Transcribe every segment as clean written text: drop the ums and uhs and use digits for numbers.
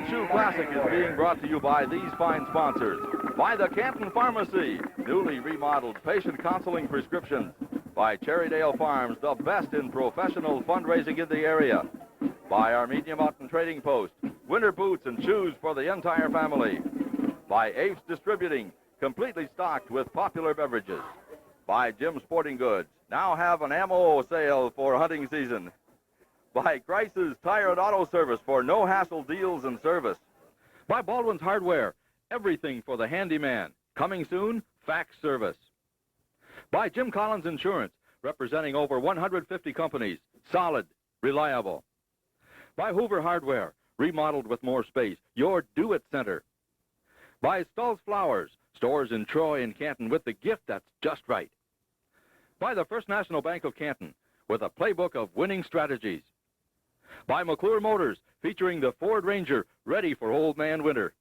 World Shoe Classic is being brought to you by these fine sponsors. By the Canton Pharmacy, newly remodeled patient counseling prescriptions. By Cherrydale Farms, the best in professional fundraising in the area. By Armenia Mountain Trading Post, winter boots and shoes for the entire family. By Apes Distributing, completely stocked with popular beverages. By Jim Sporting Goods, now have an ammo sale for hunting season. By Grice's Tire and Auto Service for no-hassle deals and service. By Baldwin's Hardware, everything for the handyman. Coming soon, fax service. By Jim Collins Insurance, representing over 150 companies. Solid, reliable. By Hoover Hardware, remodeled with more space. Your do-it center. By Stull's Flowers, stores in Troy and Canton with the gift that's just right. By the First National Bank of Canton, with a playbook of winning strategies. By McClure Motors, featuring the Ford Ranger, ready for old man winter.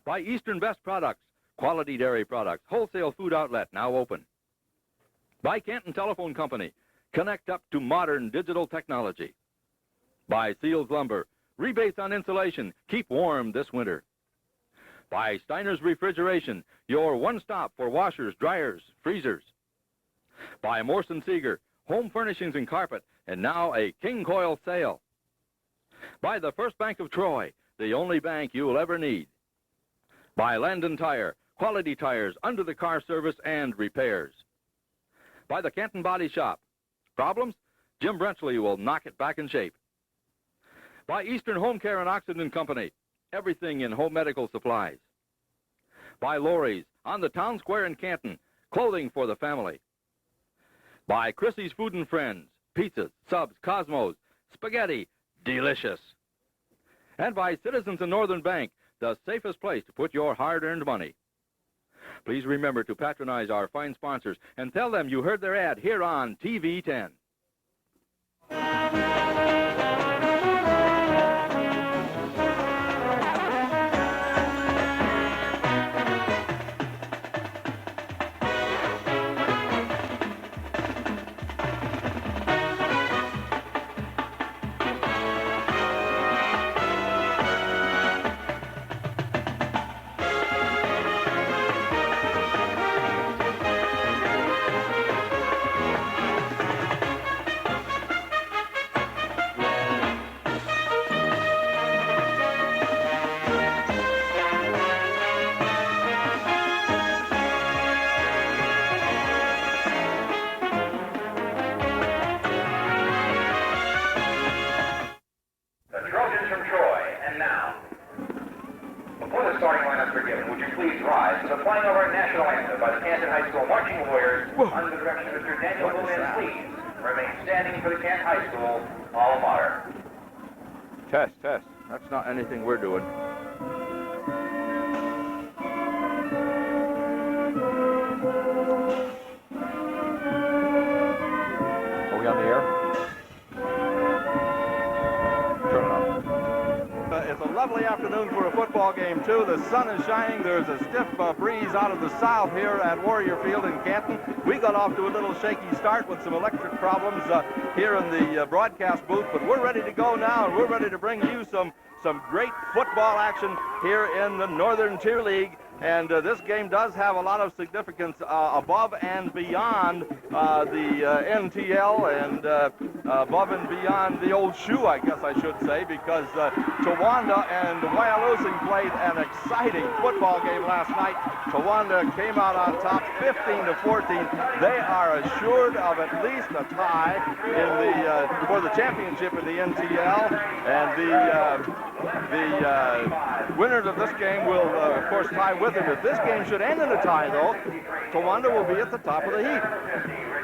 By Eastern Best Products, quality dairy products, wholesale food outlet, now open. By Canton Telephone Company, connect up to modern digital technology. By Seals Lumber, rebates on insulation, keep warm this winter. By Steiner's Refrigeration, your one-stop for washers, dryers, freezers. By Morrison Seeger, home furnishings and carpet, and now a King Coil sale. By the First Bank of Troy, the only bank you'll ever need. By Landon Tire, quality tires under the car service and repairs. By the Canton Body Shop. Problems? Jim Brenchley will knock it back in shape. By Eastern Home Care and Oxygen Company, everything in home medical supplies. By Lori's, on the town square in Canton, clothing for the family. By Chrissy's Food and Friends, pizzas, subs, Cosmos, spaghetti, delicious. And by Citizens and Northern Bank, the safest place to put your hard-earned money. Please remember to patronize our fine sponsors and tell them you heard their ad here on TV 10. Playing over a national anthem by the Canton High School Marching Warriors under the direction of Mr. Daniel Lewin. Please remain standing for the Canton High School alma mater. Test. That's not anything we're doing. Are we on the air? Turn it on. It's a lovely afternoon for a football game, too. The sun is shining. There's a stiff breeze out of the south here at Warrior Field in Canton. We got off to a little shaky start with some electric problems here in the broadcast booth, but we're ready to go now, and we're ready to bring you some great football action here in the Northern Tier League. And this game does have a lot of significance above and beyond the NTL and above and beyond the old shoe, I guess I should say, because Towanda and Wyalusing played an exciting football game last night. Towanda came out on top 15-14. They are assured of at least a tie in for the championship in the NTL, and the winners of this game will, of course, tie with him. If this game should end in a tie, though, Towanda will be at the top of the heap.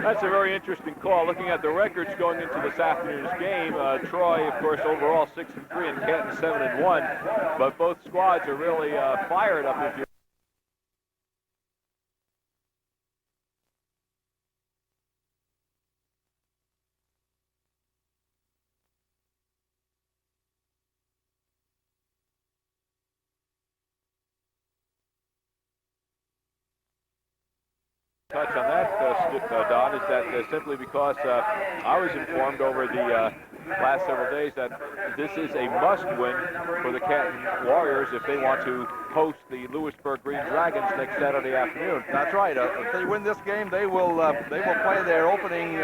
That's a very interesting call. Looking at the records going into this afternoon's game, Troy, of course, overall 6-3 and Canton 7-1, but both squads are really fired up. If you're touch on that, Don, is that simply because I was informed over the last several days that this is a must-win for the Canton Warriors if they want to host the Lewisburg Green Dragons next Saturday afternoon. That's right. If they win this game, they will play their opening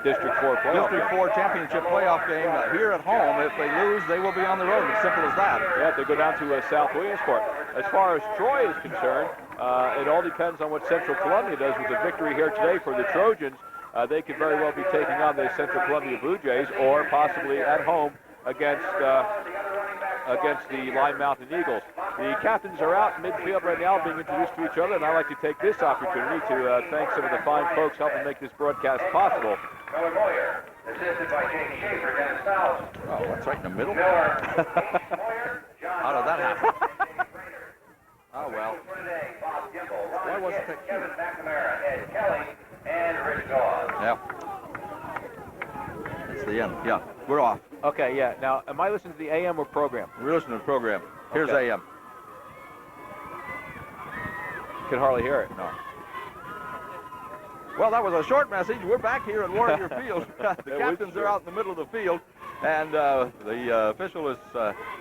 District 4 playoff. District 4 championship playoff game here at home. If they lose, they will be on the road. As simple as that. Yeah, they go down to South Williamsport. As far as Troy is concerned, it all depends on what Central Columbia does with the victory here today for the Trojans. They could very well be taking on the Central Columbia Blue Jays, or possibly at home against the Lime Mountain Eagles. The captains are out in midfield right now being introduced to each other, and I'd like to take this opportunity to thank some of the fine folks helping make this broadcast possible. Assisted by Jamie Schaefer, Dennis Fowles. Oh, that's right in the middle. Miller, How did that happen? Oh, well. Why wasn't that Kevin McNamara, Ed Kelly, and Rich Dawes. Yeah. That's the end. Yeah, we're off. Okay, yeah. Now, am I listening to the AM or program? We're listening to the program. Here's Okay. AM. Can hardly hear it. No. Well, that was a short message. We're back here at Warrior Field. The captains are out in the middle of the field, and the official has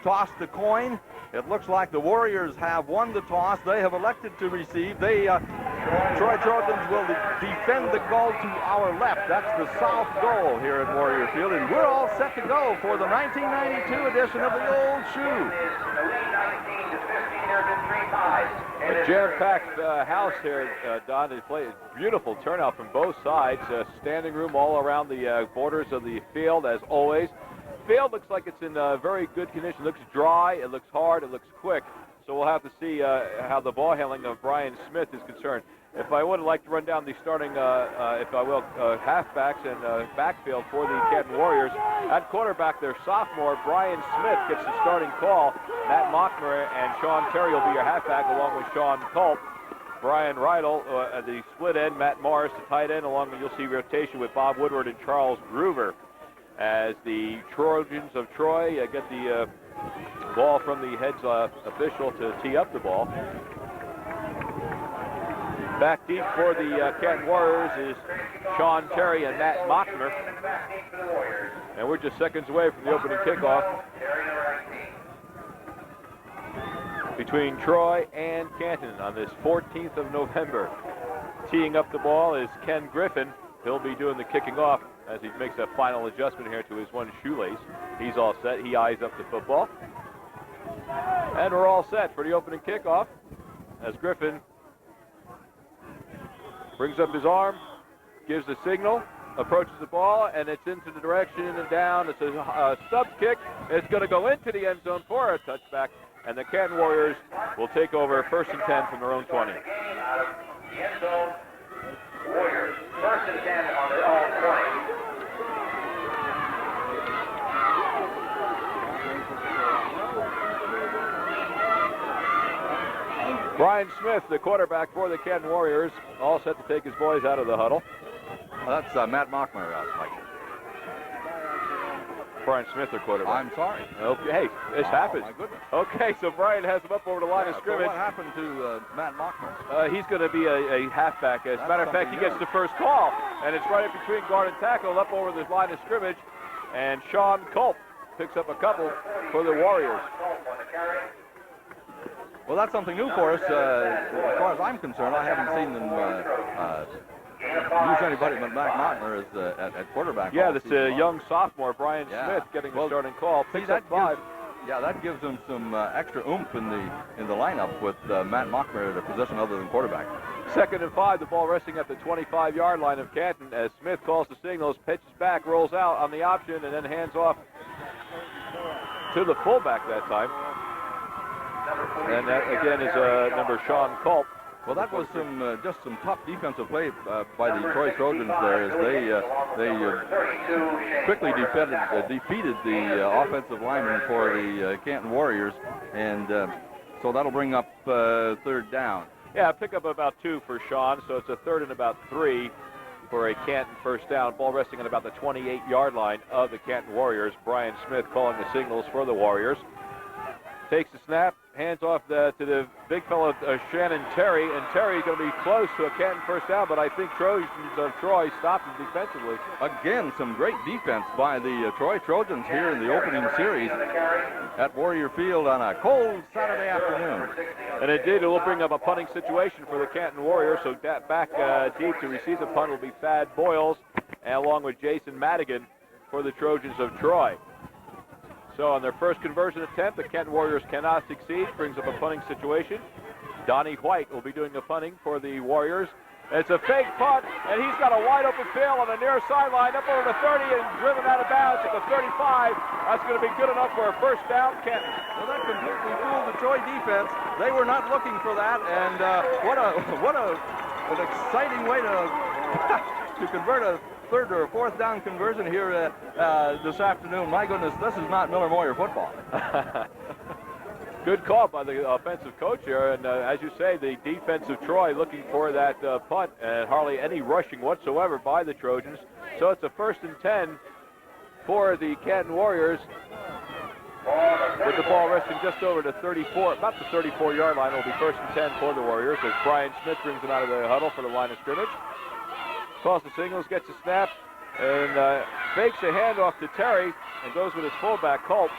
tossed the coin. It looks like the Warriors have won the toss. They have elected to receive. Troy Trojans will defend the goal to our left. That's the south goal here at Warrior Field, and we're all set to go for the 1992 edition of the Old Shoe. A jam-packed house here, Don. They play a beautiful turnout from both sides. Standing room all around the borders of the field, as always. Field looks like it's in very good condition. It looks dry, it looks hard, it looks quick. So we'll have to see how the ball handling of Brian Smith is concerned. If I would like to run down the starting, if I will, halfbacks and backfield for the Canton Warriors. At quarterback, their sophomore, Brian Smith, gets the starting call. Matt Mockmer and Sean Terry will be your halfback, along with Sean Culp. Brian Rydell at the split end, Matt Morris, the tight end, along with, you'll see rotation with Bob Woodward and Charles Groover. As the Trojans of Troy get the ball from the heads official to tee up the ball. Back deep for the Canton Warriors is Sean Terry and Matt Mockmer. And we're just seconds away from the opening kickoff between Troy and Canton on this 14th of November. Teeing up the ball is Ken Griffin. He'll be doing the kicking off as he makes a final adjustment here to his one shoelace. He's all set. He eyes up the football. And we're all set for the opening kickoff as Griffin brings up his arm, gives the signal, approaches the ball, and it's into the direction and down. It's a sub kick. It's going to go into the end zone for a touchback, and the Canton Warriors will take over 1st and 10 from their own 20. Warriors, 1st and 10 on their own 20. Brian Smith, the quarterback for the Canton Warriors, all set to take his boys out of the huddle. That's Matt Mockmer, Mike. Brian Smith, their quarterback. I'm sorry. Okay, hey, this happens. My goodness. Okay, so Brian has him up over the line of scrimmage. So what happened to Matt Mockmer? He's going to be a halfback. As a matter of fact, he gets the first call, and it's right in between guard and tackle, up over the line of scrimmage, and Sean Culp picks up a couple for the Warriors. Well, that's something new for us. As far as I'm concerned, I haven't seen them use anybody but Matt Mockmer as at quarterback. Yeah, this young sophomore, Brian Smith, getting the starting call. Picks up 5. That gives them some extra oomph in the lineup with Matt Mockmer at a position other than quarterback. 2nd and 5, the ball resting at the 25-yard line of Canton as Smith calls the signals, pitches back, rolls out on the option, and then hands off to the fullback that time. And that, again, is number Sean Culp. Well, that was just some tough defensive play by the Troy Trojans there as they quickly defeated the offensive lineman for the Canton Warriors, and so that'll bring up 3rd down. Yeah, pick up about 2 for Sean, so it's a 3rd and about 3 for a Canton first down. Ball resting at about the 28-yard line of the Canton Warriors. Brian Smith calling the signals for the Warriors. Takes the snap, hands off to the big fellow Shannon Terry, and Terry's going to be close to a Canton first down, but I think Trojans of Troy stopped him defensively. Again, some great defense by the Troy Trojans here in the opening series at Warrior Field on a cold Saturday afternoon. And indeed, it will bring up a punting situation for the Canton Warriors, so back deep to receive the punt will be Thad Boyles, and along with Jason Madigan for the Trojans of Troy. So on their first conversion attempt, the Canton Warriors cannot succeed, brings up a punting situation. Donnie White will be doing the punting for the Warriors. It's a fake punt, and he's got a wide open field on the near sideline, up over the 30 and driven out of bounds at the 35. That's going to be good enough for a first down, Canton. Well, that completely fooled the Troy defense. They were not looking for that, and an exciting way to convert a third or fourth down conversion here this afternoon. My goodness, this is not Miller Moyer football. Good call by the offensive coach here, and as you say, the defense of Troy looking for that punt, and hardly any rushing whatsoever by the Trojans. So it's a 1st and 10 for the Canton Warriors, with the ball resting just over the 34, about the 34-yard line. It'll be 1st and 10 for the Warriors as Brian Smith brings them out of the huddle for the line of scrimmage. Calls the signals, gets a snap, and fakes a handoff to Terry and goes with his fullback, Culp.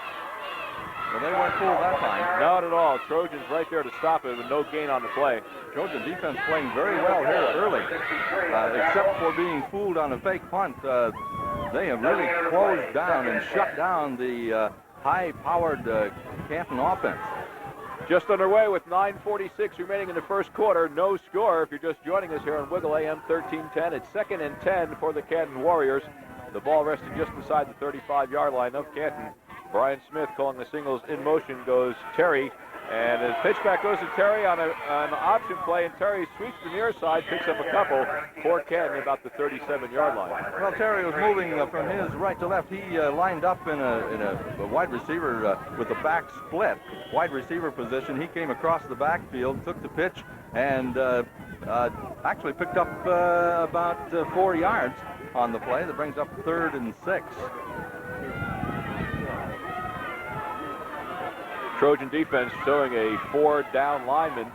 Well, they weren't fooled that time. Not at all. Trojans right there to stop it with no gain on the play. Trojan defense playing very well here early, except for being fooled on a fake punt. They have really closed down and shut down the high-powered Canton offense. Just underway with 9:46 remaining in the first quarter. No score if you're just joining us here on Wiggle AM 1310. It's 2nd and 10 for the Canton Warriors. The ball resting just inside the 35-yard line of Canton. Brian Smith calling the signals. In motion goes Terry. And his pitchback goes to Terry on an option play, and Terry sweeps the near side, picks up a couple for Canton about the 37-yard line. Well, Terry was moving from his right to left. He lined up in a wide receiver with the back split, wide receiver position. He came across the backfield, took the pitch, and actually picked up about 4 yards on the play. That brings up 3rd and 6. Trojan defense showing a 4-down lineman.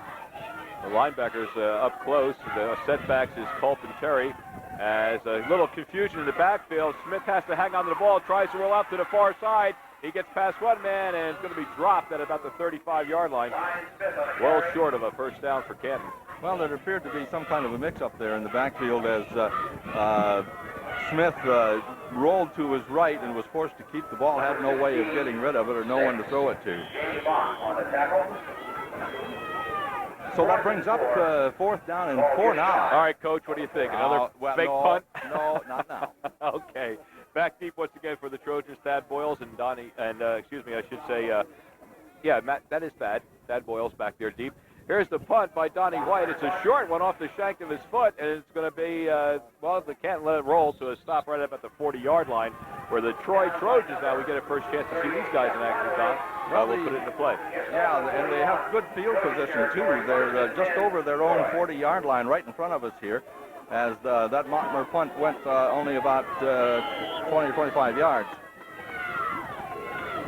The linebackers up close. The setbacks is Culp and Terry. As a little confusion in the backfield, Smith has to hang on to the ball, tries to roll out to the far side. He gets past one man and it's going to be dropped at about the 35-yard line. Well short of a first down for Canton. Well, there appeared to be some kind of a mix-up there in the backfield as Smith rolled to his right and was forced to keep the ball, had no way of getting rid of it or no one to throw it to. So that brings up 4th down and 4 now. All right, Coach, what do you think? Another fake punt? No, not now. Okay. Back deep once again for the Trojans, Thad Boyles and Donnie, and excuse me, I should say, yeah, Matt, that is Thad. Thad Boyles back there deep. Here's the punt by Donnie White. It's a short one off the shank of his foot, and it's going to be, well, they can't let it roll, so it's stopped right up at the 40-yard line, where the Troy Trojans now, we get a first chance to see these guys in action, Don. We'll put it into play. Yeah, and they have good field position, too. They're just over their own 40-yard line right in front of us here, as that Montmer punt went only about 20 or 25 yards.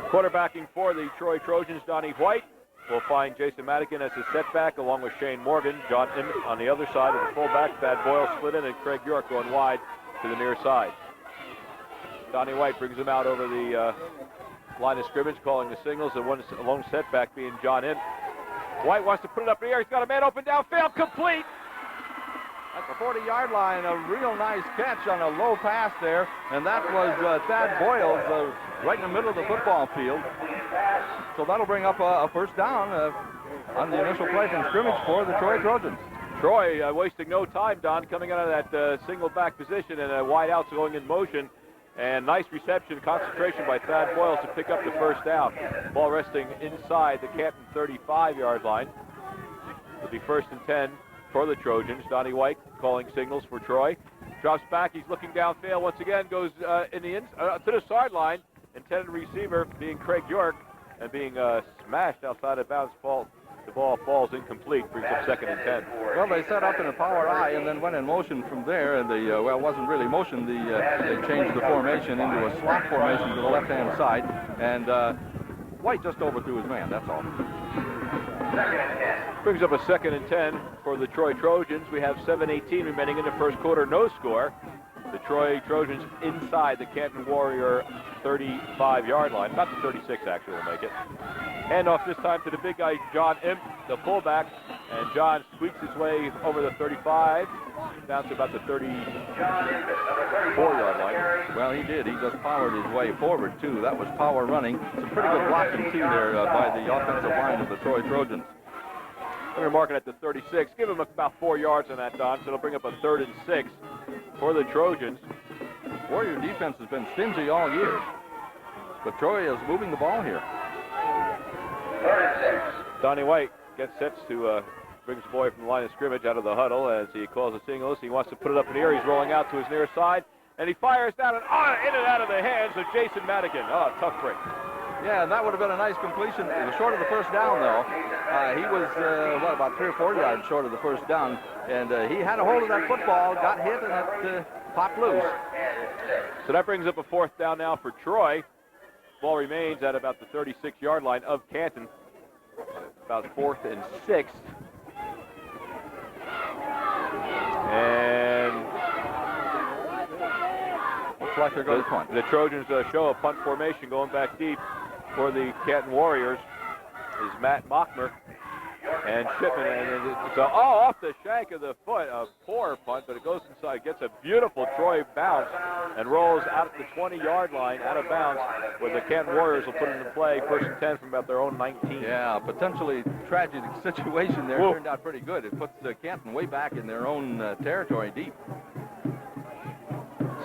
Quarterbacking for the Troy Trojans, Donnie White. We'll find Jason Madigan as a setback, along with Shane Morgan. John Inman on the other side of the fullback. Thad Boyle split in, and Craig York going wide to the near side. Donnie White brings him out over the line of scrimmage, calling the signals, and one lone setback being John Inman. White wants to put it up in the air. He's got a man open downfield, complete. At the 40-yard line, a real nice catch on a low pass there, and that was Thad Boyles right in the middle of the football field. So that'll bring up a first down on the initial play from scrimmage for the Troy Trojans. Troy wasting no time, Don, coming out of that single back position and wide outs going in motion. And nice reception, concentration by Thad Boyles to pick up the first down. Ball resting inside the Canton 35-yard line. It'll be 1st and 10 for the Trojans. Donnie White calling signals for Troy. Drops back, he's looking downfield once again, goes to the sideline. Intended receiver being Craig York, and being smashed outside of bounds. The ball falls incomplete, brings up 2nd and 10. Well, they set up in a power I and then went in motion from there. And well, it wasn't really motion. They changed the formation into a slot formation to the left-hand side. And White just overthrew his man, that's all. Second and 10. Brings up a 2nd and 10 for the Troy Trojans. We have 7:18 remaining in the first quarter, no score. The Troy Trojans inside the Canton Warrior 35-yard line. About the 36, actually, will make it. Handoff this time to the big guy, John Imp, the fullback. And John squeaks his way over the 35, down to about the 34-yard line. Well, he did. He just powered his way forward, too. That was power running. Some pretty good blocking, too, there by the offensive line of the Troy Trojans. I'm going to mark it at the 36. Give him about 4 yards on that, Don, so it'll bring up a 3rd and 6 for the Trojans. Warrior defense has been stingy all year, but Troy is moving the ball here. 3rd and 6. Donnie White gets sets to bring his boy from the line of scrimmage out of the huddle as he calls a signal. He wants to put it up in the air. He's rolling out to his near side, and he fires down and in and out of the hands of Jason Madigan. Oh, tough break. Yeah, and that would have been a nice completion. It was short of the first down, though. He was, about 3 or 4 yards short of the first down, and he had a hold of that football, got hit, and it popped loose. So that brings up a 4th down now for Troy. Ball remains at about the 36-yard line of Canton. About 4th and 6th. And looks like they're going to punt. The Trojans show a punt formation going back deep for the Canton Warriors is Matt Mockmer and Shipman. And it's off the shank of the foot. A poor punt, but it goes inside. Gets a beautiful Troy bounce and rolls out the 20-yard line out of bounds where the Canton Warriors will put it into play. 1st and 10 from about their own 19. Yeah, potentially tragic situation there. Turned out pretty good. It puts Canton way back in their own territory deep.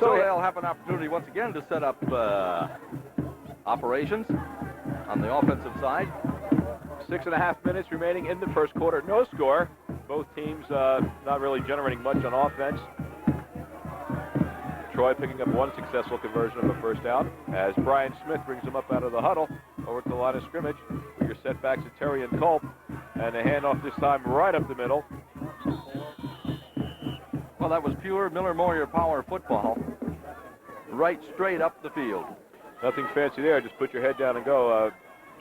So they'll have an opportunity once again to set up operations on the offensive side. 6.5 minutes remaining in the first quarter. No score. Both teams not really generating much on offense. Troy picking up one successful conversion of a first down as Brian Smith brings him up out of the huddle over to the line of scrimmage. Your setbacks to Terry and Culp. And a handoff this time right up the middle. Well, that was pure Miller-Moyer power football. Right straight up the field. Nothing fancy there. Just put your head down and go.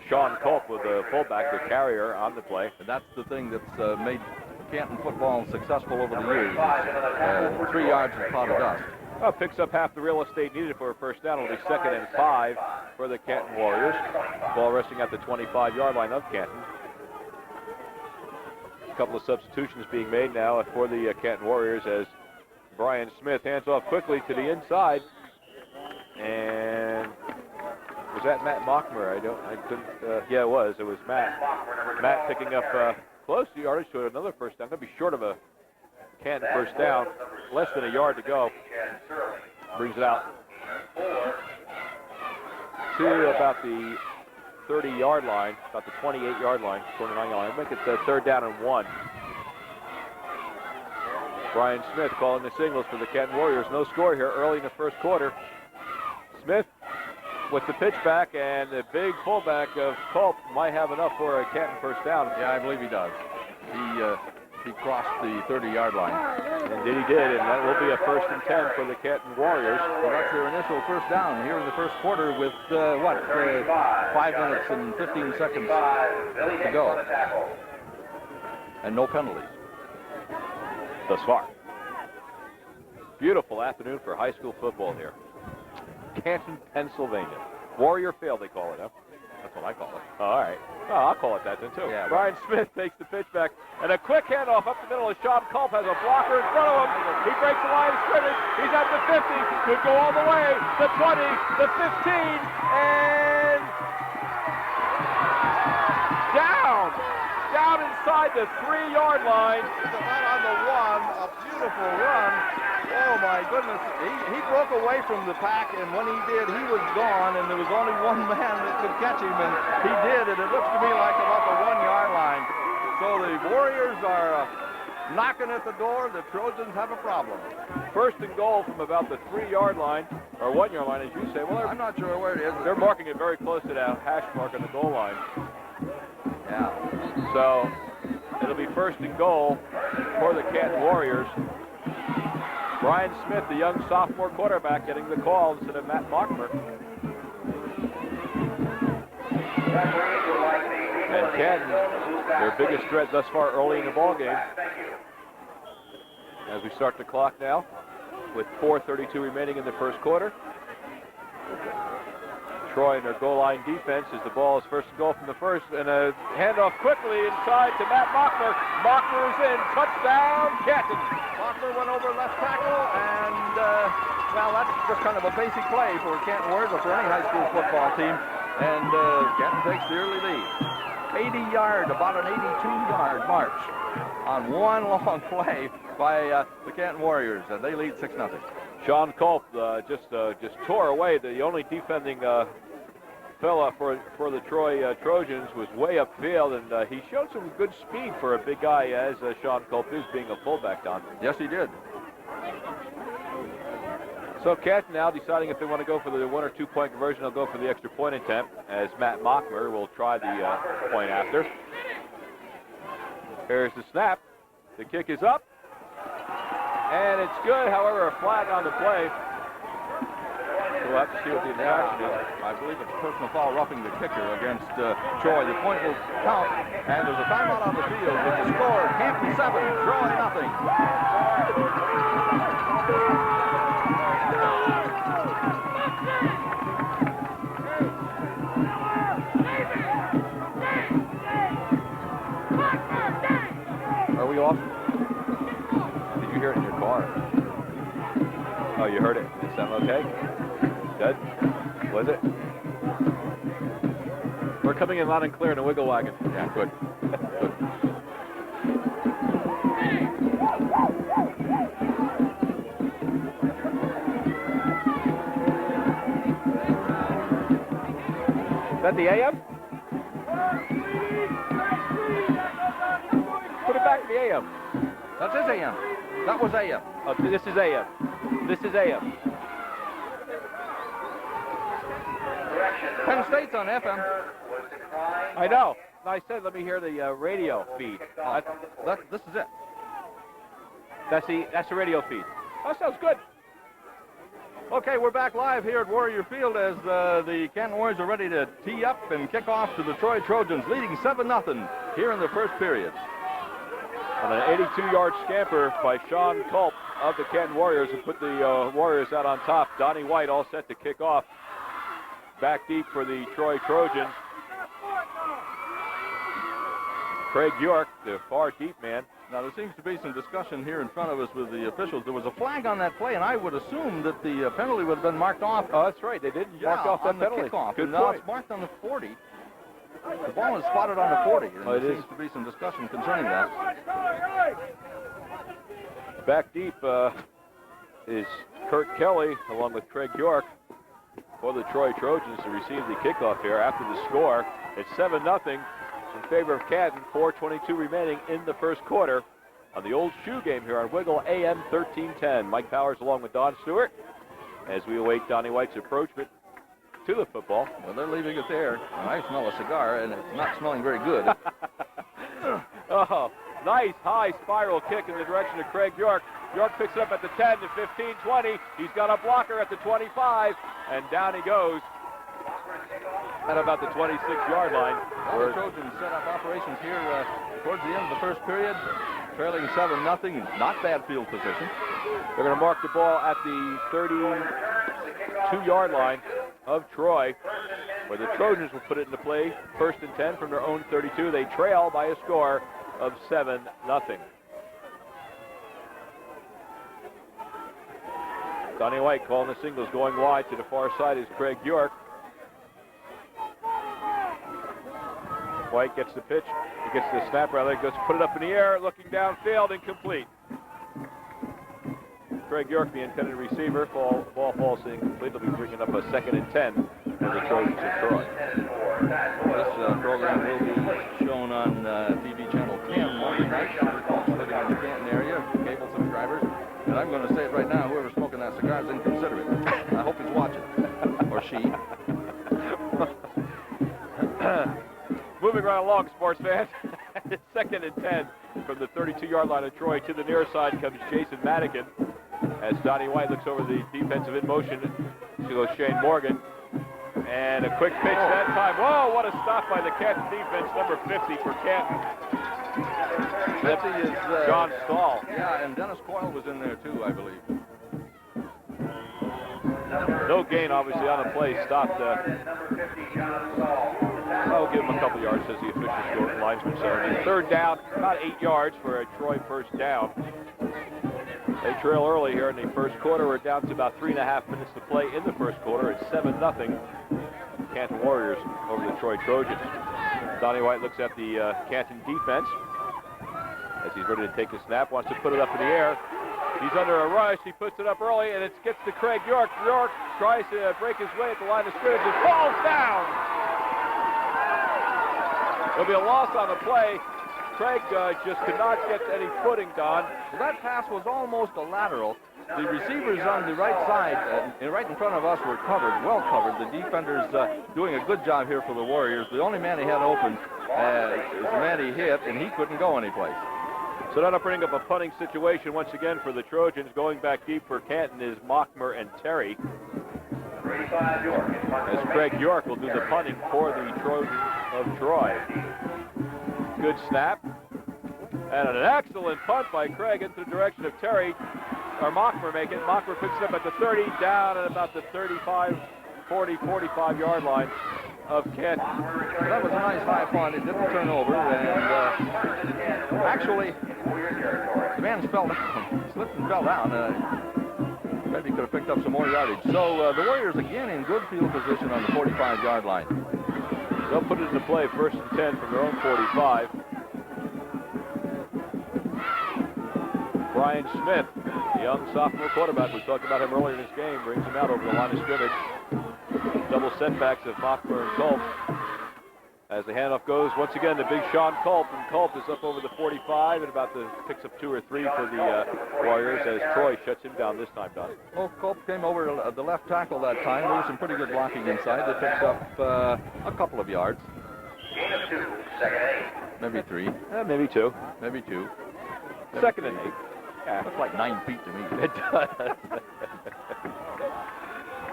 Sean Culp with the fullback, the carrier, on the play. And that's the thing that's made Canton football successful over the years. 3 yards of cloud of dust. Well, picks up half the real estate needed for a first down. It'll be 2nd and 5 for the Canton Warriors. Ball resting at the 25-yard line of Canton. A couple of substitutions being made now for the Canton Warriors as Brian Smith hands off quickly to the inside. And was that Matt Mockmer? Yeah, it was. It was Matt. Matt picking up close to yardage to another first down. Going to be short of a Canton first down. Less than a yard to go. Brings it out to about the 30-yard line, about the 28-yard line, 29-yard line. Make it the 3rd down and 1. Brian Smith calling the signals for the Canton Warriors. No score here early in the first quarter. Smith with the pitch back, and the big fullback of Culp might have enough for a Canton first down. Yeah, I believe he does. He crossed the 30-yard line. Indeed he did, and that will be a 1st and 10 for the Canton Warriors. Well, that's their initial first down here in the first quarter with, 5 minutes and 15 seconds to go. And no penalties. Thus far. Beautiful afternoon for high school football here. Canton, Pennsylvania. Warrior Field, they call it, huh? That's what I call it. Oh, all right. Well, I'll call it that then, too. Yeah, Brian Smith takes the pitch back, and a quick handoff up the middle as Sean Culp has a blocker in front of him. He breaks the line of scrimmage. He's at the 50. Could go all the way. The 20, the 15, and down. Down inside the 3-yard line. Right on the 1, a beautiful run. Oh, my goodness. He broke away from the pack, and when he did, he was gone, and there was only one man that could catch him, and he did, and it looks to me like about the 1-yard line. So the Warriors are knocking at the door. The Trojans have a problem. 1st and goal from about the 3-yard line, or 1-yard line, as you say. Well, I'm not sure where it is. They're marking it very close to that hash mark on the goal line. Yeah. So it'll be 1st and goal for the Canton Warriors. Brian Smith, the young sophomore quarterback, getting the call instead of Matt Mockmer. And Canton, their biggest threat thus far early in the ball game. As we start the clock now, with 4:32 remaining in the first quarter. Troy in their goal line defense as the ball is first and goal from the first, and a handoff quickly inside to Matt Mockler. Mockler is in, touchdown, Canton. Mockler went over left tackle, and well, that's just kind of a basic play for Canton Warriors or for any high school football team. And Canton takes the early lead. 80 yard, about an 82-yard march on one long play by the Canton Warriors, and they lead 6-0. Sean Culp just tore away. The only defending fella for the Troy Trojans was way upfield, and he showed some good speed for a big guy as Sean Culp is, being a fullback, Don. Yes, he did. So Canton now deciding if they want to go for the 1 or 2 point conversion. They'll go for the extra point attempt, as Matt Mockler will try the point after. Here's the snap. The kick is up, and it's good. However, a flag on the play. So we'll have to see what the infraction is. I believe it's personal foul roughing the kicker against Troy. The point will count, and there's a timeout on the field with the score: Canton 7, Troy nothing. Are we off? Did you hear it in your car? Oh, you heard it. Did it sound okay? Good? Was it? We're coming in loud and clear in a wiggle wagon. Yeah, good. Good. Is that the AM? Put it back to the AM. That's his AM. That was AM. Oh, this is AM. This is AM. Penn State's on FM. I know. I said let me hear the radio feed. This is it. That's the radio feed. Oh, sounds good. Okay, we're back live here at Warrior Field as the Canton Warriors are ready to tee up and kick off to the Troy Trojans, leading 7-0 here in the first period. On an 82-yard scamper by Sean Culp of the Canton Warriors, who put the Warriors out on top. Donnie White all set to kick off. Back deep for the Troy Trojans. Craig York, the far deep man. Now, there seems to be some discussion here in front of us with the officials. There was a flag on that play, and I would assume that the penalty would have been marked off. Oh, that's right. They didn't mark off that penalty. Kickoff. Good now point. It's marked on the 40. The ball is spotted on the 40, and it there is. seems to be some discussion concerning that. Back deep is Kurt Kelly, along with Craig York, for the Troy Trojans to receive the kickoff here after the score. It's 7-0 in favor of Canton. 4:22 remaining in the first quarter on the old shoe game here on Wiggle AM 1310. Mike Powers along with Don Stewart as we await Donnie White's approachment to the football. Well, they're leaving it there. And I smell a cigar, and it's not smelling very good. Oh, nice high spiral kick in the direction of Craig York. York picks it up at the 10, the 15, 20. He's got a blocker at the 25, and down he goes at about the 26-yard line. Well, the Trojans set up operations here towards the end of the first period, trailing 7-0. Not bad field position. They're going to mark the ball at the 32-yard line of Troy, where the Trojans will put it into play. 1st and 10 from their own 32. They trail by a score of 7-0. Donnie White calling the signals. Going wide to the far side is Craig York. White gets the pitch. He gets the snap, rather. Goes to put it up in the air, looking downfield, incomplete. Craig York, the intended receiver. Ball falls incomplete. They'll be bringing up a 2nd and 10 for the Trojans of Troy. This program will be shown on TV channel 10 Monday night for folks living in the Canton area, cable subscribers. And I'm going to say it right now, whoever's smoking that cigar is inconsiderate. I hope he's watching. Or she. Moving right along, sports fans. It's 2nd and 10 from the 32-yard line of Troy. To the near side comes Jason Madigan as Donnie White looks over the defensive in motion to go Shane Morgan. And a quick pitch that time. Whoa, what a stop by the Canton defense, number 50 for Canton. 50 is John Stahl. Yeah, and Dennis Coyle was in there too, I believe. No gain, obviously, on the play. Stopped. I'll give him a couple yards, says the official linesman. So third down, about 8 yards for a Troy first down. They trail early here in the first quarter. We're down to about 3.5 minutes to play in the first quarter. It's 7-0 Canton Warriors over the Troy Trojans. Donnie White looks at the Canton defense as he's ready to take the snap, wants to put it up in the air. He's under a rush. He puts it up early, and it gets to Craig York. York tries to break his way at the line of scrimmage and falls down. There'll be a loss on the play. Craig just could not get any footing, Don. Well, that pass was almost a lateral. The receivers on the right side, right in front of us, were covered, well covered. The defenders doing a good job here for the Warriors. The only man he had open is the man he hit, and he couldn't go anyplace. So that'll bring up a punting situation once again for the Trojans. Going back deep for Canton is Mockmer and Terry. As Craig York will do the punting for the Trojans of Troy. Good snap. And an excellent punt by Craig into the direction of Terry. Or Mockmer making. Mockmer picks it up at the 30, down at about the 35, 40, 45 yard line of Canton. That was a nice high punt. It didn't turn over, and actually, the man fell down, slipped and fell down. Maybe could have picked up some more yardage. So the Warriors again in good field position on the 45-yard line. They'll put it into play, 1st and 10 from their own 45. Brian Smith, the young sophomore quarterback, we talked about him earlier in this game, brings him out over the line of scrimmage. Double setbacks of Mockmer and Culp. As the handoff goes, once again, the big Sean Culp, and Culp is up over the 45 and about to picks up 2 or 3 for the Warriors as Troy shuts him down this time, Don. Well, Culp came over the left tackle that time. There was some pretty good blocking inside. They picked up a couple of yards. Gain of 2, 2nd and 8. Maybe 3. Maybe 2. Maybe 2. 2nd and 8. Yeah, looks like 9 feet to me. It does.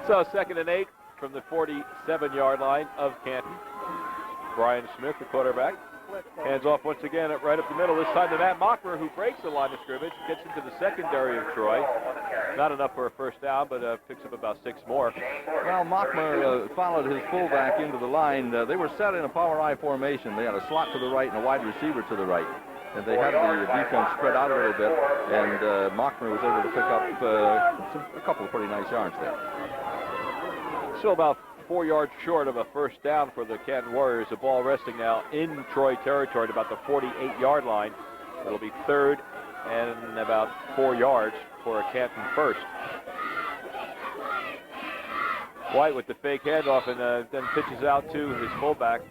So 2nd and 8 from the 47-yard line of Canton. Brian Smith, the quarterback, hands off once again right up the middle. This time to Matt Mockmer, who breaks the line of scrimmage, gets into the secondary of Troy. Not enough for a first down, but picks up about 6 more. Well, Mockmer followed his fullback into the line. They were set in a power I formation. They had a slot to the right and a wide receiver to the right. And they had the defense spread out a little bit, and Mockmer was able to pick up a couple of pretty nice yards there. Still about 4 yards short of a first down for the Canton Warriors. The ball resting now in Troy territory at about the 48-yard line. It'll be 3rd and about 4 yards for a Canton first. White with the fake handoff and then pitches out to his fullback,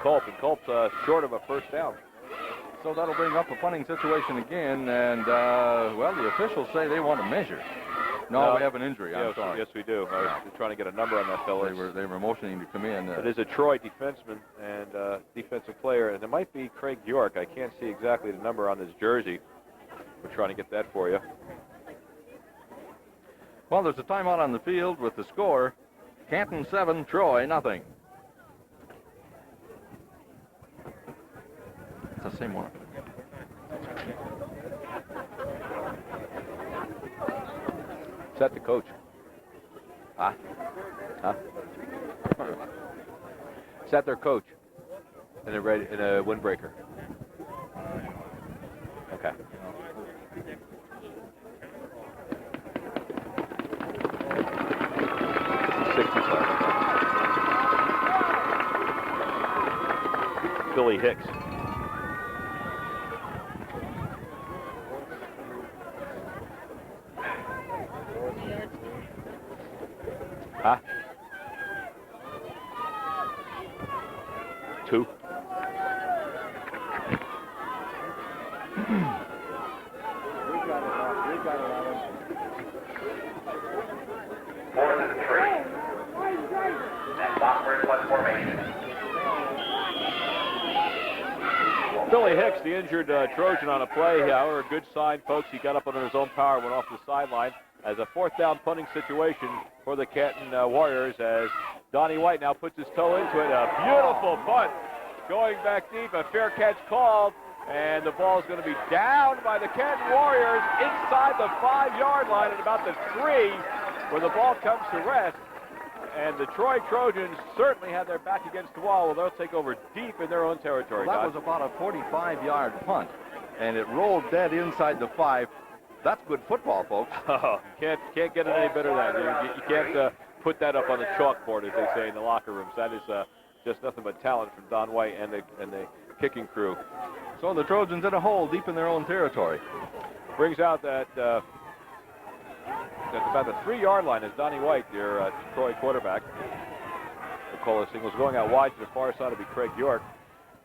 Culp, and Culp short of a first down. So that'll bring up a punting situation again, and well, the officials say they want to measure. No, we have an injury. I'm sorry. Yes, we do. I was trying to get a number on that fellow. They were motioning to come in. It is a Troy defenseman and defensive player, and it might be Craig York. I can't see exactly the number on his jersey. We're trying to get that for you. Well, there's a timeout on the field with the score: Canton 7, Troy nothing. It's the same one. Is that the coach? Huh? Is that their coach in a windbreaker? Okay. Billy Hicks. Huh? 2. Fourth and 3. And Mockmer in one formation. Billy Hicks, the injured Trojan on a play. However, a good sign, folks. He got up under his own power, went off the sideline. as a fourth down punting situation for the Canton Warriors as Donnie White now puts his toe into it. A beautiful punt going back deep. A fair catch called, and the ball is going to be down by the Canton Warriors inside the 5-yard line at about the 3, where the ball comes to rest. And the Troy Trojans certainly have their back against the wall. Well, they'll take over deep in their own territory. Well, that was about a 45-yard punt, and it rolled dead inside the 5. That's good football, folks. Oh, can't get it any better than that. You can't put that up on the chalkboard, as they say in the locker rooms. That is just nothing but talent from Don White and the kicking crew. So the Trojans in a hole deep in their own territory. Brings out that that's about the 3-yard line is Donnie White, their Troy quarterback. The call of signals going out wide to the far side will be Craig York.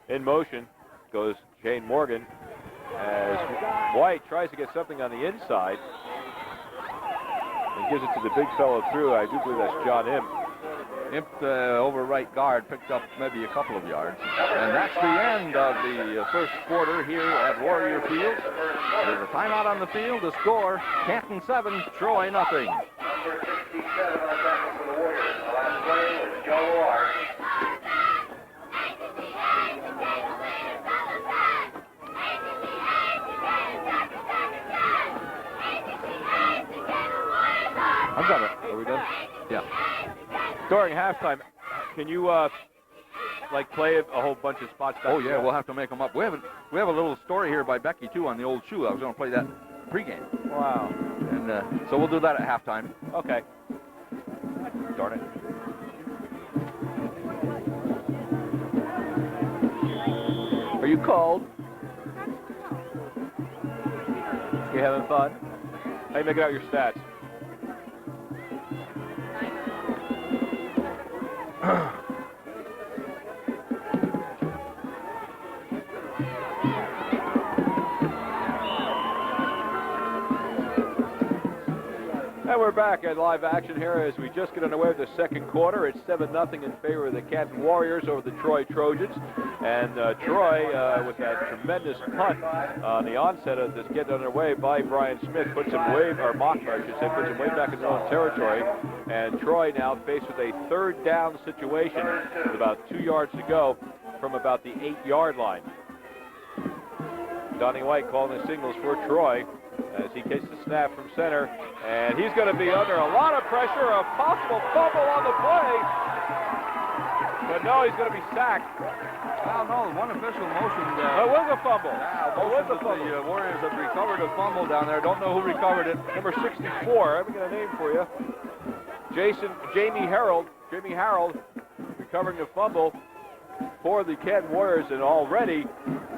In motion goes Shane Morgan as White tries to get something on the inside and gives it to the big fellow through. I do believe that's John Imp. Imp, over right guard, picked up maybe a couple of yards. And that's the end of the first quarter here at Warrior Field. There's a timeout on the field. The score, Canton 7, Troy nothing. Number 67 on the tackle for the Warriors. The last play was Joe Lard. I've got it. Are we done? Yeah. During halftime, can you like play a whole bunch of spots? Oh yeah, we'll have to make them up. We have a little story here by Becky too on the old shoe. I was going to play that pregame. Wow. And so we'll do that at halftime. Okay. Darn it. Are you cold? You having fun? How you making out your stats? And we're back at live action here as we just get underway with the second quarter. It's 7-0 in favor of the Canton Warriors over the Troy Trojans. And Troy, with that tremendous punt on the onset of this get underway by Brian Smith, puts him way, or Mockler, I should say, puts him way back in their own territory. And Troy now faced with a third down situation with about 2 yards to go from about the 8-yard line. Donnie White calling the signals for Troy as he takes the snap from center, and he's going to be under a lot of pressure, a possible fumble on the play, but no, he's going to be sacked. Well, no, one official motioned. It was a fumble. The Warriors have recovered a fumble down there. Don't know who recovered it. Number 64, I'm going to name for you. Jamie Harold recovering the fumble for the Canton Warriors, and already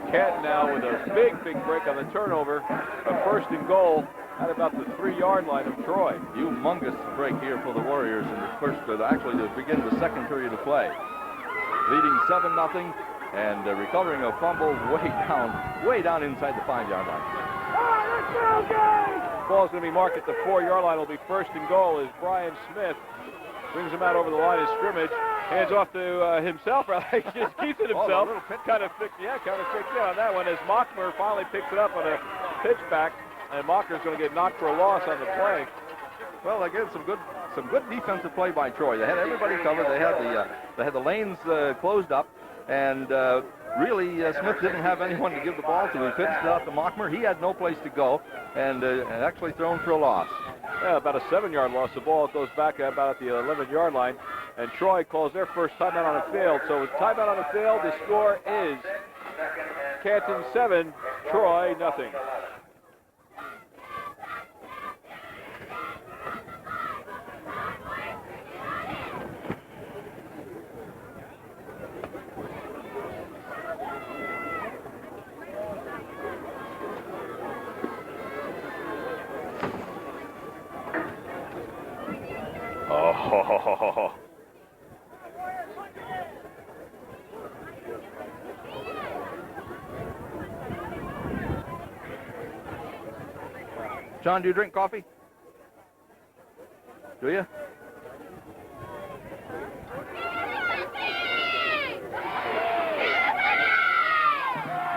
Canton now with a big break on the turnover. A first and goal at about the 3-yard line of Troy. Humongous break here for the Warriors in the first, actually to begin the second period of play. Leading 7-0 and recovering a fumble way down inside the 5-yard line. Ball's going to be marked at the 4-yard line. It'll be first and goal as Brian Smith brings him out over the line of scrimmage. Hands off to himself, rather. He just keeps it himself. Kind of picked on that one as Mockmer finally picks it up on a pitch back, and Mockmer's going to get knocked for a loss on the play. Well, again, some good defensive play by Troy. They had everybody covered. They had the lanes closed up, and really Smith didn't have anyone to give the ball to. He pitched it out to Mockmer. He had no place to go, and actually thrown for a loss. Yeah, about a 7-yard loss. The ball goes back about at the 11-yard line, and Troy calls their first timeout on the field. So with timeout on the field, the score is Canton 7, Troy nothing. Oh. John, do you drink coffee? Do you?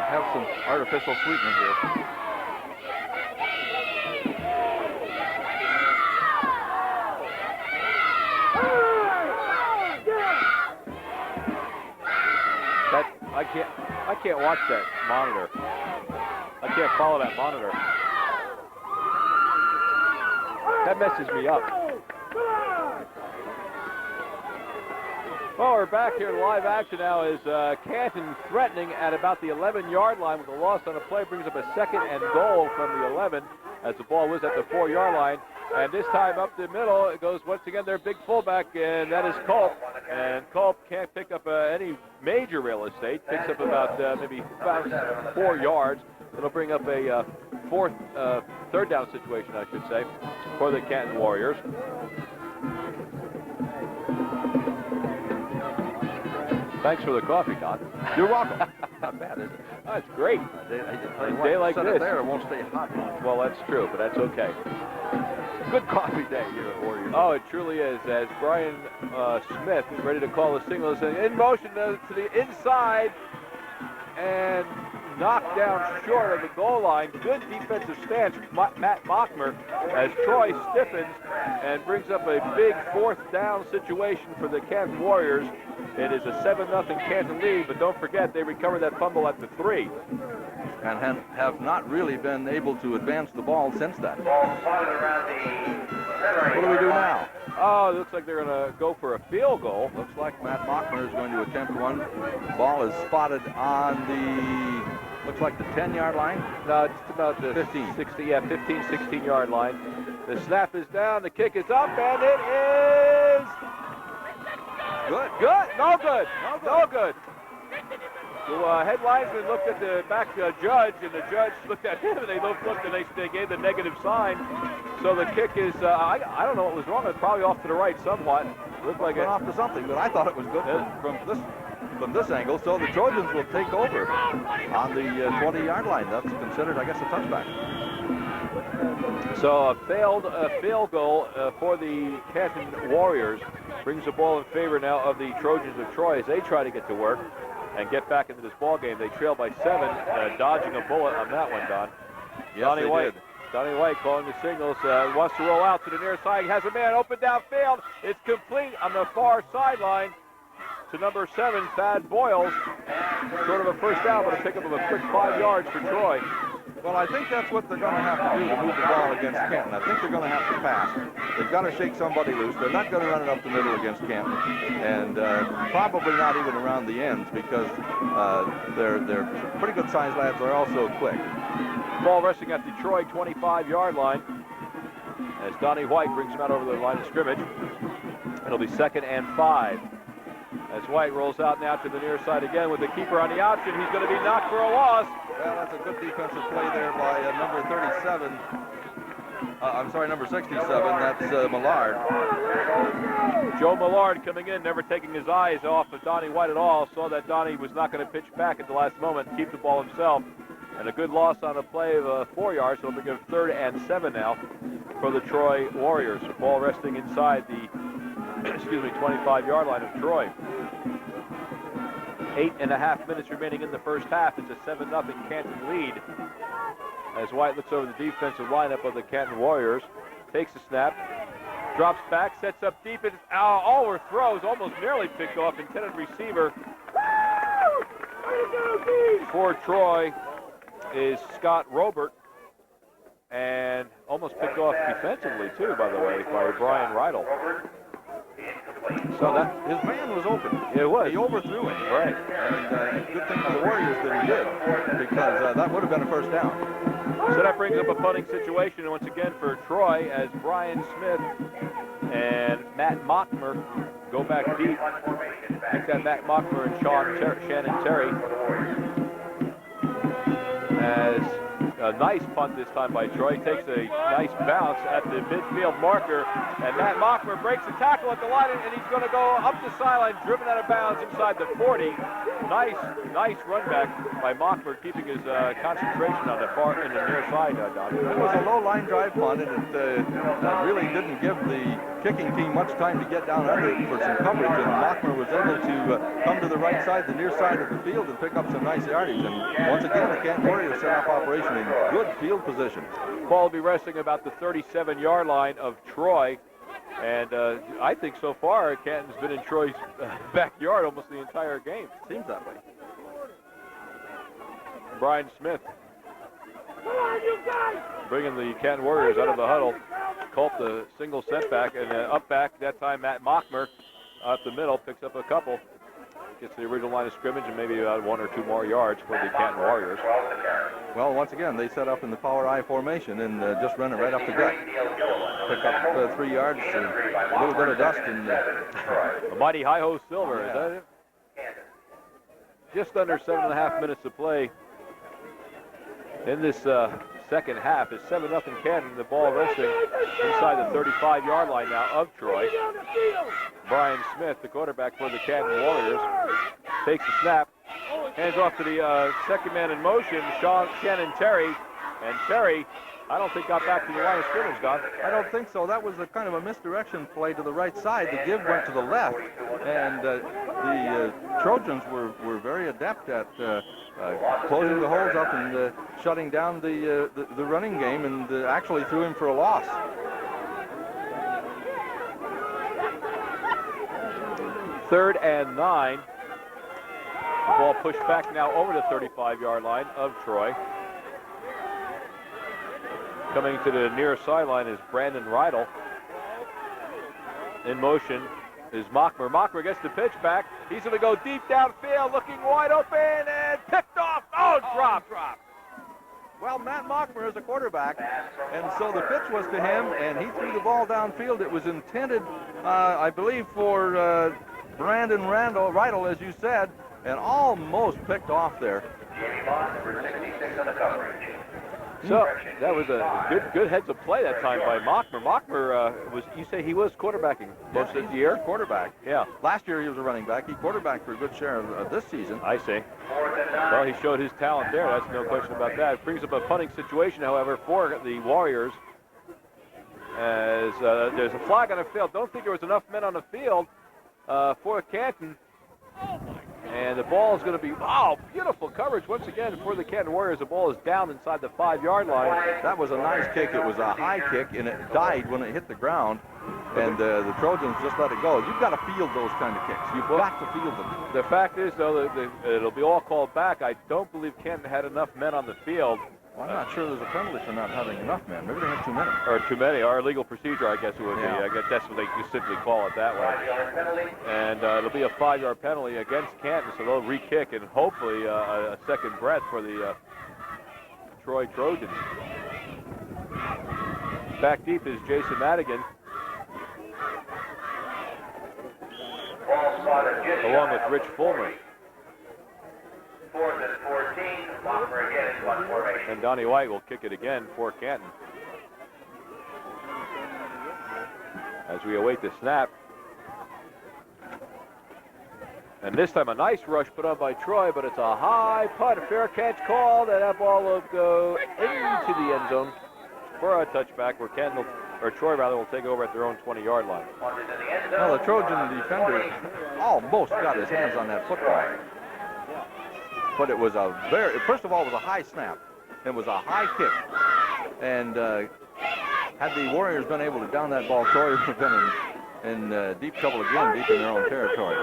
Have some artificial sweetener here. I can't watch that monitor. I can't follow that monitor. That messes me up. Well, we're back here in live action now as Canton threatening at about the 11-yard line with a loss on a play, brings up a 2nd and goal from the 11 as the ball was at the 4-yard line. And this time up the middle, it goes once again their big fullback, and that is Culp. And Culp can't pick up any major real estate, picks up maybe about 4 yards. It'll bring up a third down situation, I should say, for the Canton Warriors. Thanks for the coffee, Don. You're welcome. Not bad, is it? Oh, it's great. A day like set this. It there, it won't stay hot. Well, that's true, but that's okay. Good coffee day here at Warriors. Oh, it truly is. As Brian Smith is ready to call the signal, in motion to the inside and knocked down short of the goal line. Good defensive stance from Matt Mockmer as Troy stiffens and brings up a big 4th down situation for the Canton Warriors. It is a 7-0 Canton lead, but don't forget they recovered that fumble at the 3. And have not really been able to advance the ball since that. Ball spotted around the What do we do now? Oh, it looks like they're going to go for a field goal. Looks like Matt Mockmer is going to attempt one. Ball is spotted on the, looks like the 10-yard line. No, it's about the 15. 16-yard line. The snap is down, the kick is up, and it is Good. good. No good. The head linesman looked at the back judge, and the judge looked at him, and they looked and they gave the negative sign. So the kick is, I don't know what was wrong. It's probably off to the right somewhat. Looked like Went off to something, but I thought it was good from this angle. So the Trojans will take over on the 20-yard line. That's considered, I guess, a touchback. So a failed field goal for the Canton Warriors brings the ball in favor now of the Trojans of Troy as they try to get to work and get back into this ball game. They trail by 7, dodging a bullet on that one, Don. Yes, Donnie they White. did. Donnie White calling the signals, wants to roll out to the near side. He has a man open downfield. It's complete on the far sideline to number 7, Thad Boyles. Sort of a first down, but a pickup of a quick 5 yards for Troy. Well, I think that's what they're going to have to do to move the ball against Canton. I think they're going to have to pass. They've got to shake somebody loose. They're not going to run it up the middle against Canton, and probably not even around the ends because they're pretty good sized lads. They're also quick. Ball rushing at the Troy 25-yard line as Donnie White brings him out over the line of scrimmage. It'll be 2nd and 5. As White rolls out now to the near side again with the keeper on the option. He's going to be knocked for a loss. Well, that's a good defensive play there by number 37. Number 67. That's Millard. Joe Millard coming in, never taking his eyes off of Donnie White at all. Saw that Donnie was not going to pitch back at the last moment and keep the ball himself. And a good loss on a play of 4 yards. So it'll be 3rd and 7 now for the Troy Warriors. The ball resting inside the 25-yard line of Troy. 8.5 minutes remaining in the first half. It's a 7-0 Canton lead. As White looks over the defensive lineup of the Canton Warriors, takes a snap, drops back, sets up deep, and overthrows, almost nearly picked off, intended receiver for Troy is Scott Robert, and almost picked off defensively too, by the way, by Brian Rydell. So that his man was open. It was. He overthrew it. Right. And good thing for the Warriors that he did, because that would have been a first down. So that brings up a punting situation once again for Troy as Brian Smith and Matt Mockmer go back deep. I think that Matt Mockmer and Shannon Terry. As a nice punt this time by Troy. Takes a nice bounce at the midfield marker. And Matt Mockmer breaks the tackle at the line, and he's going to go up the sideline, driven out of bounds inside the 40. Nice run back by Mockmer, keeping his concentration on the far in the near side, Don. It was a low line drive punt, and it really didn't give the kicking team much time to get down under it for some coverage. And Mockmer was able to come to the right side, the near side of the field, and pick up some nice yardage. And once again, the Canton Warriors set up operation in good field position. Ball will be resting about the 37-yard line of Troy. And I think so far, Canton's been in Troy's backyard almost the entire game. Seems that way. Brian Smith bringing the Canton Warriors out of the huddle. Culp the single setback, and up back that time Matt Mockmer up the middle picks up a couple. Gets the original line of scrimmage and maybe about 1 or 2 more yards for the Canton Warriors. Well, once again, they set up in the power I formation and just run it right up the gut. Pick up 3 yards, a little bit of dust, and the mighty Hi-Ho Silver, is that it? Just under 7.5 minutes to play in this second half. It's 7-0 Canton. The ball resting inside the 35-yard line now of Troy. Brian Smith, the quarterback for the Canton Warriors, takes the snap, hands off to the second man in motion, Shannon Terry. And Terry, I don't think got back to the line of scrimmage, Don. I don't think so. That was a kind of a misdirection play to the right side. The give went to the left, and the Trojans were very adept at closing the holes up and shutting down the running game, and actually threw him for a loss. Third and 9. The ball pushed back now over the 35-yard line of Troy. Coming to the near sideline is Brandon Rydell. In motion is Mockmer. Mockmer gets the pitch back. He's going to go deep downfield, looking wide open, and picked off. Oh, drop. Well, Matt Mockmer is a quarterback, and so the pitch was to him, and he threw the ball downfield. It was intended, I believe, for Brandon Rydell, as you said, and almost picked off there. Jamie Moss, number 66 on the coverage. So that was a good heads-up play that time by Mockmer. Mockmer was, you say he was quarterbacking most of the year? Quarterback. Yeah. Last year he was a running back. He quarterbacked for a good share of this season. I see. Well, he showed his talent there. That's no question about that. It brings up a punting situation, however, for the Warriors. As there's a flag on the field. Don't think there was enough men on the field for Canton. And the ball is going to be, beautiful coverage once again for the Canton Warriors. The ball is down inside the 5-yard line. That was a nice kick. It was a high kick, and it died when it hit the ground. And the Trojans just let it go. You've got to field those kind of kicks. You've got to field them. The fact is, though, it'll be all called back. I don't believe Canton had enough men on the field. Well, I'm not sure there's a penalty for not having enough men. Maybe they had too many. Or too many. Our legal procedure, I guess it would be. I guess that's what they simply call it that way. And it'll be a 5-yard penalty against Canton, so they'll re-kick and hopefully a second breath for the Troy Trojans. Back deep is Jason Madigan. Along with Rich Fulmer. 4th and 14. Mockmer again in one formation. And Donnie White will kick it again for Canton. As we await the snap. And this time a nice rush put on by Troy, but it's a high putt. A fair catch called, and that ball will go into the end zone for a touchback where Troy will take over at their own 20-yard line. Well, the Trojan defender almost got his hands on that football. But it was first of all, it was a high snap. It was a high kick. And had the Warriors been able to down that ball, Troy would have been in deep trouble again, deep in their own territory.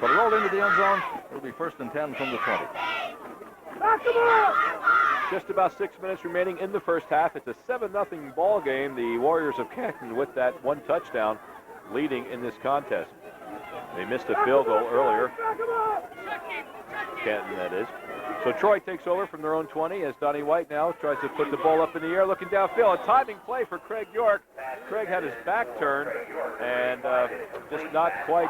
But it rolled into the end zone. It'll be 1st and 10 from the 20. Just about 6 minutes remaining in the first half. It's a 7-0 ball game. The Warriors of Canton with that one touchdown leading in this contest. They missed a field goal earlier. Canton, that is. So Troy takes over from their own 20 as Donnie White now tries to put the ball up in the air, looking downfield. A timing play for Craig York. Craig had his back turned and just not quite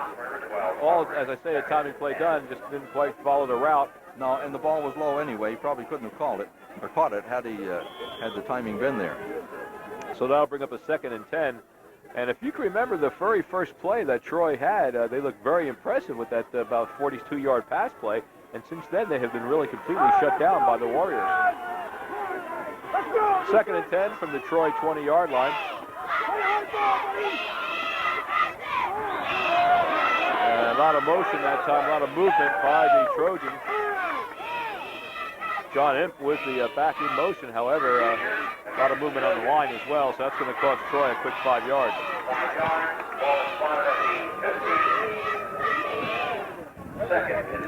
as I say, a timing play done, just didn't quite follow the route. No, and the ball was low anyway. He probably couldn't have called it or caught it had the timing been there. So that'll bring up a 2nd and 10. And if you can remember the very first play that Troy had, they looked very impressive with that about 42-yard pass play. And since then, they have been really completely shut down by the Warriors. 2nd and 10 from the Troy 20-yard line. And a lot of motion that time, a lot of movement by the Trojans. John Imp with the back in motion, however, a lot of movement on the line as well, so that's going to cost Troy a quick 5 yards.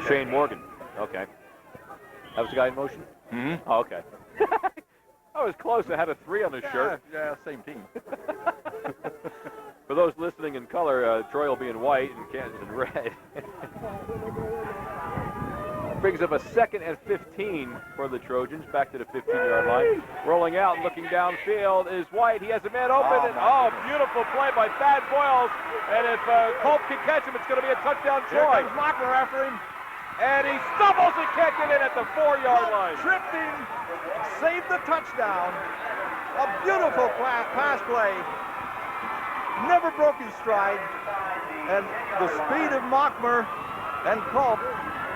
Shane Morgan, okay. That was the guy in motion? Mm-hmm. Oh, okay. I was close. I had a 3 on his shirt. Yeah, same team. For those listening in color, Troy will be in white and Canton's in red. Brings up a 2nd and 15 for the Trojans, back to the 15-yard line. Rolling out and looking downfield is White. He has a man open. Beautiful play by Thad Boyles. And if Culp can catch him, it's going to be a touchdown, Troy. Here comes Mockler after him. And he stumbles and can't get in at the 4-yard line. Tripped him, saved the touchdown. A beautiful pass play. Never broke his stride. And the speed of Mockmer and Culp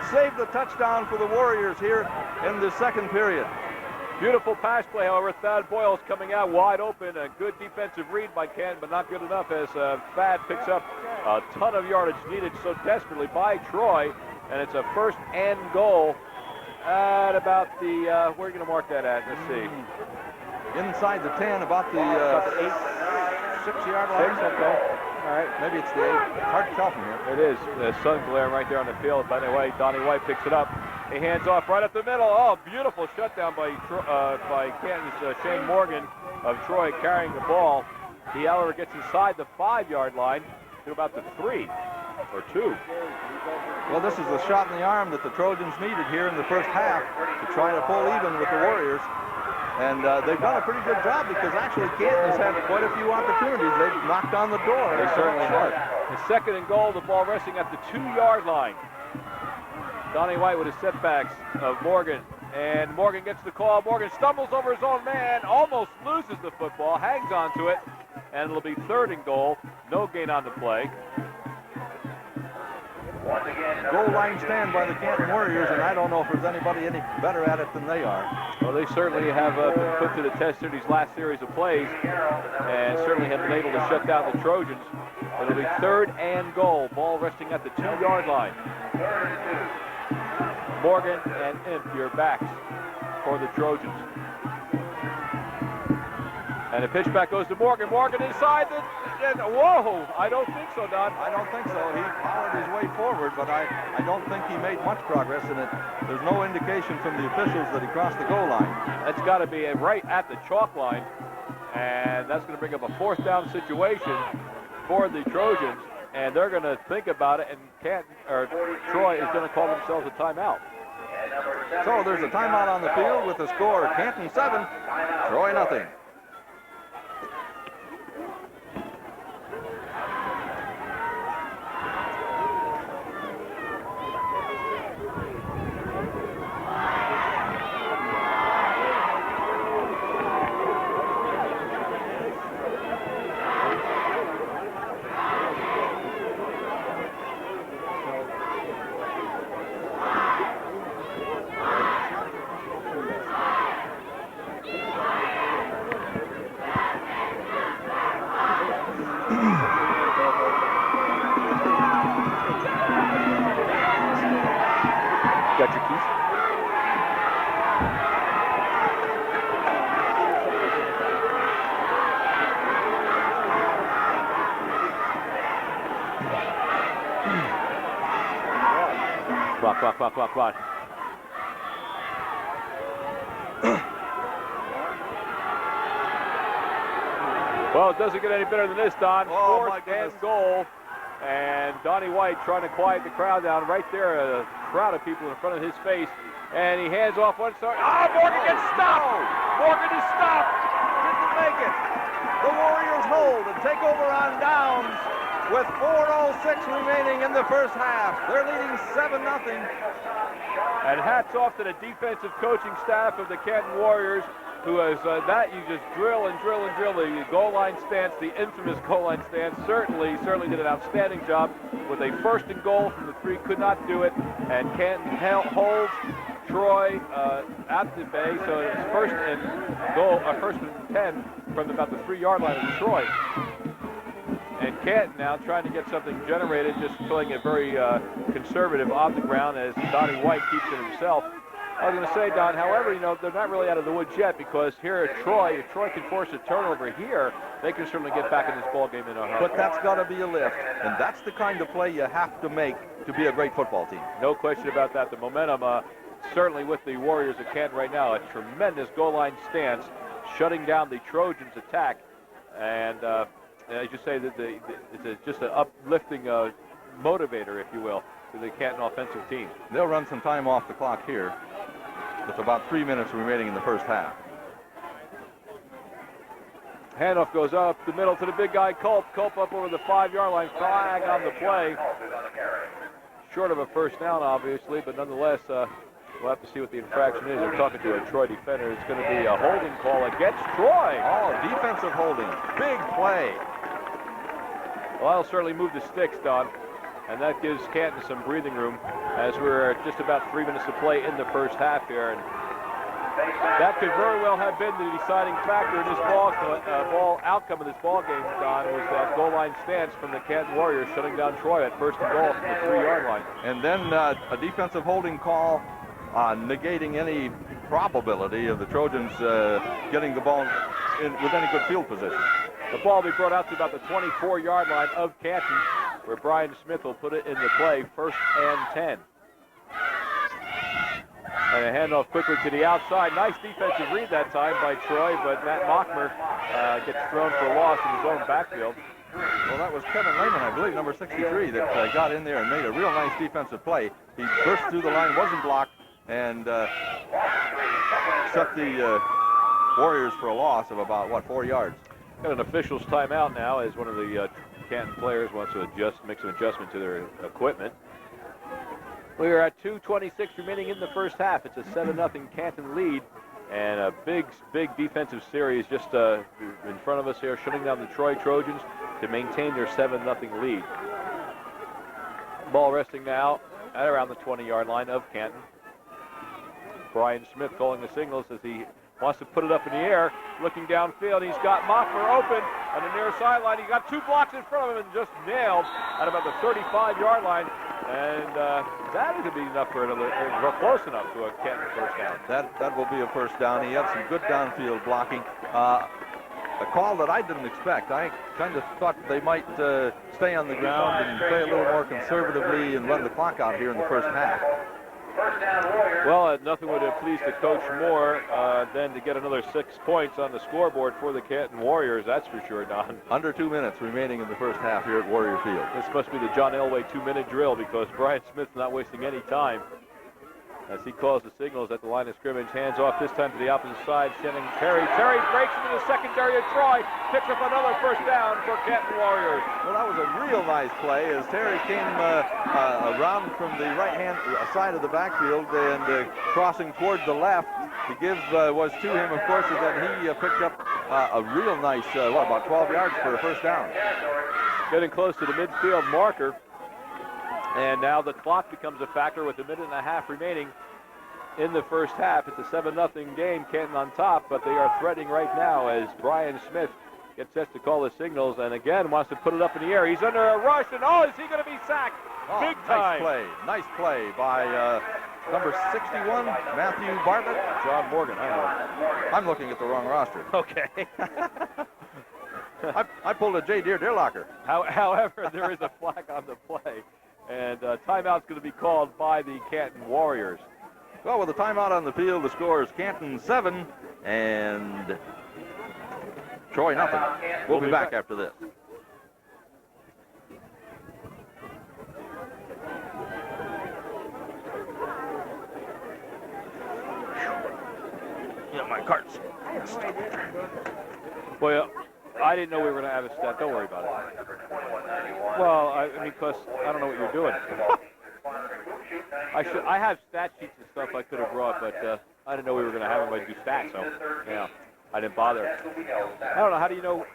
saved the touchdown for the Warriors here in the 2nd period. Beautiful pass play, however. Thad Boyles coming out wide open. A good defensive read by Canton, but not good enough as Thad picks up a ton of yardage needed so desperately by Troy. And it's a 1st and goal at about the, where are you going to mark that at? Let's see. Inside the 10, about the 6-yard line. 6, okay. All right. Maybe it's the 8. It's hard to tell from here. It is. The sun glaring right there on the field. By the way, Donnie White picks it up. He hands off right up the middle. Oh, beautiful shutdown by Canton's Shane Morgan of Troy carrying the ball. He, however, gets inside the 5-yard line to about the 3 or 2. Well, this is the shot in the arm that the Trojans needed here in the first half to try to pull even with the Warriors. And they've done a pretty good job because actually Canton has had quite a few opportunities. They've knocked on the door. They certainly have. The 2nd and goal, the ball resting at the 2-yard line. Donnie White with his setbacks of Morgan. And Morgan gets the call. Morgan stumbles over his own man, almost loses the football, hangs onto it, and it'll be 3rd and goal. No gain on the play. Goal line stand by the Canton Warriors, and I don't know if there's anybody any better at it than they are. Well, they certainly have been put to the test in these last series of plays, and certainly have been able to shut down the Trojans. It'll be 3rd and goal. Ball resting at the 2-yard line. Morgan and Imp, your backs for the Trojans. And the pitch back goes to Morgan. Morgan inside the... whoa! I don't think so, Don. I don't think so. He powered his way forward, but I don't think he made much progress in it. There's no indication from the officials that he crossed the goal line. That's got to be right at the chalk line. And that's going to bring up a 4th down situation for the Trojans. And they're going to think about it, and Troy is going to call themselves a timeout. So there's a timeout on the field with the score Canton 7, Troy nothing. Got your keys? Clock. Well, it doesn't get any better than this, Don. 4th and goal. And Donnie White trying to quiet the crowd down right there, a crowd of people in front of his face. And he hands off one side. Morgan gets stopped! Morgan is stopped! Didn't make it. The Warriors hold and take over on downs with 4:06 remaining in the first half. They're leading 7-0. And hats off to the defensive coaching staff of the Canton Warriors, who has you just drill and drill and drill. The goal line stance, the infamous goal line stance, certainly did an outstanding job with a 1st and goal from the 3, could not do it. And Canton holds Troy at the bay, so it's 1st and goal, 1st and 10 from about the 3-yard line of Troy. And Canton now trying to get something generated, just playing it very conservative on the ground as Donnie White keeps it himself. I was going to say, Don, however, they're not really out of the woods yet, because here at Troy, if Troy can force a turnover here, they can certainly get back in this ball game in a hurry. But that's got to be a lift, and that's the kind of play you have to make to be a great football team. No question about that. The momentum certainly with the Warriors at Canton right now, a tremendous goal line stance, shutting down the Trojans' attack. And as you say, it's just an uplifting motivator, if you will, to the Canton offensive team. They'll run some time off the clock here. With about 3 minutes remaining in the first half. Handoff goes up the middle to the big guy, Culp. Culp up over the 5-yard line. Flag on the play. Short of a first down, obviously, but nonetheless, we'll have to see what the infraction is. We're talking to a Troy defender. It's going to be a holding call against Troy. Oh, defensive holding. Big play. Well, that'll certainly move the sticks, Don. And that gives Canton some breathing room as we're just about 3 minutes to play in the first half here. And that could very well have been the deciding factor in this ball outcome of this ball game, Don, was that goal line stance from the Canton Warriors shutting down Troy at first and goal from the 3-yard line. And then a defensive holding call negating any probability of the Trojans getting the ball with any good field position. The ball will be brought out to about the 24-yard line of Canton, where Brian Smith will put it in the play, 1st and 10. And a handoff quickly to the outside. Nice defensive read that time by Troy, but Matt Mockmer gets thrown for a loss in his own backfield. Well, that was Kevin Lehman, I believe, number 63, that got in there and made a real nice defensive play. He burst through the line, wasn't blocked, and set the Warriors for a loss of about, 4 yards. Got an official's timeout now as one of the Canton players wants to make some adjustment to their equipment. We are at 2:26 remaining in the first half. It's a 7-0 Canton lead, and a big defensive series just in front of us here, shutting down the Troy Trojans to maintain their 7-0 lead. Ball resting now at around the 20-yard line of Canton. Brian Smith calling the signals as he wants to put it up in the air, looking downfield. He's got Mockmer open on the near sideline. He's got 2 blocks in front of him and just nailed at about the 35-yard line. And that is going to be enough for another, close enough to a Canton first down. That will be a first down. He had some good downfield blocking. A call that I didn't expect. I kind of thought they might stay on the ground and play a little more conservatively and run the clock out here in the first half. Well, nothing would have pleased the coach more than to get another 6 points on the scoreboard for the Canton Warriors, that's for sure, Don. Under 2 minutes remaining in the first half here at Warrior Field. This must be the John Elway 2-minute drill because Brian Smith's not wasting any time as he calls the signals at the line of scrimmage. Hands off this time to the opposite side, sending Terry. Terry breaks into the secondary of Troy, picks up another first down for Canton Warriors. Well, that was a real nice play as Terry came around from the right-hand side of the backfield and crossing toward the left. The give was to him, of course, and then he picked up a real nice, about 12 yards for a first down. Getting close to the midfield marker. And now the clock becomes a factor with 1.5 minutes remaining in the first half. It's a 7-0 game, Canton on top, but they are threatening right now as Brian Smith gets set to call the signals and again wants to put it up in the air. He's under a rush, and is he going to be sacked? Big time. Nice play by number 61, Matthew Bartlett. John Morgan, I know. I'm looking at the wrong roster. Okay. I pulled a J. Deerlocker. However, there is a flag on the play. And timeout's going to be called by the Canton Warriors. Well, with a timeout on the field, the score is Canton 7 and Troy nothing. We'll be back after this. Yeah, my cart's. Well, I didn't know we were going to have a stat. Don't worry about it. Well, I mean, because I don't know what you're doing. I have stat sheets and stuff I could have brought, but I didn't know we were going to have anybody do stats, so yeah, I didn't bother. I don't know. How do you know?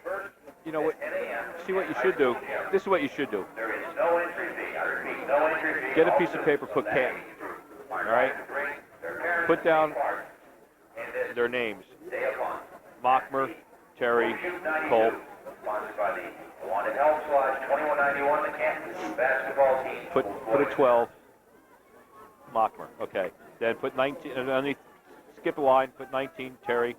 What? See what you should do. This is what you should do. Get a piece of paper, put Canton. All right. Put down their names. Mockmer, Terry, Cole. Sponsored by the Wanted Health Squad 2191, the Canton basketball team. Put a 12. Mockmer. Okay. Then put 19 underneath. Skip a line. Put 19. Terry.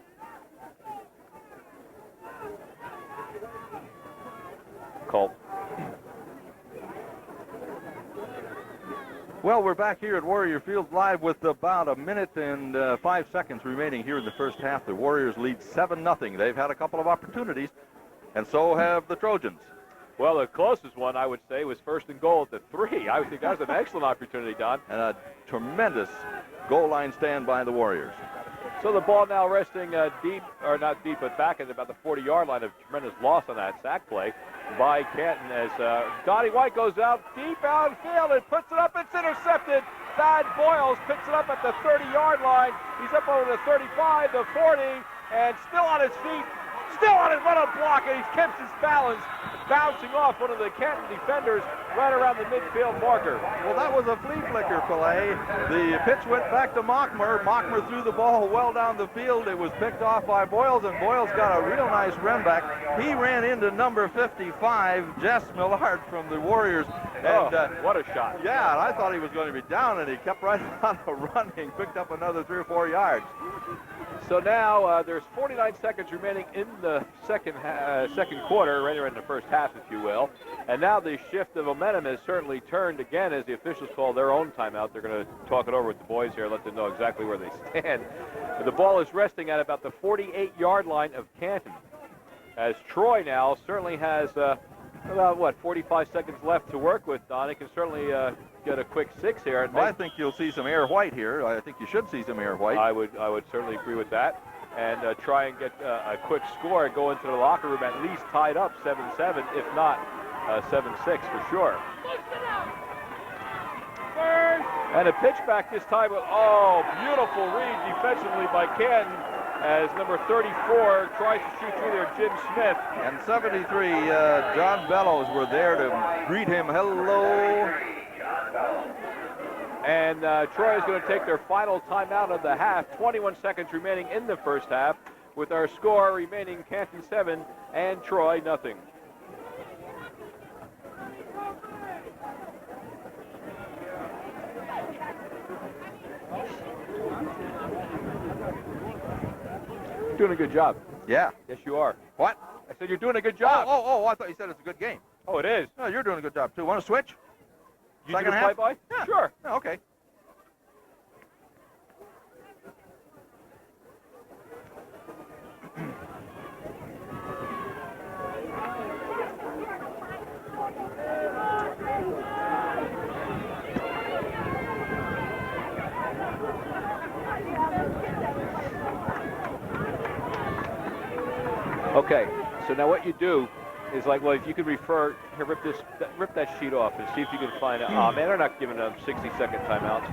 Cole. Well, we're back here at Warrior Field Live with about a minute and 5 seconds remaining here in the first half. The Warriors lead 7-0. They've had a couple of opportunities, and so have the Trojans. Well, the closest one, I would say, was first and goal at the 3. I would think that was an excellent opportunity, Don. And a tremendous goal line stand by the Warriors. So the ball now resting deep, or not deep, but back at about the 40-yard line. A tremendous loss on that sack play by Canton as Donnie White goes out deep outfield and puts it up. It's intercepted. Thad Boyles picks it up at the 30-yard line. He's up over the 35, the 40, and still on his feet. Still on his run-up block, and he keeps his balance, bouncing off one of the Canton defenders right around the midfield marker. Well, that was a flea flicker play. The pitch went back to Mockmer. Mockmer threw the ball well down the field. It was picked off by Boyles, and Boyles got a real nice run back. He ran into number 55, Jess Millard from the Warriors. And, what a shot. Yeah, and I thought he was going to be down, and he kept right on the run. He picked up another 3 or 4 yards. So now there's 49 seconds remaining in the second quarter, right in the first half, if you will. And now the shift of momentum has certainly turned again as the officials call their own timeout. They're going to talk it over with the boys here, let them know exactly where they stand. But the ball is resting at about the 48-yard line of Canton, as Troy now certainly has about, 45 seconds left to work with, Don. It can certainly get a quick 6 here. Well, I think you'll see some air white here. I think you should see some air white. I would certainly agree with that. And try and get a quick score and go into the locker room at least tied up 7-7, if not 7-6 for sure. And a pitch back this time. Beautiful read defensively by Canton as number 34 tries to shoot through there, Jim Smith. And 73, John Bellows were there to greet him. Hello. And Troy is going to take their final timeout of the half. 21 seconds remaining in the first half, with our score remaining Canton 7 and Troy nothing. Doing a good job. Yeah. Yes, you are. What? I said you're doing a good job. Oh, I thought you said it's a good game. Oh, it is. No, you're doing a good job, too. Want to switch? You Second do half? play-by? Yeah. Sure. Yeah, okay. Okay, so now what you do is like, well, if you could refer, here, rip that sheet off and see if you can find it. Oh, man, they're not giving them 60-second timeouts.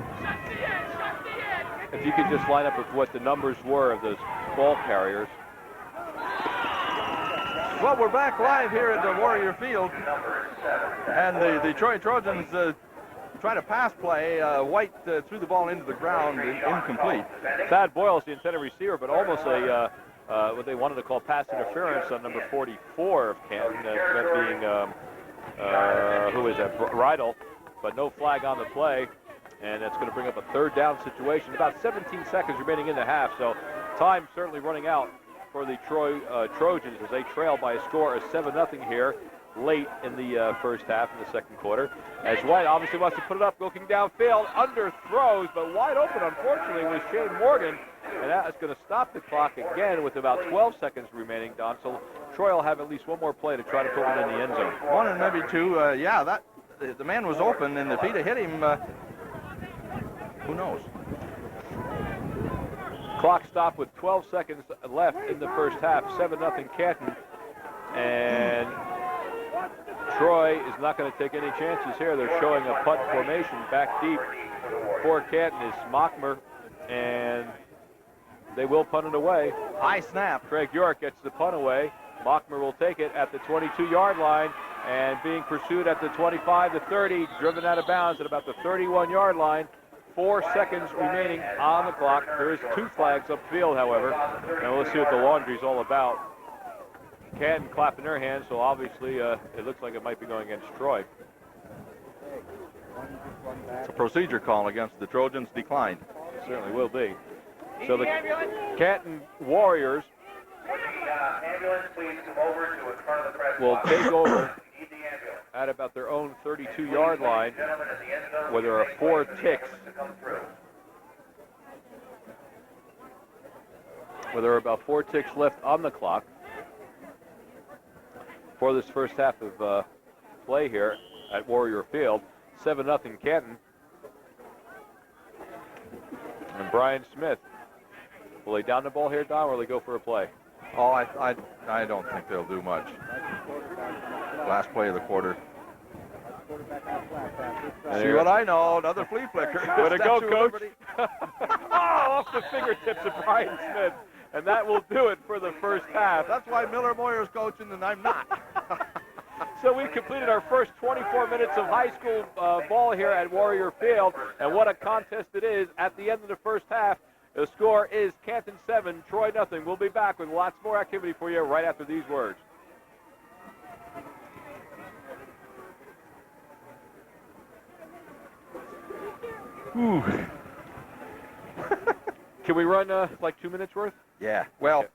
If you could just line up with what the numbers were of those ball carriers. Well, we're back live here at the Warrior Field. And the Troy Trojans try to pass play. White threw the ball into the ground, incomplete. Thad Boyles, the intended receiver, but almost a what they wanted to call pass interference on number 44 of Canton, that being, who is that, Rydell, but no flag on the play, and that's going to bring up a third down situation. About 17 seconds remaining in the half, so time certainly running out for the Troy Trojans as they trail by a score of 7-0 here late in the first half in the second quarter. As White obviously wants to put it up, looking downfield, underthrows, but wide open, unfortunately, was Shane Morgan. And that is going to stop the clock again with about 12 seconds remaining, Don. So Troy will have at least one more play to try to put it in the end zone. One and maybe two. The man was open, and if he'd have hit him, who knows? Clock stopped with 12 seconds left in the first half. 7-0 Canton. And Troy is not going to take any chances here. They're showing a punt formation back deep. For Canton is Mockmer, and they will punt it away. High snap. Craig York gets the punt away. Mockmer will take it at the 22-yard line, and being pursued at the 25 to 30, driven out of bounds at about the 31-yard line. 4 seconds remaining on the clock. There is 2 flags upfield, however, and we'll see what the laundry's all about. Canton clapping their hands, so obviously it looks like it might be going against Troy. It's a procedure call against the Trojans, declined. It certainly will be. So the Canton Warriors Would the ambulance please come over to in front of the press will box? take over We need the ambulance. at about their own 32-yard line, where there are 4 ticks. Where there are about 4 ticks left on the clock for this first half of play here at Warrior Field. 7-0 Canton. And Brian Smith. Will they down the ball here, Don, or will they go for a play? Oh, I don't think they'll do much. Last play of the quarter. See what I know, another flea flicker. Way to go, Coach. Off the fingertips of Brian Smith. And that will do it for the first half. That's why Miller Moyer's coaching and I'm not. So we've completed our first 24 minutes of high school ball here at Warrior Field. And what a contest it is at the end of the first half. The score is Canton 7, Troy nothing. We'll be back with lots more activity for you right after these words. Ooh. Can we run like 2 minutes worth? Yeah. Well,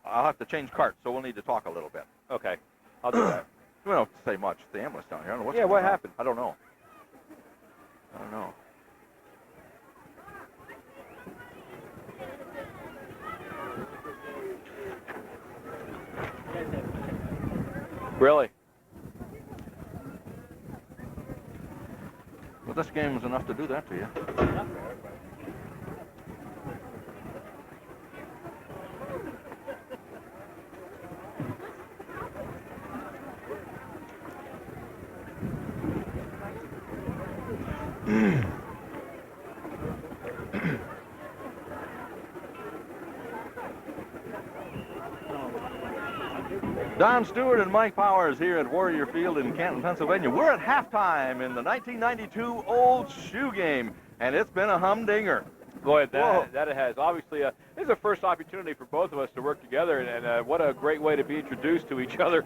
I'll have to change carts, so we'll need to talk a little bit. Okay, I'll do that. We don't say much. The ambulance down here. I don't know what's Yeah, going what on. happened? I don't know. I don't know. Really? Well, this game was enough to do that to you. Don Stewart and Mike Powers here at Warrior Field in Canton, Pennsylvania. We're at halftime in the 1992 Old Shoe game, and it's been a humdinger. Boy, that it has. Obviously, this is the first opportunity for both of us to work together, and what a great way to be introduced to each other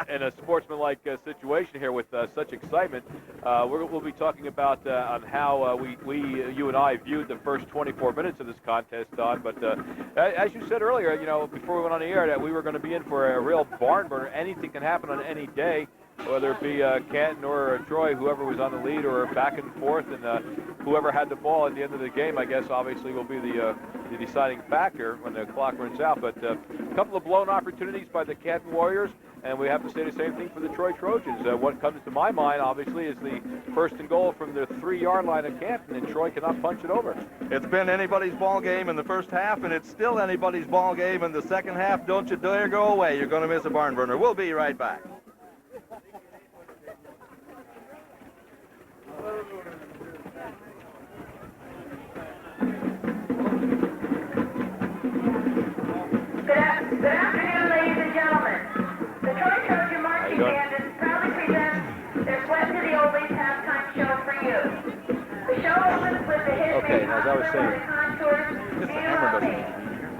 in a sportsmanlike situation here with such excitement. We'll be talking about on how you and I viewed the first 24 minutes of this contest, Don. But as you said earlier, you know, before we went on the air, that we were going to be in for a real barn burner. Anything can happen on any day, whether it be Canton or Troy, whoever was on the lead, or back and forth, and whoever had the ball at the end of the game, I guess, obviously will be the deciding factor when the clock runs out. But a couple of blown opportunities by the Canton Warriors, and we have to say the same thing for the Troy Trojans. What comes to my mind, obviously, is the first and goal from the 3-yard line of Canton, and Troy cannot punch it over. It's been anybody's ball game in the first half, and it's still anybody's ball game in the second half. Don't you dare go away. You're going to miss a barn burner. We'll be right back. Good afternoon, ladies and gentlemen. The Troy Trojan Marching Band proudly presents their Sweat to the Oldies halftime show for you. The show opens with the hit Okay, as I was saying, the contours, the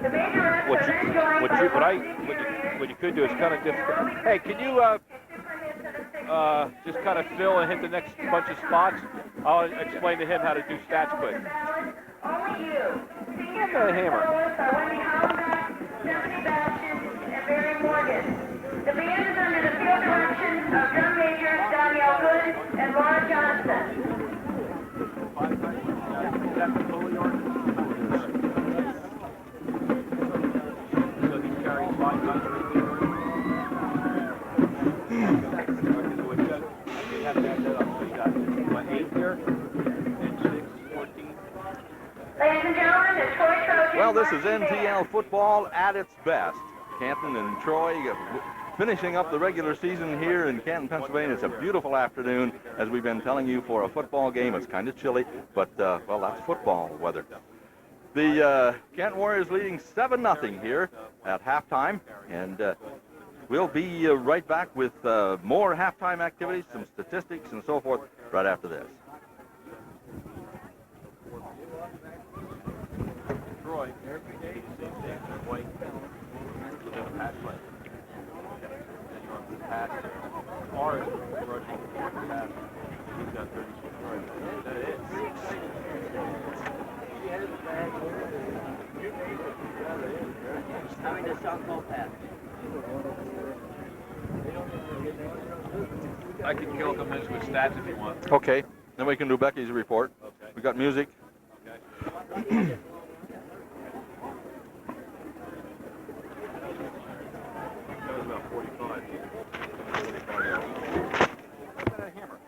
major acts are then joined by what you could do is kind of difficult. Hey, can you just kind of fill and hit the next bunch of spots? I'll explain to him how to do stats quick. Only you. I've got a hammer. And Barry Morgan. The band is under the field direction of drum majors Danielle Good and Laura Johnson. So he's carrying 5 times. You have to add that up. So you got 8 here, and 6, 14. Ladies and gentlemen, the Troy Trojans. Well, this is NTL football at its best. Canton and Troy finishing up the regular season here in Canton, Pennsylvania. It's a beautiful afternoon, as we've been telling you, for a football game. It's kind of chilly, but, well, that's football weather. The Canton Warriors leading 7-0 here at halftime, and we'll be right back with more halftime activities, some statistics, and so forth right after this. Troy, every day, the same thing. White, pass play. Then you're on the pass. Ours rushing pass. He's got 36 yards. That is. Having a softball pass. I can kill them with stats if you want. Okay. Then we can do Becky's report. Okay. We got music. Okay. That was about 45. That hammer.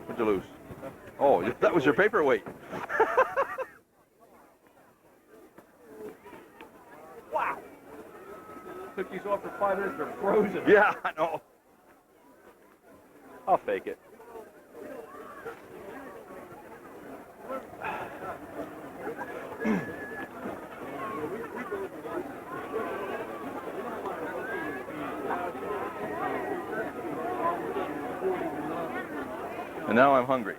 What'd you lose? Oh, that was your paperweight. Wow. Took these off for 5 minutes. They're frozen. Yeah, I know. I'll fake it. And now I'm hungry.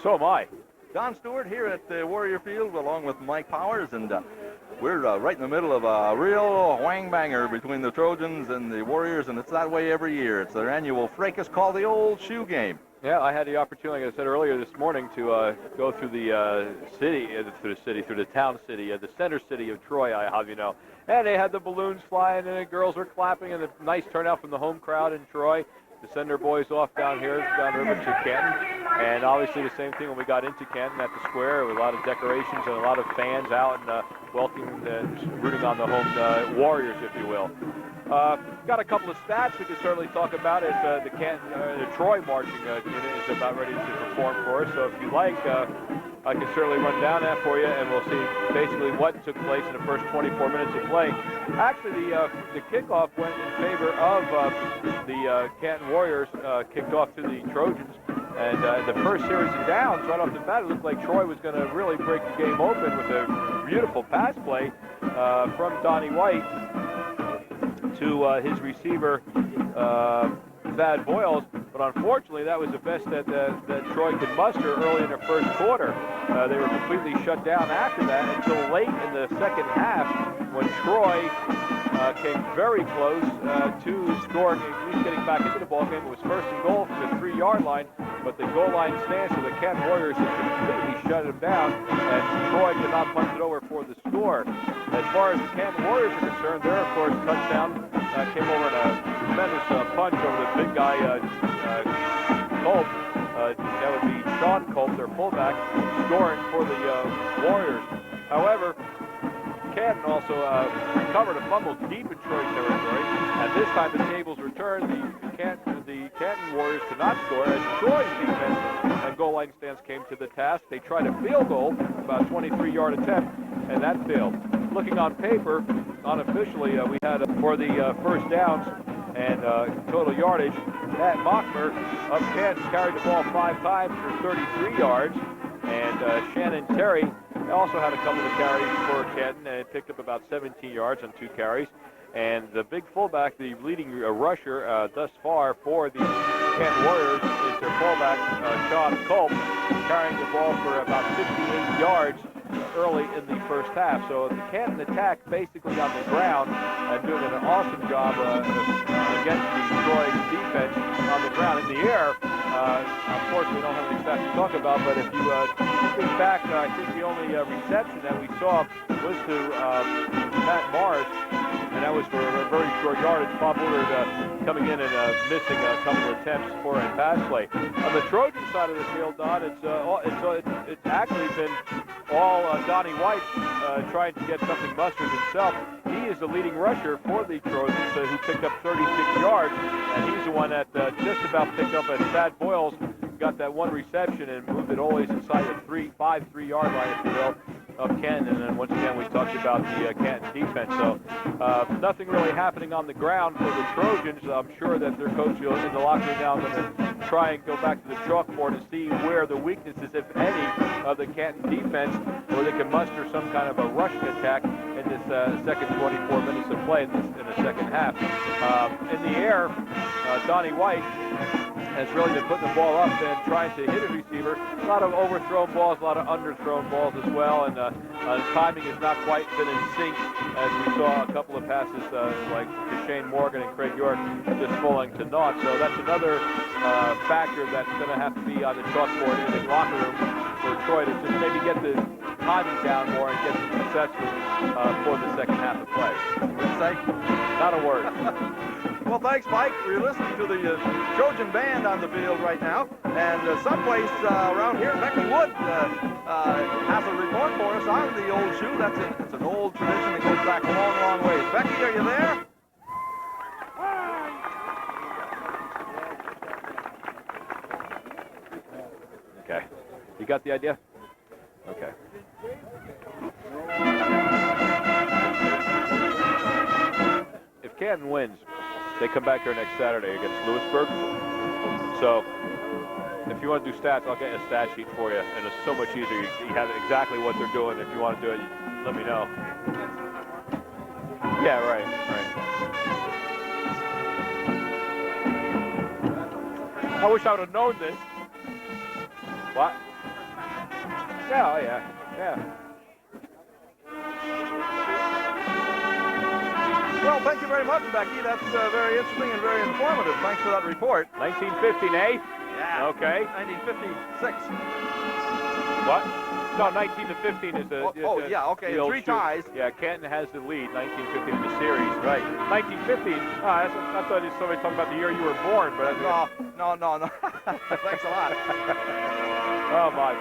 So am I. Don Stewart here at the Warrior Field along with Mike Powers, and we're right in the middle of a real whang-banger between the Trojans and the Warriors, and it's that way every year. It's their annual fracas called the Old Shoe Game. Yeah, I had the opportunity, like I said earlier this morning, to go through the through the town city, the center city of Troy, I have you know. And they had the balloons flying, and the girls were clapping, and a nice turnout from the home crowd in Troy to send their boys off down here, down the river to Canton. And obviously the same thing when we got into Canton at the square, with a lot of decorations and a lot of fans out and welcoming and rooting on the home Warriors, if you will. Got a couple of stats we can certainly talk about as the Canton, the Troy marching unit is about ready to perform for us. So if you like, I can certainly run down that for you, and we'll see basically what took place in the first 24 minutes of play. Actually, the kickoff went in favor of the Canton Warriors, kicked off to the Trojans. And the first series of downs, right off the bat, it looked like Troy was going to really break the game open with a beautiful pass play from Donnie White to his receiver, Thad Boyles. But unfortunately, that was the best that Troy could muster early in the first quarter. They were completely shut down after that until late in the second half, when Troy came very close to scoring, at least getting back into the ballgame. It was first and goal from the 3-yard line, but the goal line stance of the Canton Warriors had completely shut them down, and Troy could not punch it over for the score. As far as the Canton Warriors are concerned, their, of course, touchdown came over in a tremendous punch over the big guy, Culp. That would be Sean Culp, their fullback, scoring for the Warriors. However, Canton also recovered a fumble deep in Troy territory, and this time the tables were turned. The Canton Warriors could not score as Troy's defense and goal line stance came to the task. They tried a field goal, about a 23-yard attempt, and that failed. Looking on paper, unofficially, we had for the first downs and total yardage, Matt Mockmer of Canton carried the ball 5 times for 33 yards, and Shannon Terry also had a couple of carries for Canton and picked up about 17 yards on 2 carries. And the big fullback, the leading rusher thus far for the Canton Warriors is their fullback, Sean Culp, carrying the ball for about 58 yards early in the first half. So the Canton attack basically on the ground and doing an awesome job against the Troy defense on the ground. In the air, unfortunately we don't have any stats to talk about, but if you think back, I think the only reception that we saw was to Matt Mars, and that was for a very short yardage. Bob Woodard coming in and missing a couple of attempts for a pass play. On the Trojan side of the field, Don, it's actually been all Donnie White trying to get something mustered himself. He is the leading rusher for the Trojans, who picked up 36 yards, and he's the one that just about picked up as Thad Boyles got that one reception and moved it always inside the 5 3-yard line, if you will, of Canton. And then once again, we talked about the Canton defense. So nothing really happening on the ground for the Trojans. I'm sure that their coach in the locker room now is going to try and go back to the chalkboard and see where the weaknesses, if any, of the Canton defense, where they can muster some kind of a rushing attack in this second 24 minutes of play in the second half. In the air, Donnie White has really been putting the ball up and trying to hit a receiver. A lot of overthrown balls, a lot of underthrown balls as well, and timing has not quite been in sync, as we saw a couple of passes like to Shane Morgan and Craig York just falling to naught. So that's another factor that's going to have to be on the chalkboard in the locker room for Troy to just maybe get the timing down more and get some successful for the second half of play. Not a word. Well, thanks, Mike. We're listening to the Trojan band on the field right now. And someplace around here, Becky Wood has a report for us on the old shoe. It's an old tradition that goes back a long, long ways. Becky, are you there? Okay. You got the idea? Okay. If Canton wins, they come back here next Saturday against Lewisburg. So if you want to do stats, I'll get a stat sheet for you, and it's so much easier. You have exactly what they're doing. If you want to do it, let me know. Yeah, right. I wish I would have known this. What? Yeah, oh yeah. Well, thank you very much, Becky. That's very interesting and very informative. Thanks for that report. 1915, eh? Yeah. Okay. 1956. What? No, 19 to 15 is the. Yeah, okay. The 3 ties. Yeah, Canton has the lead, 1915 in the series. Right. 1915. I thought it was somebody talking about the year you were born, but No. Thanks a lot. Oh my!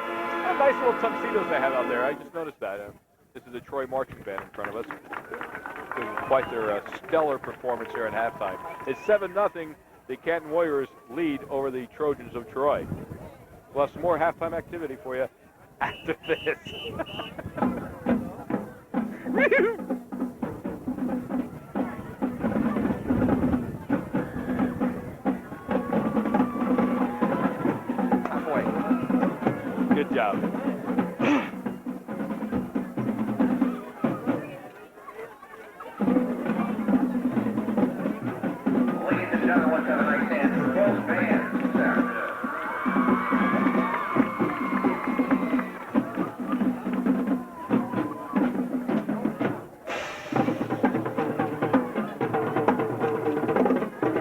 Nice little tuxedos they have out there. I just noticed that. This is the Troy marching band in front of us. Doing quite their stellar performance here at halftime. It's 7-0. The Canton Warriors lead over the Trojans of Troy. We'll have some more halftime activity for you after this. Good job. Ladies and gentlemen, let's have a nice hand for both bands this afternoon.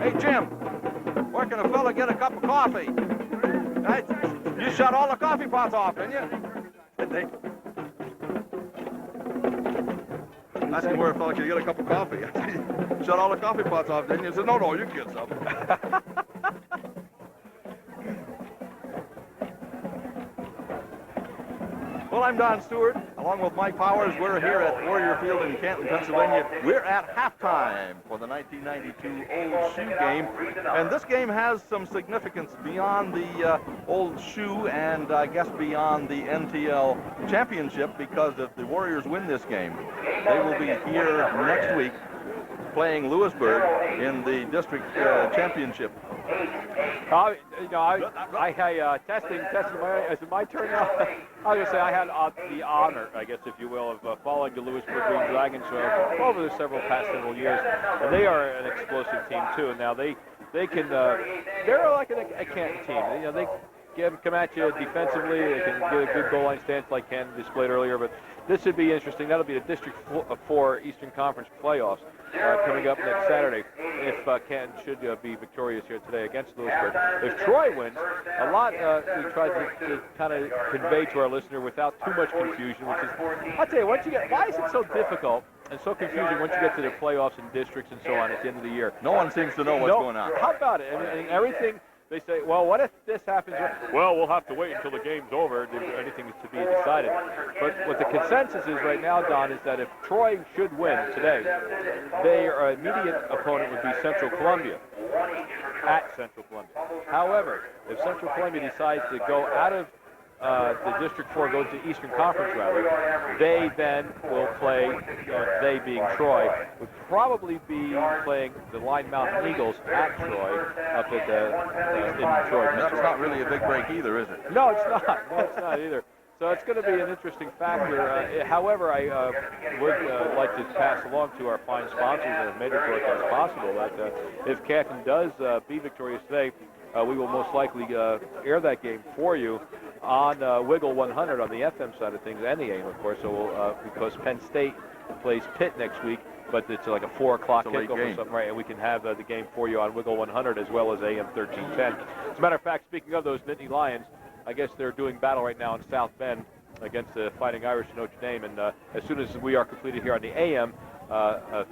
Hey, Jim, where can a fella get a cup of coffee? Right? You shut all the coffee pots off, didn't you? Asking where a fella can get a cup of coffee. Shut all the coffee pots off, didn't you? He said, no, you get some. Well, I'm Don Stewart, along with Mike Powers. We're here at Warrior Field in Canton, Pennsylvania. We're at halftime for the 1992 Old Shoe game. And this game has some significance beyond the Old Shoe and I guess beyond the NTL championship, because if the Warriors win this game, they will be here next week playing Lewisburg in the district championship. Testing. Is it my turn now? I was going to say I had the honor, I guess, if you will, of following the Lewisburg Green Dragons over the several years, and they are an explosive team too. And now they can they're like a Canton team. You know, they come at you defensively. They can get a good goal line stance like Canton displayed earlier. But this should be interesting. That'll be the District 4 Eastern Conference playoffs coming up next Saturday. If Canton should be victorious here today against Lewisburg. If Troy wins, a lot we tried to kind of convey to our listener without too much confusion, which is, I'll tell you, why is it so difficult and so confusing once you get to the playoffs and districts and so on at the end of the year? No one seems to know what's going on. How about it? I mean, everything. They say, well, what if this happens? Well, we'll have to wait until the game's over. Anything is to be decided. But what the consensus is right now, Don, is that if Troy should win today, their immediate opponent would be Central Columbia, at Central Columbia. However, if Central Columbia decides to go out of the District 4, goes to Eastern Conference, rather, they then will play, they being Troy, would probably be playing the Line Mountain Eagles at Troy up at in Troy. That's not really a big break either, is it? No, it's not. No, it's not either. So it's going to be an interesting factor. However, I would like to pass along to our fine sponsors that have made it work as possible that if Canton does be victorious today, we will most likely air that game for you on Wiggle 100 on the FM side of things and the AM, of course. So we'll, because Penn State plays Pitt next week, but it's like a 4 o'clock kickoff or something, right? And we can have the game for you on Wiggle 100 as well as AM 1310. As a matter of fact, speaking of those Nittany Lions, I guess they're doing battle right now in South Bend against the Fighting Irish of Notre Dame. And as soon as we are completed here on the AM,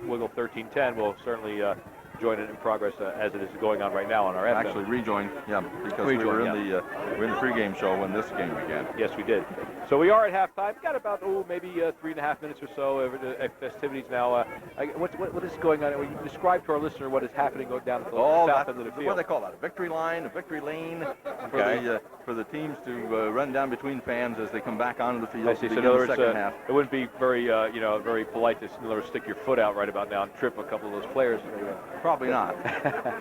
Wiggle 1310 will certainly join it in progress as it is going on right now on our FM. Actually rejoined, because we were in the pregame show when this game began. Yes, we did. So we are at halftime. Got about maybe 3.5 minutes or so of festivities now. What is going on? Will you describe to our listener what is happening down at the south end of the field? What do they call that? A victory line, a victory lane for the teams to run down between fans as they come back onto the field. So in other words, it wouldn't be very very polite to stick your foot out right about now and trip a couple of those players. Probably not.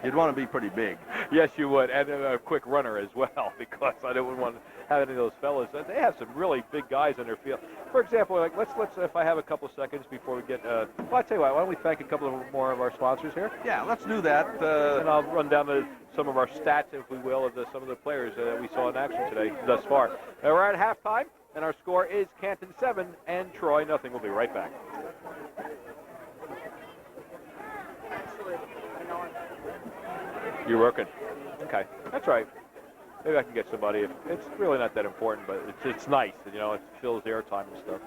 You'd want to be pretty big. Yes, you would, and a quick runner as well, because I don't want to have any of those fellas. They have some really big guys in their field. For example, like let's if I have a couple of seconds before we get. Well, I tell you what, why don't we thank a couple more of our sponsors here? Yeah, let's do that. And I'll run down some of our stats, if we will, of some of the players that we saw in action today thus far. We're at halftime, and our score is Canton 7 and Troy nothing. We'll be right back. You're working. Okay, that's right. Maybe I can get somebody. It's really not that important, but it's nice. It fills the airtime and stuff.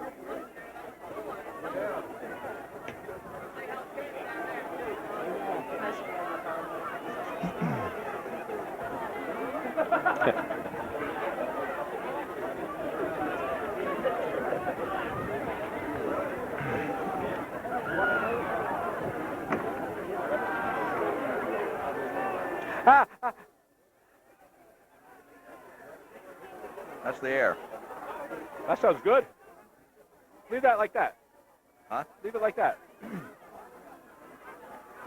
That's the air. That sounds good. Leave that like that. Huh? Leave it like that.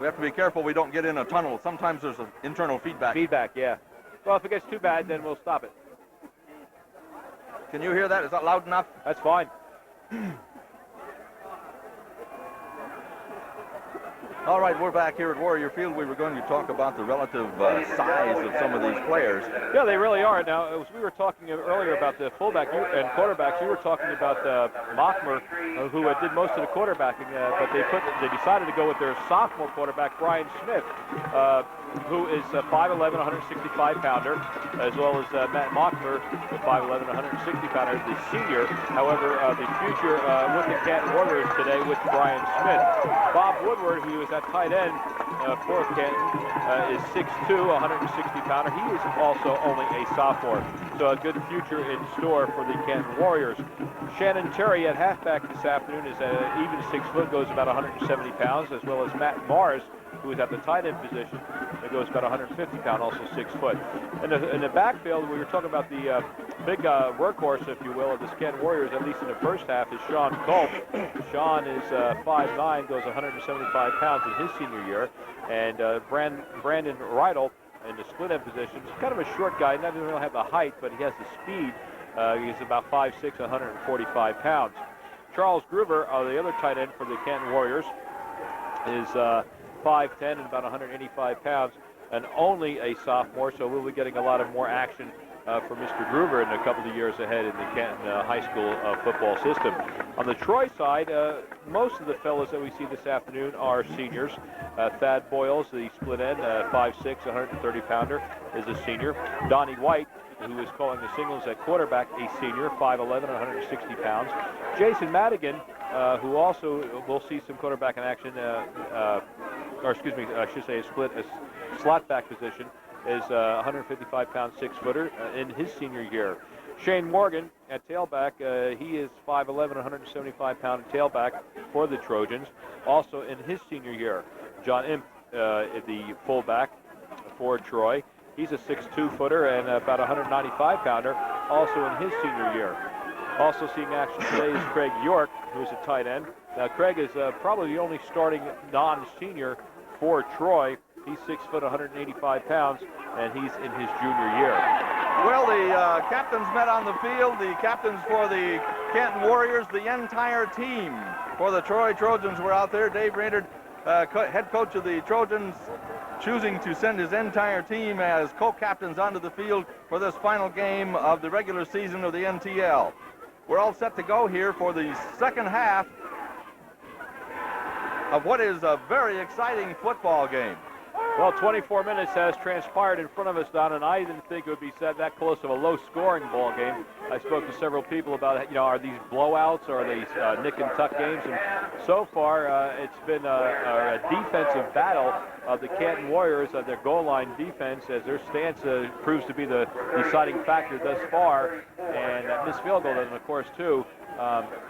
We have to be careful we don't get in a tunnel. Sometimes there's an internal feedback. Feedback, yeah. Well, if it gets too bad, then we'll stop it. Can you hear that? Is that loud enough? That's fine. All right, we're back here at Warrior Field. We were going to talk about the relative size of some of these players. Yeah, they really are. Now, as we were talking earlier about the fullback and quarterbacks, you were talking about Mockmer, who did most of the quarterbacking, but they decided to go with their sophomore quarterback, Brian Smith, who is 5'11", 165-pounder, as well as Matt Mockmer, the 5'11", 160-pounder, the senior. However, the future with the Canton Warriors today with Brian Smith. Bob Woodward, who is at tight end for Canton, is 6'2", 160-pounder. He is also only a sophomore, so a good future in store for the Canton Warriors. Shannon Terry at halfback this afternoon is at an even 6 foot, goes about 170 pounds, as well as Matt Mars, who is at the tight end position, that goes about 150 pounds, also 6 foot. In the backfield, we were talking about the big workhorse, if you will, of the Canton Warriors, at least in the first half, is Sean Culp. Sean is 5'9", goes 175 pounds in his senior year, and Brandon Rydell in the split end position. He's kind of a short guy, doesn't really have the height, but he has the speed. He's about 5'6", 145 pounds. Charles Gruber, the other tight end for the Canton Warriors, is 5'10" and about 185 pounds, and only a sophomore, so we'll be getting a lot of more action for Mr. Gruber in a couple of years ahead in the Canton high school football system. On the Troy side, most of the fellows that we see this afternoon are seniors. Thad Boyles, the split end, 5'6", 130-pounder, is a senior. Donnie White, who is calling the signals at quarterback, a senior, 5'11", 160 pounds. Jason Madigan, who also will see some quarterback in action, or excuse me, I should say a slot back position, is 155-pound 6-footer in his senior year. Shane Morgan at tailback, he is 5'11", 175-pound tailback for the Trojans, also in his senior year. John Imp, the fullback for Troy, he's a 6'2-footer and about 195-pounder, also in his senior year. Also seeing action today is Craig York, who's a tight end. Now, Craig is probably the only starting non-senior for Troy. He's 6 foot, 185 pounds, and he's in his junior year. Well, the captains met on the field. The captains for the Canton Warriors, the entire team for the Troy Trojans were out there. Dave Raynard, head coach of the Trojans, choosing to send his entire team as co-captains onto the field for this final game of the regular season of the NTL. We're all set to go here for the second half of what is a very exciting football game. Well, 24 minutes has transpired in front of us, Don, and I didn't think it would be that close of a low-scoring ball game. I spoke to several people about, are these blowouts or are these nick and tuck games? And so far, it's been a defensive battle of the Canton Warriors, their goal line defense, as their stance proves to be the deciding factor thus far. And that missed field goal, then, of course, too.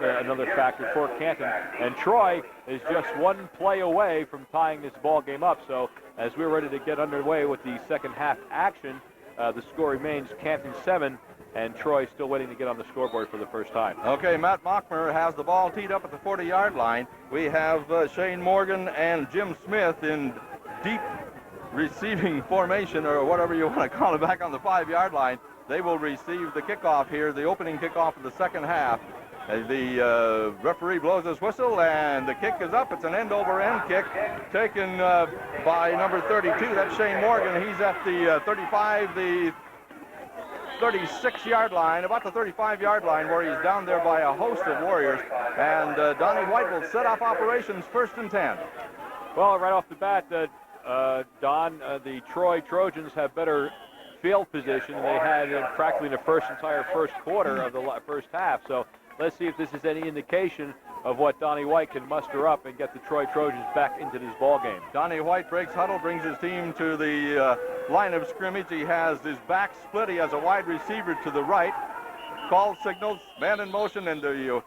Another factor for Canton. And Troy is just one play away from tying this ball game up. So as we're ready to get underway with the second half action, the score remains Canton 7 and Troy still waiting to get on the scoreboard for the first time. Okay, Matt Mockmer has the ball teed up at the 40-yard line. We have Shane Morgan and Jim Smith in deep receiving formation, or whatever you want to call it, back on the 5-yard line. They will receive the kickoff here, the opening kickoff of the second half. The referee blows his whistle, and the kick is up. It's an end-over-end kick taken by number 32. That's Shane Morgan. He's at the 35, the 36-yard line, about the 35-yard line, where he's down there by a host of Warriors. And Donnie White will set off operations 1st and 10. Well, right off the bat, Don, the Troy Trojans have better field position than they had in practically the entire first quarter of the first half. So let's see if this is any indication of what Donnie White can muster up and get the Troy Trojans back into this ball game. Donnie White breaks huddle, brings his team to the line of scrimmage. He has his back split. He has a wide receiver to the right. Call signals, man in motion, and the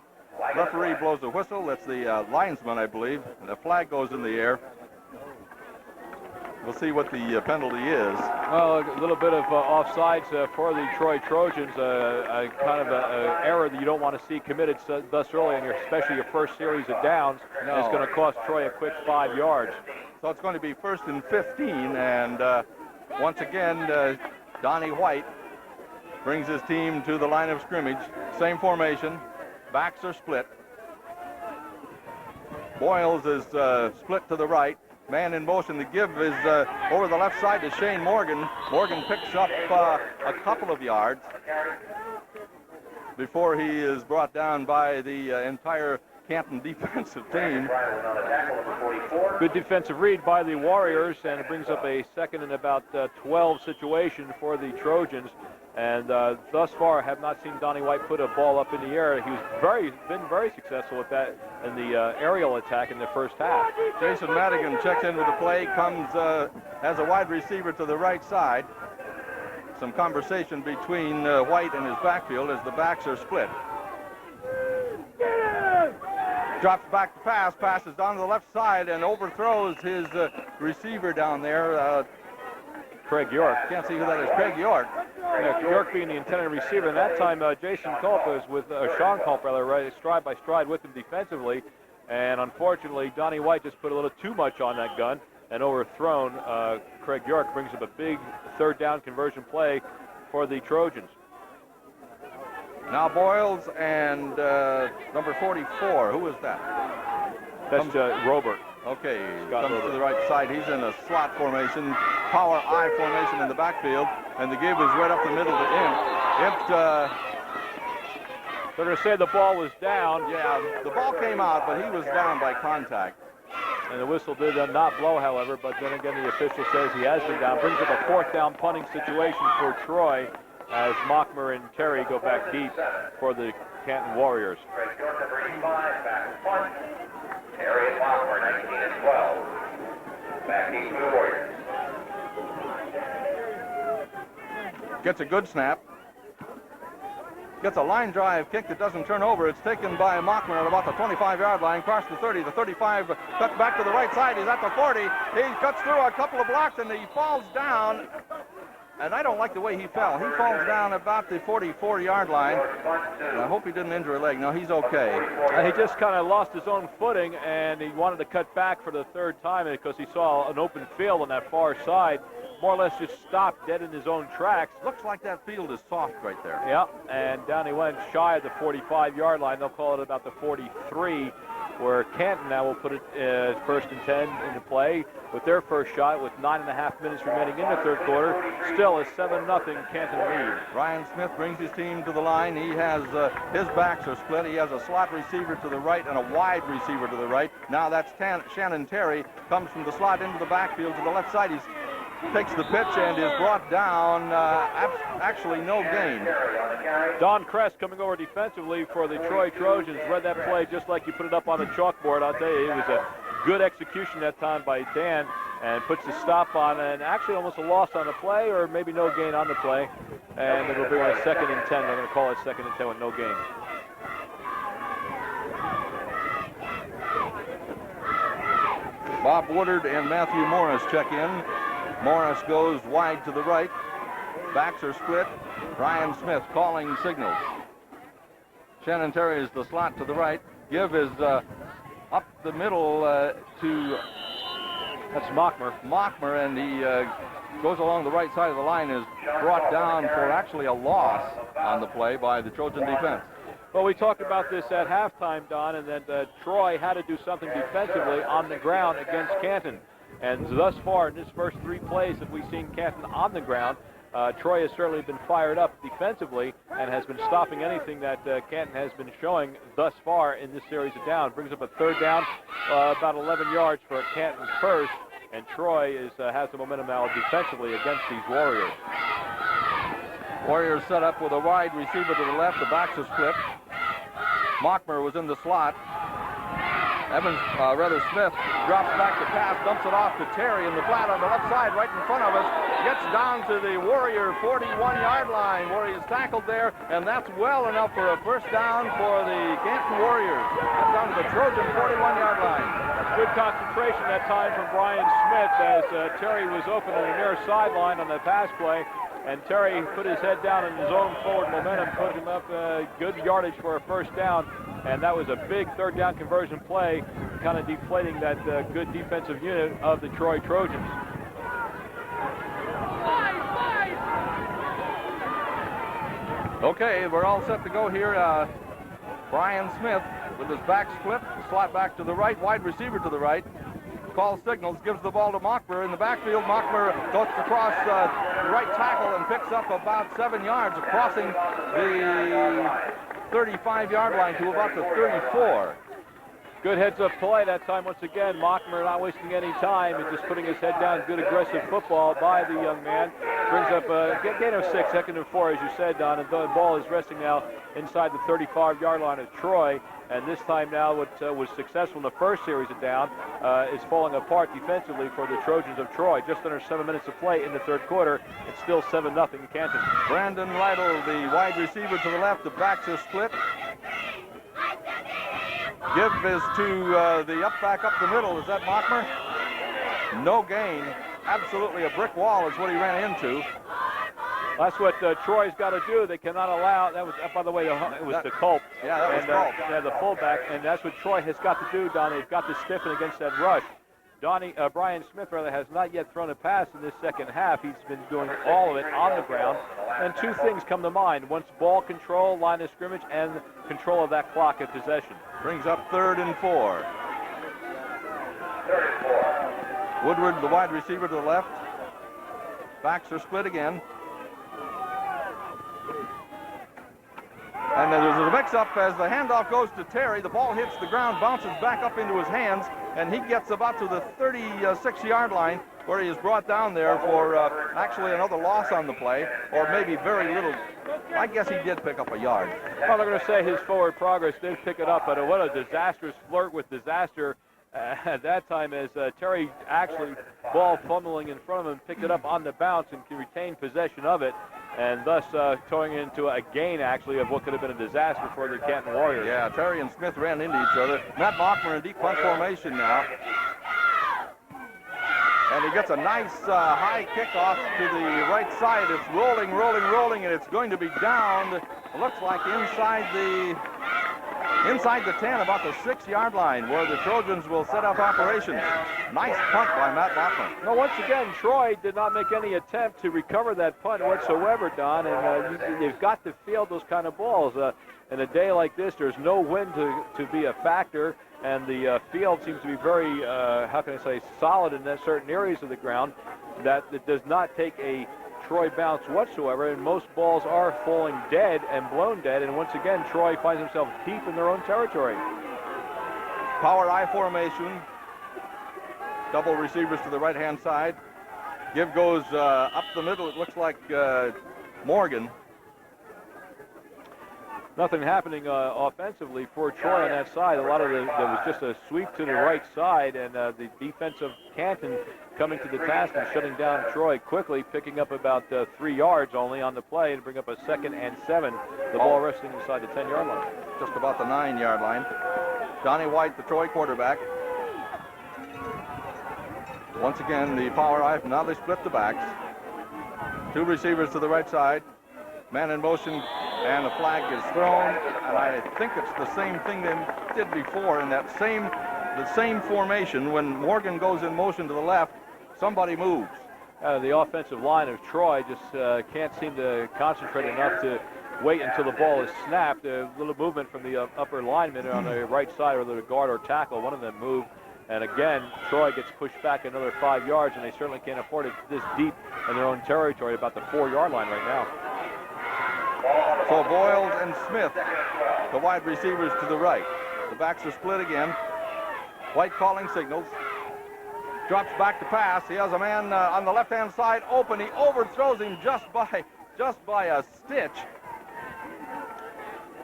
referee blows the whistle. That's the linesman, I believe. And the flag goes in the air. We'll see what the penalty is. Well, a little bit of offsides for the Troy Trojans, a kind of an error that you don't want to see committed thus early, and especially your first series of downs. No. It's going to cost Troy a quick 5 yards. So it's going to be 1st and 15, and once again, Donnie White brings his team to the line of scrimmage. Same formation, backs are split. Boyles is split to the right. Man in motion. The give is over the left side to Shane Morgan. Morgan picks up a couple of yards before he is brought down by the entire Canton defensive team. Good defensive read by the Warriors, and it brings up a 2nd and about 12 situation for the Trojans. And thus far, have not seen Donnie White put a ball up in the air. He's been very successful with that in the aerial attack in the first half. Jason Madigan checks in with the play, comes as a wide receiver to the right side. Some conversation between White and his backfield as the backs are split. Drops back to pass, passes down to the left side and overthrows his receiver down there. Craig York. Can't see who that is. Craig York. Yeah, York being the intended receiver. And that time, Jason Culp was with Sean Culp, rather, right, stride by stride with him defensively. And unfortunately, Donnie White just put a little too much on that gun and overthrown. Craig York brings up a big 3rd down conversion play for the Trojans. Now Boyles and number 44. Who is that? That's Robert. Okay, comes to the right side. He's in a slot formation, power I formation in the backfield, and the give is right up the middle to Imp. They're going to say the ball was down. Yeah, the ball came out, but he was down by contact. And the whistle did not blow, however, but then again the official says he has been down. Brings up a 4th down punting situation for Troy as Mockmer and Terry go back deep for the Canton Warriors. Terry and Mockmer, 19 and 12. Back deep for the Warriors. Gets a good snap. Gets a line drive kick that doesn't turn over. It's taken by Mockmer at about the 25-yard line, across the 30, the 35, cuts back to the right side. He's at the 40. He cuts through a couple of blocks, and he falls down. And I don't like the way he fell. He falls down about the 44-yard line. And I hope he didn't injure a leg. No, he's okay. He just kind of lost his own footing, and he wanted to cut back for the 3rd time because he saw an open field on that far side. More or less just stopped dead in his own tracks. Looks like that field is soft right there. Yeah, and down he went shy of the 45-yard line. They'll call it about the 43. where Canton now will put it first and 10 into play with their first shot with 9.5 minutes remaining in the third quarter. Still a 7-0 Canton lead. Ryan Smith brings his team to the line. He has his backs are split. He has a slot receiver to the right and a wide receiver to the right. Now that's Shannon Terry, comes from the slot into the backfield to the left side. He takes the pitch and is brought down. Actually no gain. Don Kress coming over defensively for the Troy Trojans. Read that play just like you put it up on the chalkboard. I'll tell you, it was a good execution that time by Dan, and puts the stop on, and actually almost a loss on the play, or maybe no gain on the play. And it'll be on a 2nd and 10. They're going to call it 2nd and 10 with no gain. Bob Woodard and Matthew Morris check in. Morris goes wide to the right. Backs are split. Ryan Smith calling signals. Shannon Terry is the slot to the right. Give is up the middle to That's Mockmer. Mockmer, and he goes along the right side of the line, is brought down for actually a loss on the play by the Trojan defense. Well, we talked about this at halftime, Don, and that Troy had to do something defensively on the ground against Canton. And thus far, in this first 3 plays that we've seen Canton on the ground, Troy has certainly been fired up defensively and has been stopping anything that Canton has been showing thus far in this series of downs. Brings up a 3rd down, about 11 yards for Canton's first, and Troy has the momentum now defensively against these Warriors. Warriors set up with a wide receiver to the left. The backs are split. Mockmer was in the slot. Smith drops back to pass, dumps it off to Terry in the flat on the left side, right in front of us. Gets down to the Warrior 41-yard line where he is tackled there, and that's well enough for a first down for the Canton Warriors. Gets down to the Trojan 41-yard line. Good concentration that time from Brian Smith as Terry was open on the near sideline on the pass play. And Terry put his head down in his own forward momentum, put him up good yardage for a first down. And that was a big 3rd down conversion play, kind of deflating that good defensive unit of the Troy Trojans. Okay, we're all set to go here. Brian Smith with his back split, slot back to the right, wide receiver to the right. Calls signals, gives the ball to Mockmer in the backfield. Mockmer goes across the right tackle and picks up about 7 yards, crossing the 35-yard line to about the 34. Good heads-up play that time once again. Mockmer not wasting any time and just putting his head down. Good aggressive football by the young man. Brings up a gain of 6, 2nd and 4, as you said, Don. And the ball is resting now inside the 35-yard line of Troy. And this time now, what was successful in the first series of down is falling apart defensively for the Trojans of Troy. Just under 7 minutes of play in the third quarter. It's still 7-0 Canton. Brandon Lytle, the wide receiver to the left. The backs are split. Give is to the back up the middle. Is that Mockmer? No gain. Absolutely a brick wall is what he ran into. That's what Troy's got to do. They cannot allow. That was, by the way, it was the Culp. Yeah, that was Culp. Yeah, the fullback, and that's what Troy has got to do, Don. They've got to stiffen against that rush. Brian Smith has not yet thrown a pass in this second half. He's been doing all of it on the ground. And 2 things come to mind. Once ball control, line of scrimmage, and control of that clock at possession. Brings up 3rd and 4. Woodward, the wide receiver to the left. Backs are split again. And there's a mix-up as the handoff goes to Terry. The ball hits the ground, bounces back up into his hands, and he gets about to the 36-yard line where he is brought down there for actually another loss on the play, or maybe very little. I guess he did pick up a yard. Well, they're going to say his forward progress did pick it up, but what a disastrous flirt with disaster at that time as Terry actually, ball fumbling in front of him, picked it up on the bounce and can retain possession of it, and thus towing into a gain, actually, of what could have been a disaster for the Canton Warriors. Yeah, Terry and Smith ran into each other. Matt Mockmer in deep punt formation now. And he gets a nice high kickoff to the right side. It's rolling, and it's going to be down. It looks like inside the 10, about the 6-yard line, where the Trojans will set up operations. Nice punt by Matt Mockmer. No, once again, Troy did not make any attempt to recover that punt whatsoever, Don, and they've got to field those kind of balls. in a day like this, there's no wind to be a factor, and the field seems to be very, how can I say, solid in certain areas of the ground, that it does not take a Troy bounce whatsoever, and most balls are falling dead and blown dead, and once again, Troy finds himself deep in their own territory. Power I formation. Double receivers to the right-hand side. Give goes up the middle. It looks like Morgan. Nothing happening offensively for Troy on that side. A lot of there was just a sweep to the right side, and the defense of Canton coming to the task and shutting down Troy quickly, picking up about 3 yards only on the play to bring up a 2nd and 7. The ball resting inside the 10-yard line. Just about the 9-yard line. Donnie White, the Troy quarterback. Once again, the power I. Now they split the backs. 2 receivers to the right side. Man in motion, and the flag is thrown. And I think it's the same thing they did before in that the same formation. When Morgan goes in motion to the left, somebody moves. The offensive line of Troy just can't seem to concentrate enough to wait until the ball is snapped. A little movement from the upper lineman on the right side, whether the guard or tackle, one of them moved. And again, Troy gets pushed back another 5 yards, and they certainly can't afford it this deep in their own territory, about the 4-yard line right now. So Boyles and Smith, the wide receivers to the right. The backs are split again. White calling signals. Drops back to pass. He has a man on the left-hand side open. He overthrows him just by a stitch.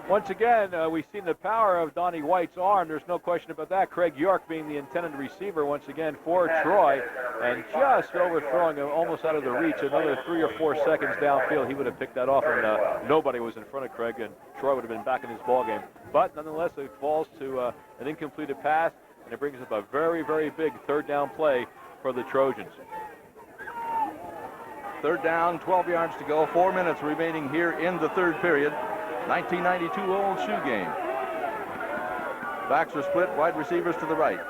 Once again, we've seen the power of Donnie White's arm. There's no question about that. Craig York being the intended receiver once again for Troy, and just overthrowing him almost out of the reach. Another 3 or 4 seconds downfield, he would have picked that off, and nobody was in front of Craig, and Troy would have been back in his ball game. But nonetheless, it falls to an incompleted pass, and it brings up a very, very big 3rd down play for the Trojans. 3rd down, 12 yards to go. 4 minutes remaining here in the 3rd period. 1992 old shoe game. Backs are split, wide receivers to the right.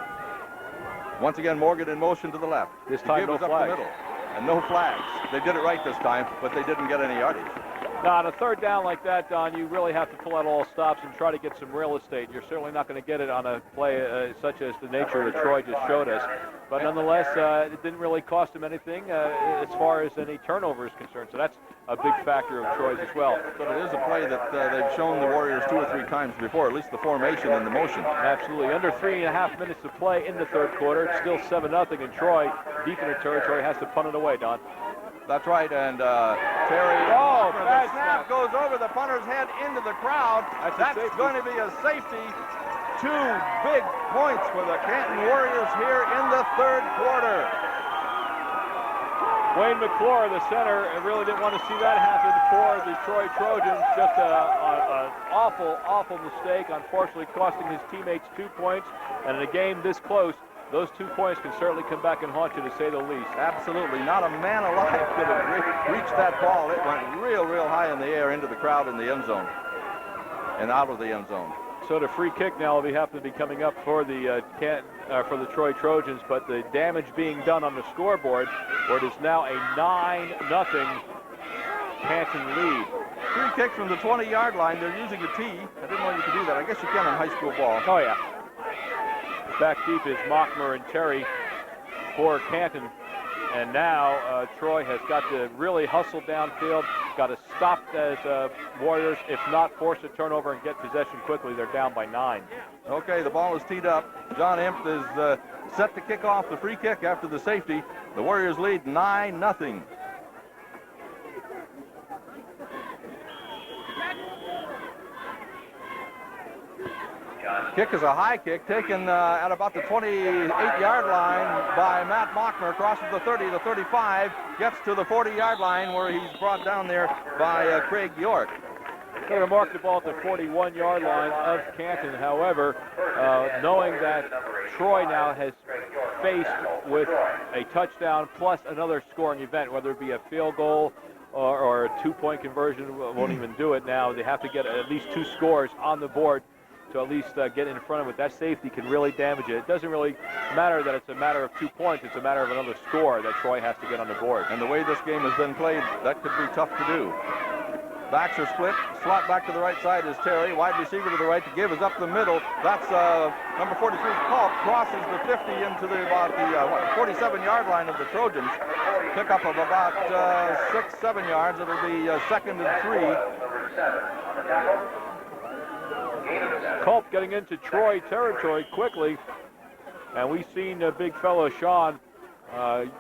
Once again, Morgan in motion to the left. This time no flags. Up the middle. And no flags. They did it right this time, but they didn't get any yardage. Now, on a 3rd down like that, Don, you really have to pull out all stops and try to get some real estate. You're certainly not going to get it on a play such as the nature that Troy just showed us. But nonetheless, it didn't really cost him anything as far as any turnover is concerned. So that's a big factor of Troy's as well. But it is a play that they've shown the Warriors 2 or 3 times before, at least the formation and the motion. Absolutely. Under 3.5 minutes to play in the 3rd quarter. It's still 7-0, and Troy, deep in the territory, has to punt it away, Don. That's right, and Terry, the snap goes over the punter's head into the crowd. That's going to be a safety. 2 big points for the Canton Warriors here in the 3rd quarter. Wayne McClure, the center, really didn't want to see that happen for the Troy Trojans. Just an awful mistake, unfortunately costing his teammates 2 points. And in a game this close, those 2 points can certainly come back and haunt you, to say the least. Absolutely. Not a man alive could have reached that ball. It went real high in the air into the crowd in the end zone and out of the end zone. So the free kick now will have to be coming up for the Troy Trojans, but the damage being done on the scoreboard, where it is now a 9-0 Canton lead. Free kick from the 20-yard line. They're using a tee. I didn't know you could do that. I guess you can on high school ball. Oh, yeah. Back deep is Mockmer and Terry for Canton. And now Troy has got to really hustle downfield, got to stop as Warriors, if not force a turnover and get possession quickly. They're down by 9. Okay, the ball is teed up. John Imp is set to kick off the free kick after the safety. The Warriors lead 9-0. Kick is a high kick taken at about the 28-yard line by Matt Mockmer. Crosses the 30, the 35, gets to the 40-yard line where he's brought down there by Craig York. They marked the ball at the 41-yard line of Canton. However, knowing that Troy now has faced with a touchdown plus another scoring event, whether it be a field goal or a 2-point conversion, won't even do it now. They have to get at least 2 scores on the board to at least get in front of it. That safety can really damage it. It doesn't really matter that it's a matter of 2 points. It's a matter of another score that Troy has to get on the board. And the way this game has been played, that could be tough to do. Backs are split. Slot back to the right side is Terry. Wide receiver to the right. To give is up the middle. That's number 43, Culp, crosses the 50 into about the 47-yard line of the Trojans. Pickup of about 6-7 yards. It'll be 2nd and 3. Culp getting into Troy territory quickly. And we've seen big fellow Sean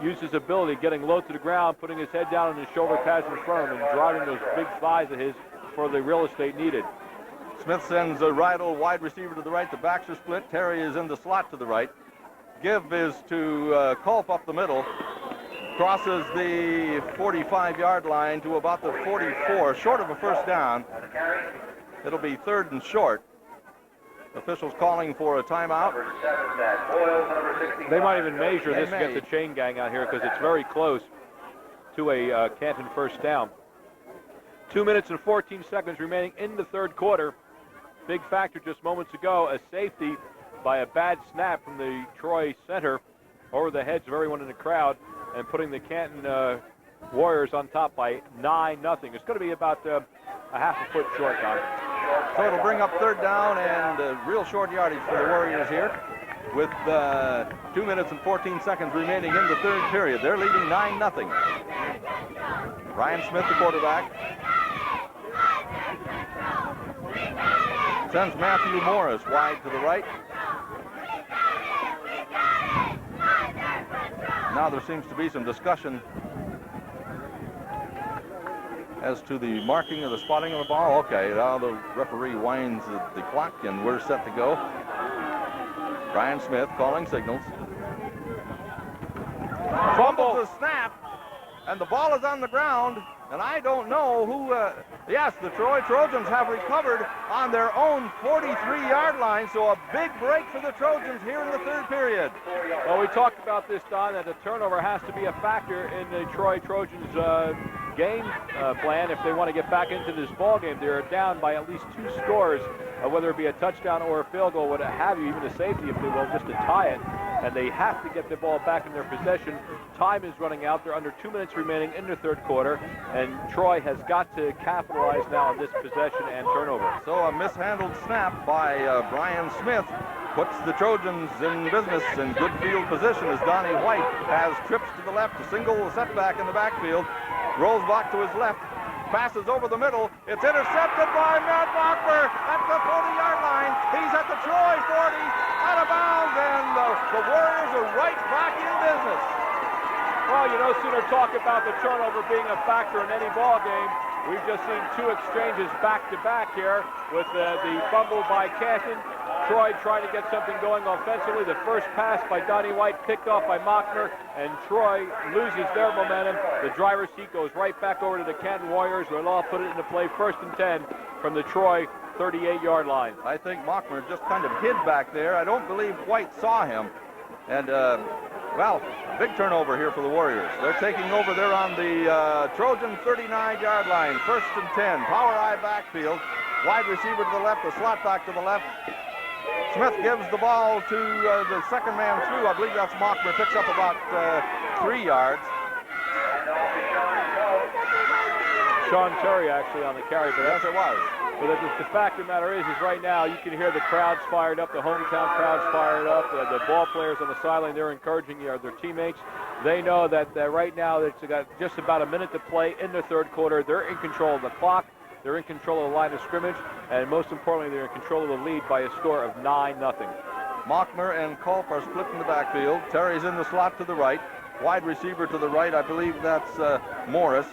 use his ability, getting low to the ground, putting his head down on his shoulder pads in front of him, and driving those big thighs of his for the real estate needed. Smith sends a Rydell wide receiver to the right. The backs are split. Terry is in the slot to the right. Give is to Culp up the middle. Crosses the 45-yard line to about the 44, short of a first down. It'll be 3rd and short. Officials calling for a timeout. They might even measure this to get the chain gang out here because it's very close to a Canton first down. 2 minutes and 14 seconds remaining in the 3rd quarter. Big factor just moments ago, a safety by a bad snap from the Troy center over the heads of everyone in the crowd and putting the Canton Warriors on top by 9-0. It's going to be about a half a foot short, Don. So it'll bring up 3rd down and real short yardage for the Warriors here with 2 minutes and 14 seconds remaining in the 3rd period. They're leading 9-0. Ryan Smith, the quarterback. Sends Matthew Morris wide to the right. Now there seems to be some discussion as to the marking of the spotting of the ball. Okay, now the referee winds the clock and we're set to go. Ryan Smith calling signals. Fumbles the snap, and the ball is on the ground, and I don't know who, yes, the Troy Trojans have recovered on their own 43-yard line, so a big break for the Trojans here in the 3rd period. Well, we talked about this, Don, that the turnover has to be a factor in the Troy Trojans game plan if they want to get back into this ball game. They're down by at least 2 scores, whether it be a touchdown or a field goal, what have you, even a safety if they will, just to tie it. And they have to get the ball back in their possession. Time is running out. They're under 2 minutes remaining in the 3rd quarter, and Troy has got to capitalize now on this possession and turnover. So a mishandled snap by Brian Smith puts the Trojans in business in good field position as Donnie White has trips to the left, a single setback in the backfield, rolls back to his left, passes over the middle. It's intercepted by Matt Mockler at the 40-yard line. He's at the Troy 40, out of bounds, and the Warriors are right back in business. Well, you no sooner talk about the turnover being a factor in any ball game. We've just seen 2 exchanges back-to-back here with the fumble by Canton. Troy trying to get something going offensively. The first pass by Donnie White picked off by Mockner, and Troy loses their momentum. The driver's seat goes right back over to the Canton Warriors. We'll all put it into play 1st and 10 from the Troy 38-yard line. I think Mockner just kind of hid back there. I don't believe White saw him. And, well, big turnover here for the Warriors. They're taking over. They're on the Trojan 39-yard line. 1st and 10. Power I backfield. Wide receiver to the left, the slot back to the left. Smith gives the ball to the second man through. I believe that's Mockmer. Picks up about 3 yards. Sean Terry actually on the carry, but yes, it was. But the fact of the matter is right now you can hear the crowds fired up, the hometown crowds fired up, the ball players on the sideline, they're encouraging their teammates. They know that right now it's got just about a minute to play in the 3rd quarter. They're in control of the clock. They're in control of the line of scrimmage, and most importantly, they're in control of the lead by a score of 9-0. Mockmer and Culp are split in the backfield. Terry's in the slot to the right. Wide receiver to the right, I believe that's Morris.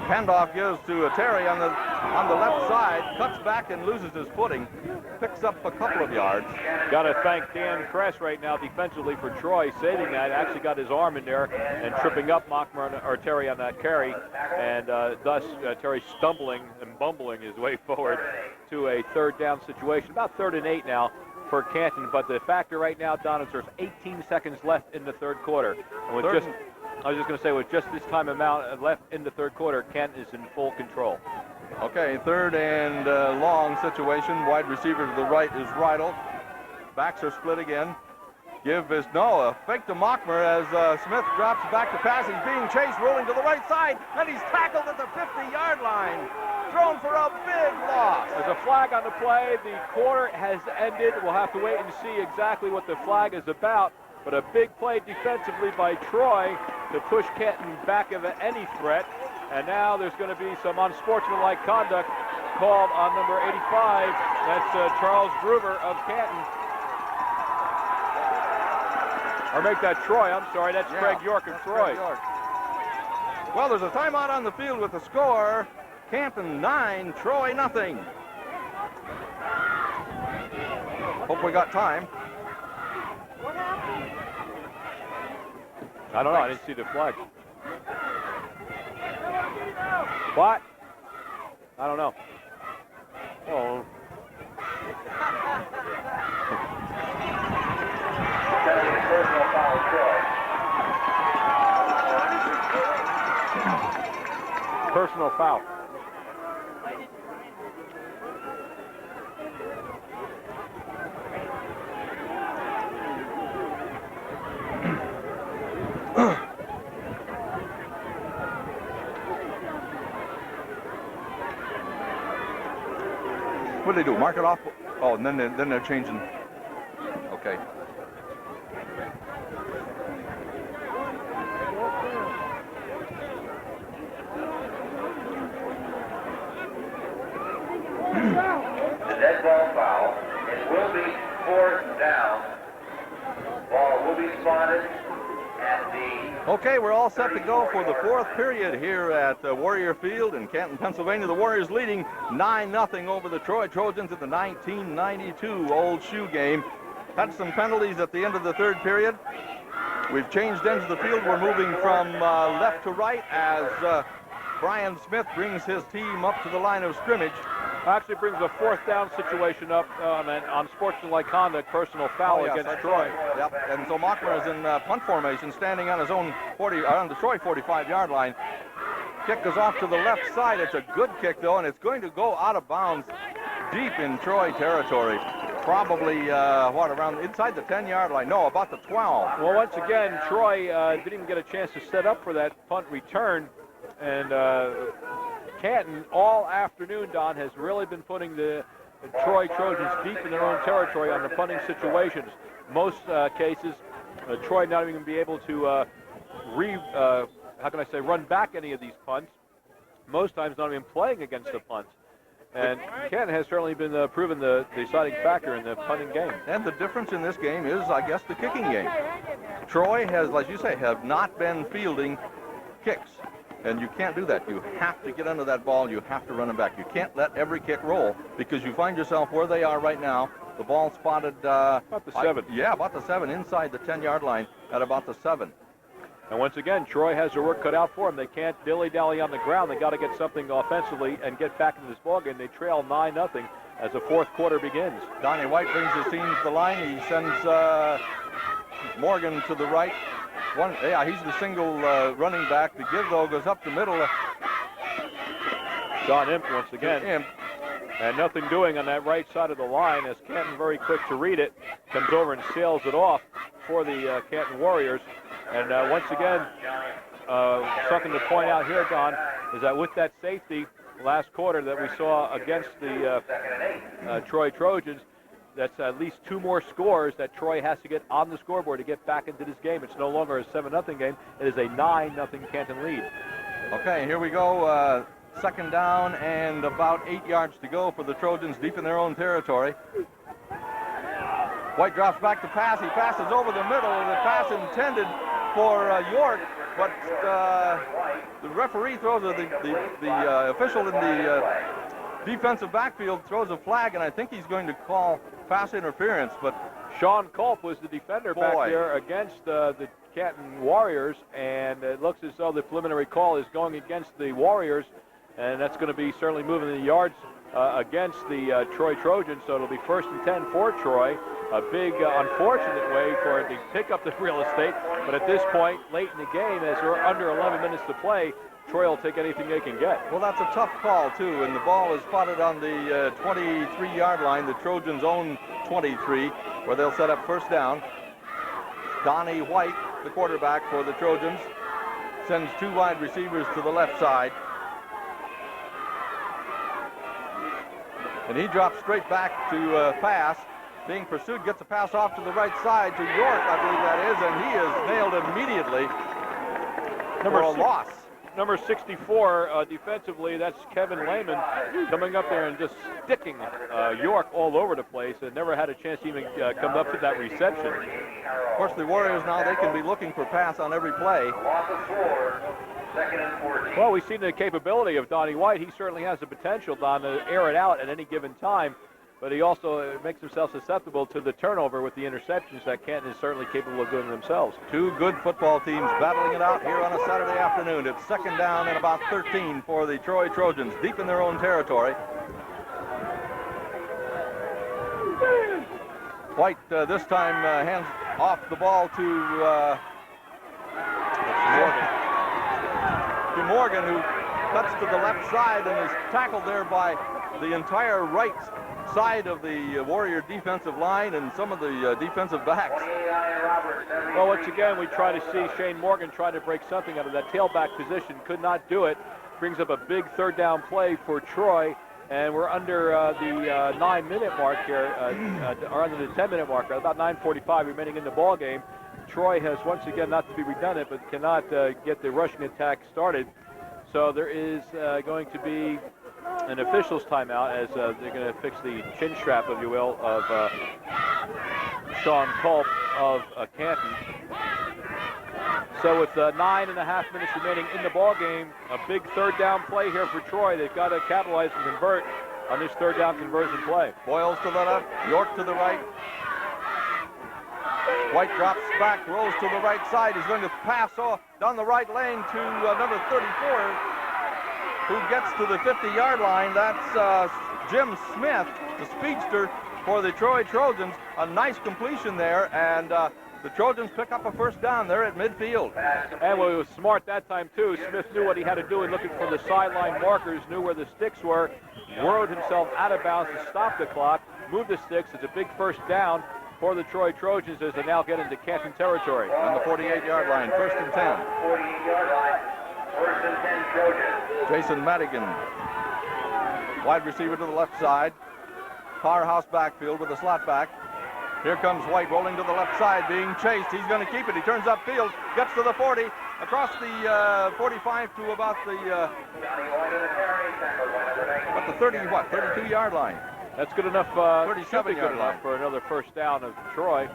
Handoff gives to Terry on the left side, cuts back and loses his footing, picks up a couple of yards. Got to thank Dan Kress right now defensively for Troy saving that. Actually got his arm in there and tripping up Mockmer or Terry on that carry, and thus Terry stumbling and bumbling his way forward to a 3rd down situation. About 3rd and 8 now for Canton, but the factor right now, Don, is there's 18 seconds left in the 3rd quarter. And with I was just going to say, with just this time amount left in the 3rd quarter, Kent is in full control. Okay, 3rd and long situation. Wide receiver to the right is Rydell. Backs are split again. A fake to Mockmer as Smith drops back to pass. He's being chased, rolling to the right side, and he's tackled at the 50-yard line. Thrown for a big loss. There's a flag on the play. The quarter has ended. We'll have to wait and see exactly what the flag is about. But a big play defensively by Troy to push Canton back of any threat. And now there's going to be some unsportsmanlike conduct called on number 85. That's Charles Gruber of Canton. Or make that Troy, I'm sorry, that's Craig York of Troy. Well, there's a timeout on the field with the score. Canton 9, Troy nothing. Hope we got time. I don't know, I didn't see the flag. What? I don't know. Oh. Personal foul, Troy. Personal foul. What do they do? Mark it off? Oh, and then they're changing. Okay. The dead ball foul. It will be fourth down. Ball will be spotted at the... Okay, we're all set to go for the fourth period here at Warrior Field in Canton, Pennsylvania. The Warriors leading 9-0 over the Troy Trojans in the 1992 Old Shoe game. Had some penalties at the end of the third period. We've changed ends of the field. We're moving from left to right as Brian Smith brings his team up to the line of scrimmage. Actually brings a fourth down situation up on sportsmanlike conduct, personal foul against Troy. Yep, and so Mockmer is in punt formation, standing on his own on the Troy 45-yard line. Kick goes off to the left side. It's a good kick, though, and it's going to go out of bounds deep in Troy territory. Probably, around inside the 10-yard line? No, about the 12. Well, once again, Troy didn't even get a chance to set up for that punt return, and Canton all afternoon, Don, has really been putting the Troy Trojans deep in their own territory on the punting situations. Most cases, Troy not even be able to run back any of these punts. Most times not even playing against the punts. And Canton has certainly been proven the deciding factor in the punting game. And the difference in this game is, I guess, the kicking game. Troy has, like you say, have not been fielding kicks. And you can't do that. You have to get under that ball. You have to run it back. You can't let every kick roll because you find yourself where they are right now. The ball spotted... about the 7. About the 7, inside the 10-yard line at about the 7. And once again, Troy has their work cut out for them. They can't dilly-dally on the ground. They got to get something offensively and get back into this ballgame. They trail 9-0 as the fourth quarter begins. Donnie White brings his team to the line. He sends Morgan to the right. He's the single running back. The give, though, goes up the middle. John Imp once again. Imp. And nothing doing on that right side of the line as Canton, very quick to read it, comes over and sails it off for the Canton Warriors. And once again, something to point out here, Don, is that with that safety last quarter that we saw against the Troy Trojans, that's at least 2 more scores that Troy has to get on the scoreboard to get back into this game. It's no longer a 7-0 game. It is a 9-0 Canton lead. Okay, here we go. Second down and about 8 yards to go for the Trojans deep in their own territory. White drops back to pass. He passes over the middle. The pass intended for York, but the referee throws the official in the defensive backfield throws a flag, and I think he's going to call pass interference. But Sean Culp was the defender back there against the Canton Warriors, and it looks as though the preliminary call is going against the Warriors, and that's going to be certainly moving the yards against the Troy Trojans, so it'll be 1st and 10 for Troy. A big unfortunate way for it to pick up the real estate, but at this point, late in the game, as we're under 11 minutes to play, Troy will take anything they can get. Well, that's a tough call, too, and the ball is spotted on the 23-yard line, the Trojans' own 23, where they'll set up first down. Donnie White, the quarterback for the Trojans, sends 2 wide receivers to the left side. And he drops straight back to pass. Being pursued, gets a pass off to the right side to York, I believe that is, and he is nailed immediately for a loss. Number 64 defensively, that's Kevin Lehman coming up there and just sticking York all over the place and never had a chance to even come up to that reception. Of course, the Warriors now, they can be looking for pass on every play. Loss of 4, 2nd and 14. Well, we've seen the capability of Donnie White. He certainly has the potential, Don, to air it out at any given time, but he also makes himself susceptible to the turnover with the interceptions that Canton is certainly capable of doing themselves. 2 good football teams battling it out here on a Saturday afternoon. It's 2nd down and about 13 for the Troy Trojans, deep in their own territory. White this time hands off the ball to Morgan, who cuts to the left side and is tackled there by the entire right side of the Warrior defensive line and some of the defensive backs. Well, once again, we try to see Shane Morgan try to break something out of that tailback position. Could not do it. Brings up a big 3rd down play for Troy, and we're under the 9-minute mark here, or under the 10-minute mark, about 9:45 remaining in the ball game. Troy has once again, not to be redundant, but cannot get the rushing attack started. So there is going to be an official's timeout as they're going to fix the chin strap, if you will, of Sean Culp of Canton. So with 9.5 minutes remaining in the ball game, a big 3rd down play here for Troy. They've got to capitalize and convert on this 3rd down conversion play. Boyles to the left, York to the right. White drops back, rolls to the right side. He's going to pass off down the right lane to number 34, who gets to the 50-yard line. That's Jim Smith, the speedster for the Troy Trojans. A nice completion there, and the Trojans pick up a 1st down there at midfield. And well, he was smart that time, too. Smith knew what he had to do in looking for the sideline markers, knew where the sticks were, whirled himself out of bounds to stop the clock, moved the sticks. It's a big 1st down for the Troy Trojans as they now get into Canton territory. On the 48-yard line, 1st and 10. 48-yard line, 1st and 10 Trojans. Jason Madigan, wide receiver to the left side. Powerhouse backfield with a slot back. Here comes White rolling to the left side, being chased. He's going to keep it. He turns upfield, gets to the 40, across the 45 to about the 32-yard line. That's good enough. 37-yard line for another 1st down of Troy.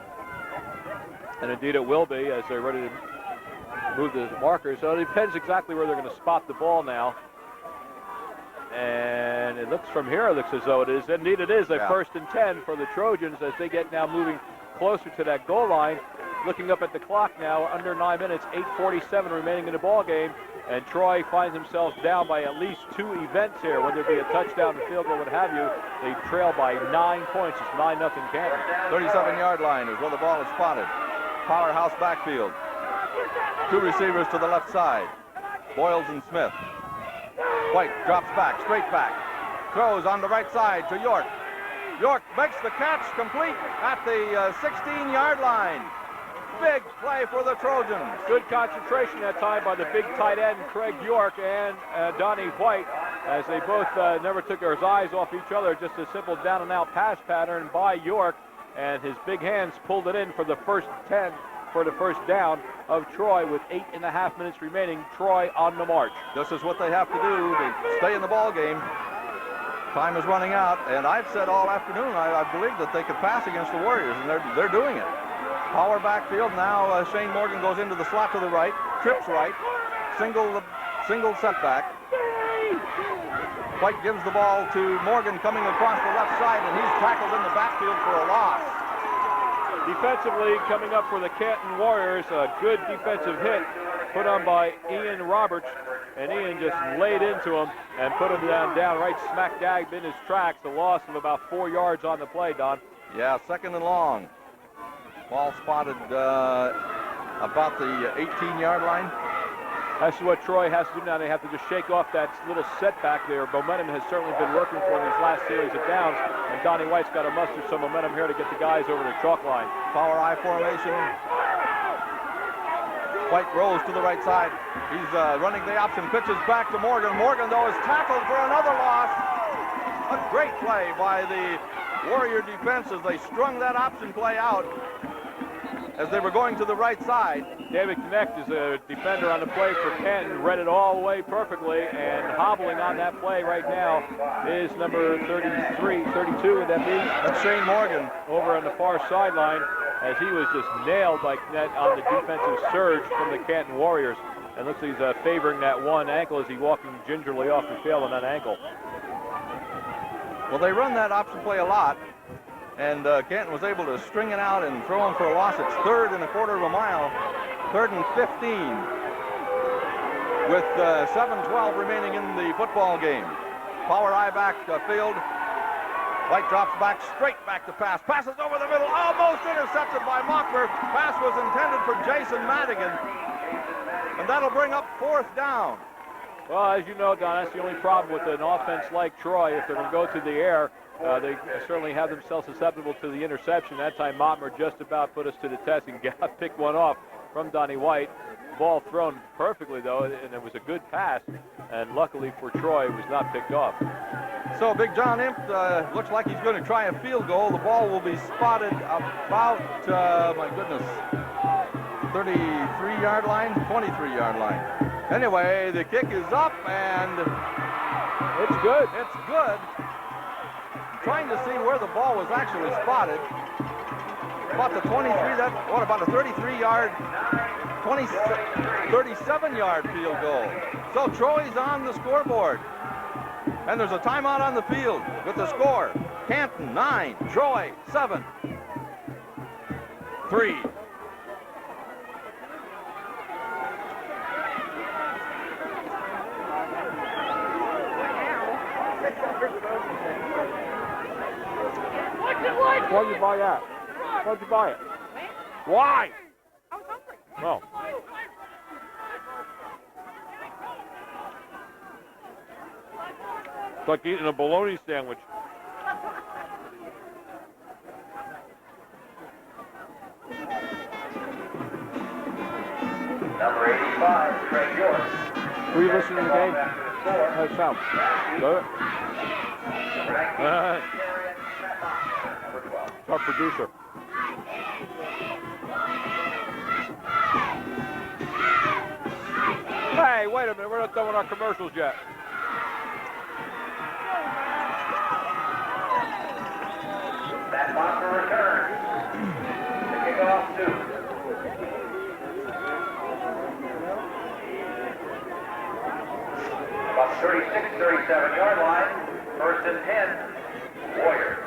And indeed it will be as they're ready to move the markers. So it depends exactly where they're going to spot the ball now. And it looks from here, it looks as though it is. Indeed it is a 1st and 10 for the Trojans as they get now moving closer to that goal line. Looking up at the clock now, under 9 minutes, 8:47 remaining in the ball game. And Troy finds themselves down by at least 2 events here, whether it be a touchdown, a field goal, what have you. They trail by 9 points. It's 9-0 Canton. 37-yard line is where the ball is spotted. Powerhouse backfield. 2 receivers to the left side. Boyles and Smith. White drops back, straight back. Throws on the right side to York. York makes the catch, complete at the 16-yard line. Big play for the Trojans. Good concentration that time by the big tight end, Craig York, and Donnie White, as they both never took their eyes off each other. Just a simple down-and-out pass pattern by York, and his big hands pulled it in for the 1st 10 for the 1st down of Troy with 8.5 minutes remaining. Troy on the march. This is what they have to do to stay in the ball game. Time is running out, and I've said all afternoon I believe that they could pass against the Warriors, and they're doing it. Power backfield now. Shane Morgan goes into the slot to the right, trips right, single setback. White gives the ball to Morgan coming across the left side, and he's tackled in the backfield for a loss. Defensively, coming up for the Canton Warriors, a good defensive hit put on by Ian Roberts, and Ian just laid into him and put him down right smack dab in his tracks. A loss of about 4 yards on the play, Don. Yeah, 2nd and long. Ball spotted about the 18-yard line. That's what Troy has to do now. They have to just shake off that little setback there. Momentum has certainly been working for them these last series of downs, and Donnie White's got to muster some momentum here to get the guys over the chalk line. Power I formation. White rolls to the right side. He's running the option, pitches back to Morgan. Morgan, though, is tackled for another loss. A great play by the Warrior defense as they strung that option play out as they were going to the right side. David Knecht is a defender on the play for Canton, read it all the way perfectly, and hobbling on that play right now is number 32, would that be? That's Shane Morgan. Over on the far sideline, as he was just nailed by Knecht on the defensive surge from the Canton Warriors. And looks like he's favoring that one ankle as he's walking gingerly off the field on that ankle. Well, they run that option play a lot, and Canton was able to string it out and throw him for a loss. It's 3rd and a quarter of a mile, 3rd and 15, with 7:12 remaining in the football game. Power I back field. White drops back, straight back to pass. Passes over the middle, almost intercepted by Mockmer. Pass was intended for Jason Madigan, and that'll bring up 4th down. Well, as you know, Don, that's the only problem with an offense like Troy. If they're going to go to the air, they certainly have themselves susceptible to the interception. That time, Mottmer just about put us to the test and picked one off from Donnie White. Ball thrown perfectly, though, and it was a good pass. And luckily for Troy, it was not picked off. So Big John Imp looks like he's going to try a field goal. The ball will be spotted about, my goodness, 33-yard line, 23-yard line. Anyway, the kick is up, and it's good. It's good. I'm trying to see where the ball was actually spotted. About the 23, about a 33-yard, 37-yard field goal. So Troy's on the scoreboard. And there's a timeout on the field with the score. Canton 9, Troy 7. 3. Why'd you buy that? Why'd you buy it? Why? I was hungry. Oh. It's like eating a bologna sandwich. Number 85, Craig York. Were you listening to the game? How's it sound? Good? Our producer. Hey, wait a minute. We're not done with our commercials yet. That Mockmer returns. The kickoff two. About the 36, 37-yard line. 1st and 10. Warriors.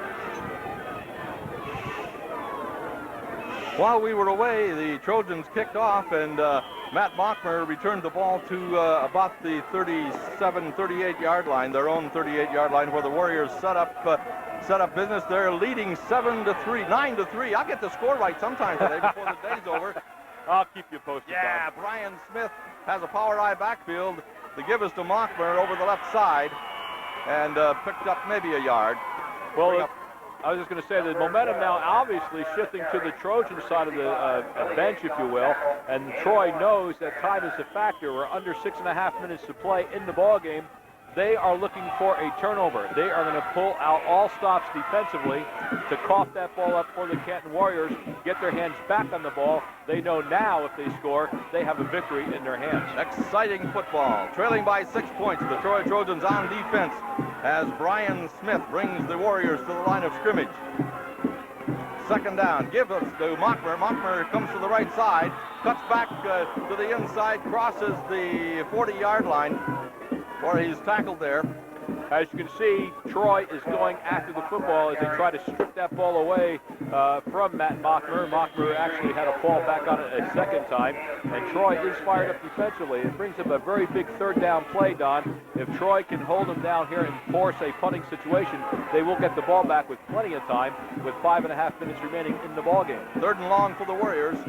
While we were away, the Trojans kicked off, and Matt Mockmer returned the ball to about the 37, 38-yard line, their own 38-yard line, where the Warriors set up business. They're leading 9-3. I'll get the score right sometime today before the day's over. I'll keep you posted. Yeah, Brian Smith has a power I backfield. The give is to Mockmer over the left side, and picked up maybe a yard. Well, I was just going to say the momentum now obviously shifting to the Trojan side of the bench, if you will, and Troy knows that time is a factor. We're under 6.5 minutes to play in the ball game. They are looking for a turnover. They are going to pull out all stops defensively to cough that ball up for the Canton Warriors, get their hands back on the ball. They know now if they score, they have a victory in their hands. Exciting football. Trailing by 6 points, the Troy Trojans on defense as Brian Smith brings the Warriors to the line of scrimmage. 2nd down, give us to Mockmer. Mockmer comes to the right side, cuts back to the inside, crosses the 40-yard line, where he's tackled there. As you can see, Troy is going after the football as they try to strip that ball away from Matt Mockmer. Mockmer actually had a fall back on it a second time, and Troy is fired up defensively. It brings up a very big 3rd down play, Don. If Troy can hold them down here and force a punting situation, they will get the ball back with plenty of time with 5.5 minutes remaining in the ball game. 3rd and long for the Warriors.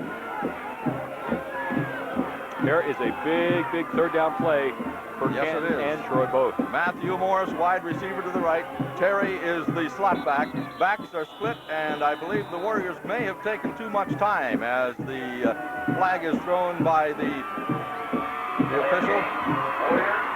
There is a big 3rd down play for Yes, Canton it is. and Troy both. Matthew Morris, wide receiver to the right. Terry is the slot back. Backs are split, and I believe the Warriors may have taken too much time as the flag is thrown by the official.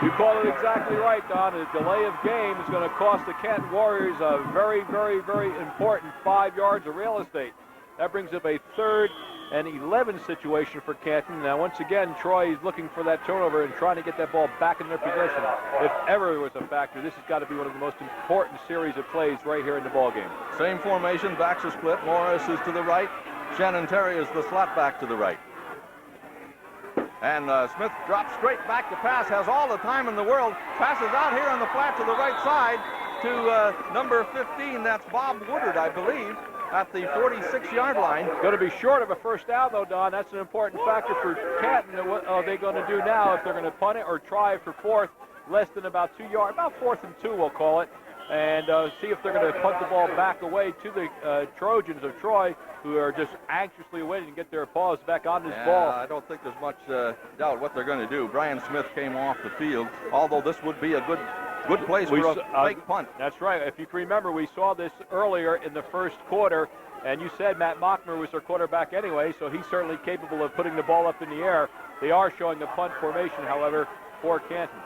You call it exactly right, Don. A delay of game is going to cost the Canton Warriors a very, very, very important 5 yards of real estate. That brings up a 3rd and 11 situation for Canton. Now, once again, Troy is looking for that turnover and trying to get that ball back in their possession. If ever there was a factor, this has got to be one of the most important series of plays right here in the ballgame. Same formation, backs are split. Morris is to the right. Shannon Terry is the slot back to the right. And Smith drops straight back to pass, has all the time in the world, passes out here on the flat to the right side to number 15. That's Bob Woodard, I believe, at the 46-yard line. Going to be short of a first down, though, Don. That's an important factor for Canton. What are they going to do now if they're going to punt it or try for 4th, less than about 2 yards, about 4th and 2, we'll call it, and see if they're going to punt the ball back away to the Trojans of Troy, who are just anxiously waiting to get their paws back on this ball. I don't think there's much doubt what they're going to do. Brian Smith came off the field, although this would be a good place for a fake punt. That's right. If you can remember, we saw this earlier in the first quarter, and you said Matt Mockmer was their quarterback anyway, so he's certainly capable of putting the ball up in the air. They are showing the punt formation, however, for Canton.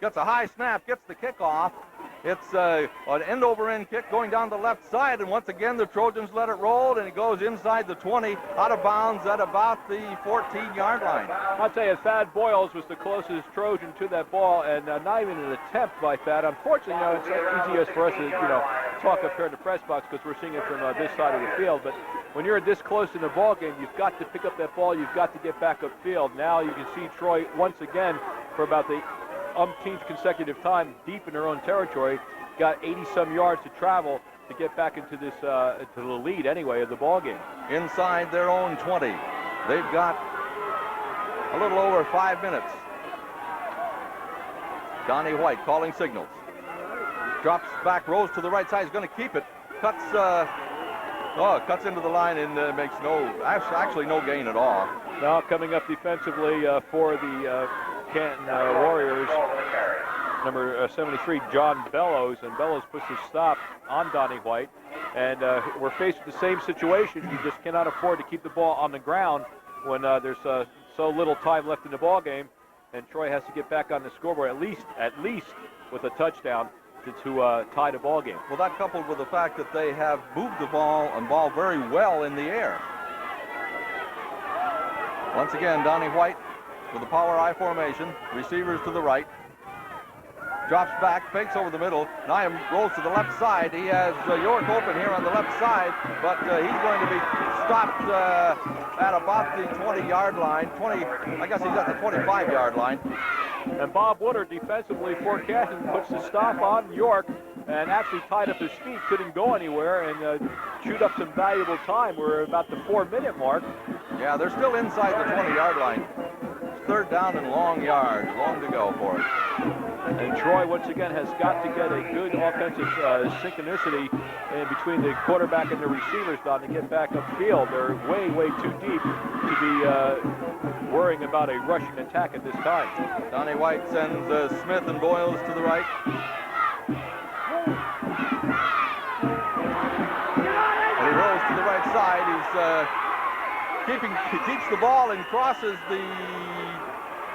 Gets a high snap, gets the kickoff. It's an end-over-end kick going down the left side, and once again the Trojans let it roll, and it goes inside the 20, out of bounds at about the 14-yard line. I'll tell you, Thad Boyles was the closest Trojan to that ball, and not even an attempt by Thad. Unfortunately, it's not easiest for us to, talk up here in the press box because we're seeing it from this side of the field. But when you're this close in the ball game, you've got to pick up that ball. You've got to get back upfield. Now you can see Troy once again for about the umpteenth consecutive time deep in their own territory, got 80-some yards to travel to get back into this to the lead anyway of the ball game. Inside their own 20. They've got a little over 5 minutes. Donnie White calling signals. Drops back, rolls to the right side. He's going to keep it. Cuts into the line and makes actually no gain at all. Now coming up defensively for the Canton Warriors, number 73, John Bellows, and Bellows puts a stop on Donnie White, and we're faced with the same situation. You just cannot afford to keep the ball on the ground when there's so little time left in the ball game, and Troy has to get back on the scoreboard at least with a touchdown to tie the ball game. Well, that coupled with the fact that they have moved the ball very well in the air. Once again, Donnie White with the power I formation, receivers to the right, drops back, fakes over the middle. Nyam rolls to the left side. He has York open here on the left side, but he's going to be stopped at about the 20-yard line. I guess he's at the 25-yard line. And Bob Woodard defensively for Canton puts the stop on York and actually tied up his feet, couldn't go anywhere, and chewed up some valuable time. We're about the 4-minute mark. Yeah, they're still inside the 20-yard line. Third down and long yards, long to go for it. And Troy, once again, has got to get a good offensive synchronicity in between the quarterback and the receivers down to get back upfield. They're way, way too deep to be worrying about a rushing attack at this time. Donnie White sends Smith and Boyles to the right. And he rolls to the right side. He keeps the ball and crosses the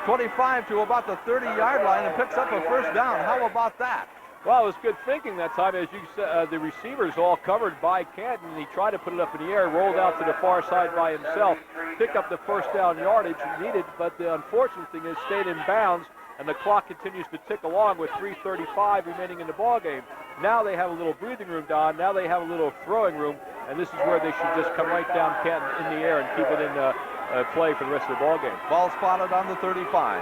25 to about the 30-yard line and picks up a first down. How about that? Well, it was good thinking that time. As you said, the receivers all covered by Canton. He tried to put it up in the air, rolled out to the far side by himself, pick up the first down yardage needed, but the unfortunate thing is stayed in bounds, and the clock continues to tick along with 3:35 remaining in the ball game. Now they have a little breathing room, Don. Now they have a little throwing room, and this is where they should just come right down Canton in the air and keep it in play for the rest of the ball game. Ball spotted on the 35.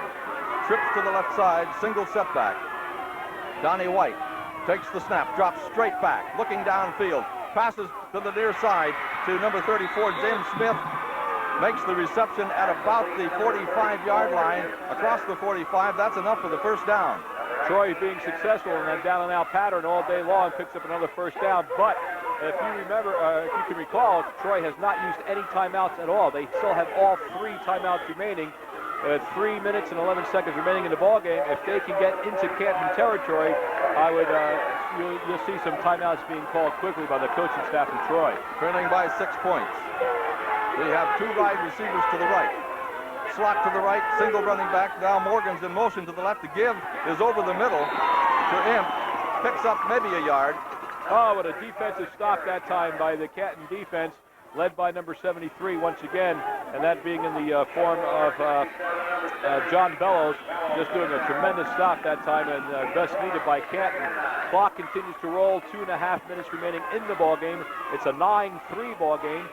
Trips to the left side, single setback. Donnie White takes the snap, drops straight back, looking downfield, passes to the near side to number 34, James Smith. Makes the reception at about the 45-yard line. Across the 45, that's enough for the first down. Troy being successful in that down-and-out pattern all day long, picks up another first down. But if you remember, if you can recall, Troy has not used any timeouts at all. They still have all 3 timeouts remaining. 3 minutes and 11 seconds remaining in the ball game. If they can get into Canton territory, I would you'll see some timeouts being called quickly by the coaching staff in Troy. Trailing by 6 points. We have 2 wide receivers to the right. Slot to the right, single running back. Now Morgan's in motion to the left. The give is over the middle to Imp. Picks up maybe a yard. Oh, what a defensive stop that time by the Canton defense, led by number 73 once again, and that being in the form of John Bellows, just doing a tremendous stop that time, and best needed by Canton. Clock continues to roll, 2.5 minutes remaining in the ball game. It's a 9-3 ball game.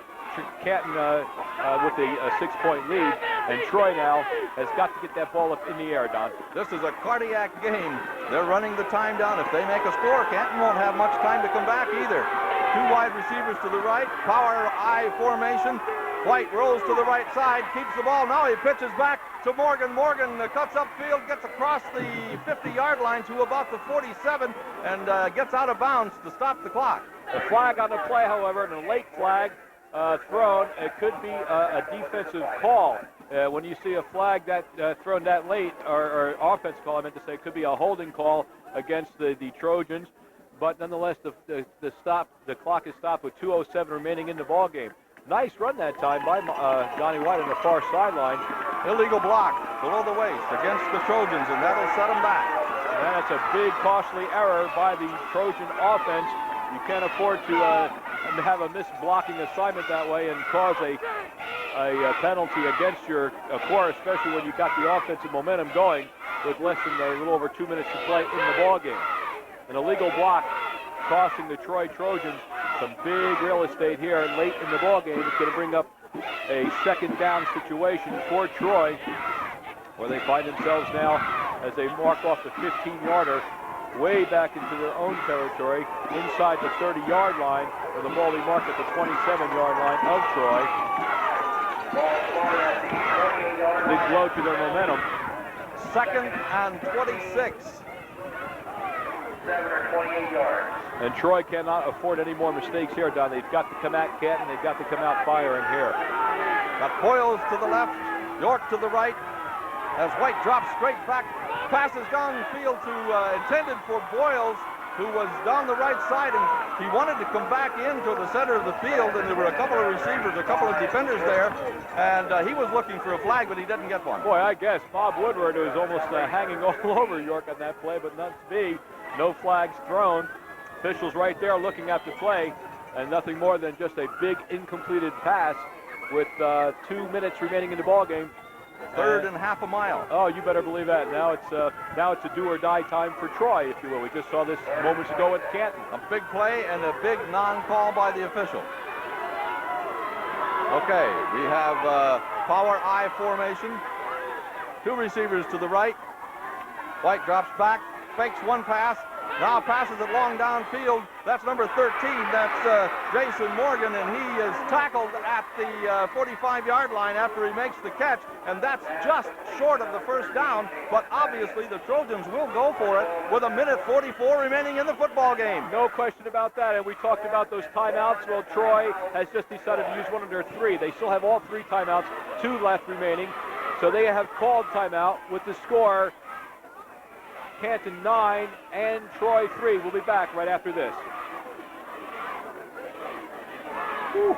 Canton with a 6-point lead, and Troy now has got to get that ball up in the air, Don. This is a cardiac game. They're running the time down. If they make a score, Canton won't have much time to come back either. 2 wide receivers to the right, power I formation. White rolls to the right side, keeps the ball. Now he pitches back to Morgan. Morgan cuts upfield, gets across the 50-yard line to about the 47, and gets out of bounds to stop the clock. The flag on the play, however, and a late flag thrown. It could be a defensive call. When you see a flag that thrown that late, or offense call, I meant to say, it could be a holding call against the Trojans. But nonetheless, the clock is stopped with 2:07 remaining in the ball game. Nice run that time by Donnie White on the far sideline. Illegal block below the waist against the Trojans, and that'll set them back. And that's a big, costly error by the Trojan offense. You can't afford to have a missed blocking assignment that way and cause a penalty against your core, especially when you've got the offensive momentum going with less than a little over 2 minutes to play in the ball game. An illegal block costing the Troy Trojans some big real estate here late in the ball game. It's going to bring up a second down situation for Troy, where they find themselves now as they mark off the 15-yarder way back into their own territory inside the 30-yard line, where the ball will be marked at the 27-yard line of Troy. Big blow to their momentum. 2nd and 26. 7 or 28 yards. And Troy cannot afford any more mistakes here, Don. They've got to come at Canton. They've got to come out firing here. Got Boyles to the left, York to the right, as White drops straight back. Passes downfield intended for Boyles, who was down the right side, and he wanted to come back into the center of the field, and there were a couple of receivers, a couple of defenders there, and he was looking for a flag, but he didn't get one. Boy, I guess Bob Woodward was almost hanging all over York on that play, but not to be. No flags thrown. Officials right there looking at the play, and nothing more than just a big incompleted pass with 2 minutes remaining in the ball game. 3rd and half a mile. Oh, you better believe that. Now it's a do or die time for Troy, if you will. We just saw this moments ago at Canton. A big play and a big non-call by the official. Okay, we have power I formation. 2 receivers to the right. White drops back, fakes one pass, now passes it long downfield. That's number 13. That's Jason Morgan, and he is tackled at the 45-yard line after he makes the catch, and that's just short of the first down. But obviously the Trojans will go for it with 1:44 remaining in the football game. No question about that, and we talked about those timeouts. Well, Troy has just decided to use one of their 3. They still have all 3 timeouts, 2 left remaining. So they have called timeout with the score Canton 9 and Troy 3. We'll be back right after this. Woo.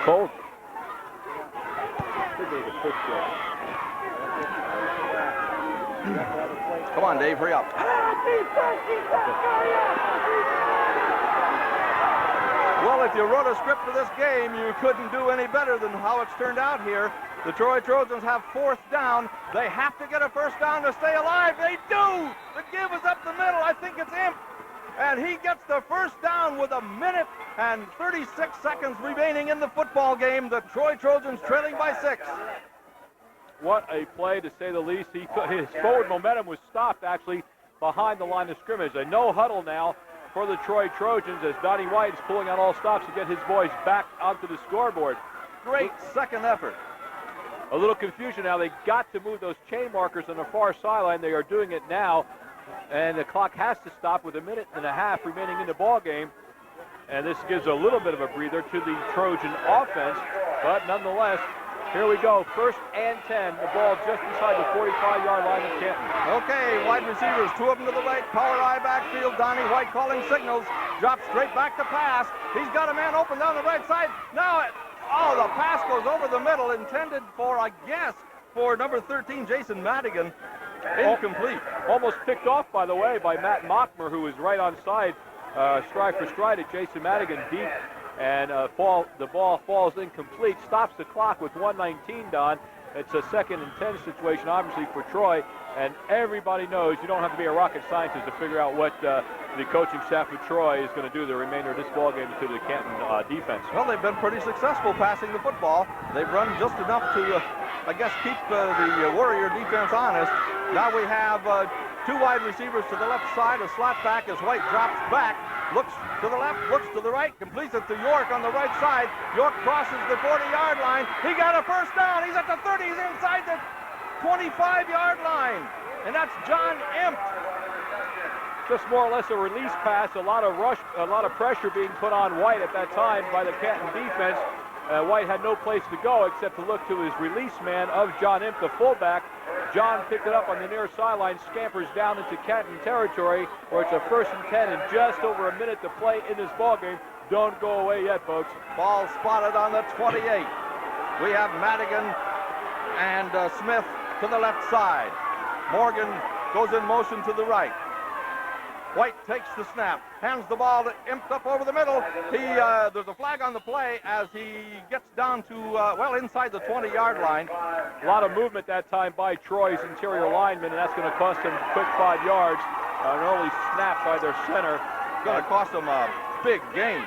Cold. Come on, Dave, hurry up. Well, if you wrote a script for this game, you couldn't do any better than how it's turned out here. The Troy Trojans have 4th down. They have to get a first down to stay alive. They do. The give is up the middle. I think it's Imp. And he gets the first down with 1 minute and 36 seconds remaining in the football game. The Troy Trojans trailing by 6. What a play, to say the least. His forward momentum was stopped, actually, behind the line of scrimmage. A no huddle now for the Troy Trojans as Donnie White is pulling out all stops to get his boys back onto the scoreboard. Great second effort. A little confusion now. They got to move those chain markers on the far sideline. They are doing it now, and the clock has to stop with 1.5 minutes remaining in the ball game. And this gives a little bit of a breather to the Trojan offense, but nonetheless, here we go. 1st and 10. The ball just inside the 45-yard line of Canton. Okay, wide receivers, 2 of them to the right. Power I backfield. Donnie White calling signals. Drops straight back to pass. He's got a man open down the right side. Now, the pass goes over the middle, intended for, I guess, for number 13, Jason Madigan. Incomplete. Almost picked off, by the way, by Matt Mockmer, who was right on side, stride for stride at Jason Madigan deep. And the ball falls incomplete, stops the clock with 1:19, Don. It's a 2nd and 10 situation, obviously, for Troy. And everybody knows you don't have to be a rocket scientist to figure out what the coaching staff of Troy is going to do the remainder of this ball game to the Canton defense. Well, they've been pretty successful passing the football. They've run just enough to, I guess, keep the Warrior defense honest. Now we have 2 wide receivers to the left side. A slot back as White drops back. Looks to the left, looks to the right, completes it to York on the right side. York crosses the 40-yard line. He got a first down. He's at the 30. He's inside the 25-yard line. And that's John Imp. Just more or less a release pass. A lot of rush, a lot of pressure being put on White at that time by the Canton defense. White had no place to go except to look to his release man of John Imp, the fullback. John picked it up on the near sideline, scampers down into Canton territory, where it's a 1st and 10 and just over 1 minute to play in this ball game. Don't go away yet, folks. Ball spotted on the 28. We have Madigan and Smith to the left side. Morgan goes in motion to the right. White takes the snap, hands the ball to Imp up over the middle. There's a flag on the play as he gets down to, inside the 20-yard line. A lot of movement that time by Troy's interior lineman, and that's going to cost them a quick 5 yards. An early snap by their center. Going to cost them a big gain.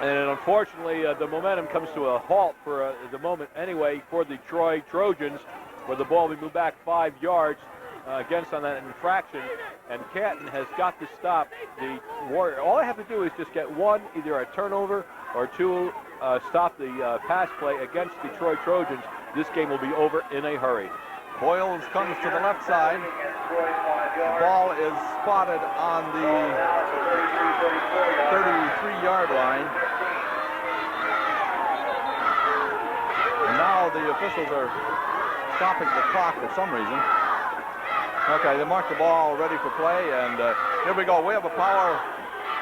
And unfortunately, the momentum comes to a halt for the moment anyway for the Troy Trojans, where the ball will move back 5 yards. Against on that infraction, and Canton has got to stop the Warrior. All they have to do is just get 1, either a turnover or 2, stop the pass play against the Troy Trojans. This game will be over in a hurry. Boyles comes to the left side. The ball is spotted on the 33-yard line. And now the officials are stopping the clock for some reason. Okay, they marked the ball ready for play, and here we go. We have a power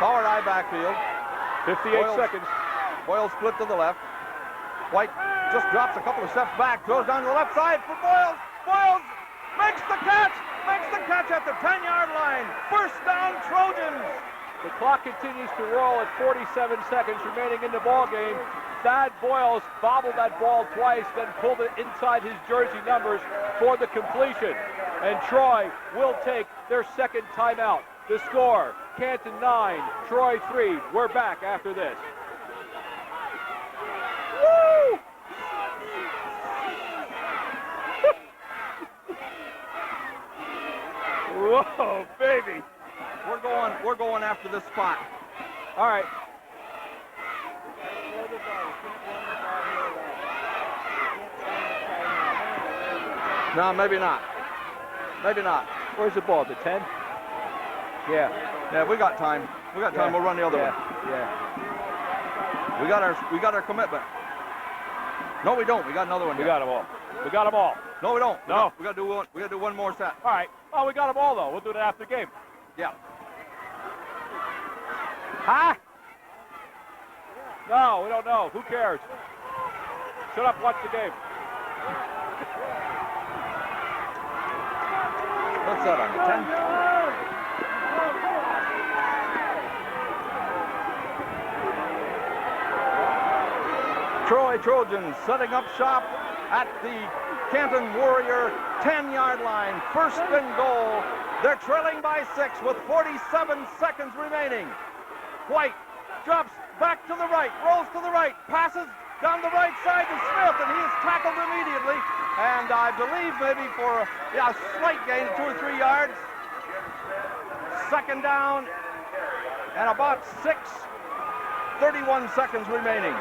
I backfield. 58 seconds. Boyles split to the left. White just drops a couple of steps back, throws down to the left side for Boyles. Boyles makes the catch at the 10-yard line. First down, Trojans. The clock continues to roll at 47 seconds remaining in the ball game. Thad Boyles bobbled that ball twice, then pulled it inside his jersey numbers for the completion. And Troy will take their 2nd timeout. The score, Canton 9, Troy 3. We're back after this. Woo! Whoa, baby. We're going after this spot. All right. No, maybe not. Maybe not. Where's the ball? The 10? Yeah. Yeah, we got time. We got time. We'll run the other one. Yeah. We got our commitment. No, we don't. We got another one. We got them all. We got them all. No, we don't. No. We got to do one. We got to do one more set. All right. Oh, we got them all though. We'll do that after the game. Yeah. Huh? No, we don't know. Who cares? Shut up. Watch the game. What's that on the 10? Troy Trojans setting up shop at the Canton Warrior 10-yard line. First and goal. They're trailing by 6 with 47 seconds remaining. White drops back to the right, rolls to the right, passes down the right side to Smith, and he is tackled immediately. And I believe maybe for a slight gain of 2 or 3 yards. Second down and about 31 seconds remaining.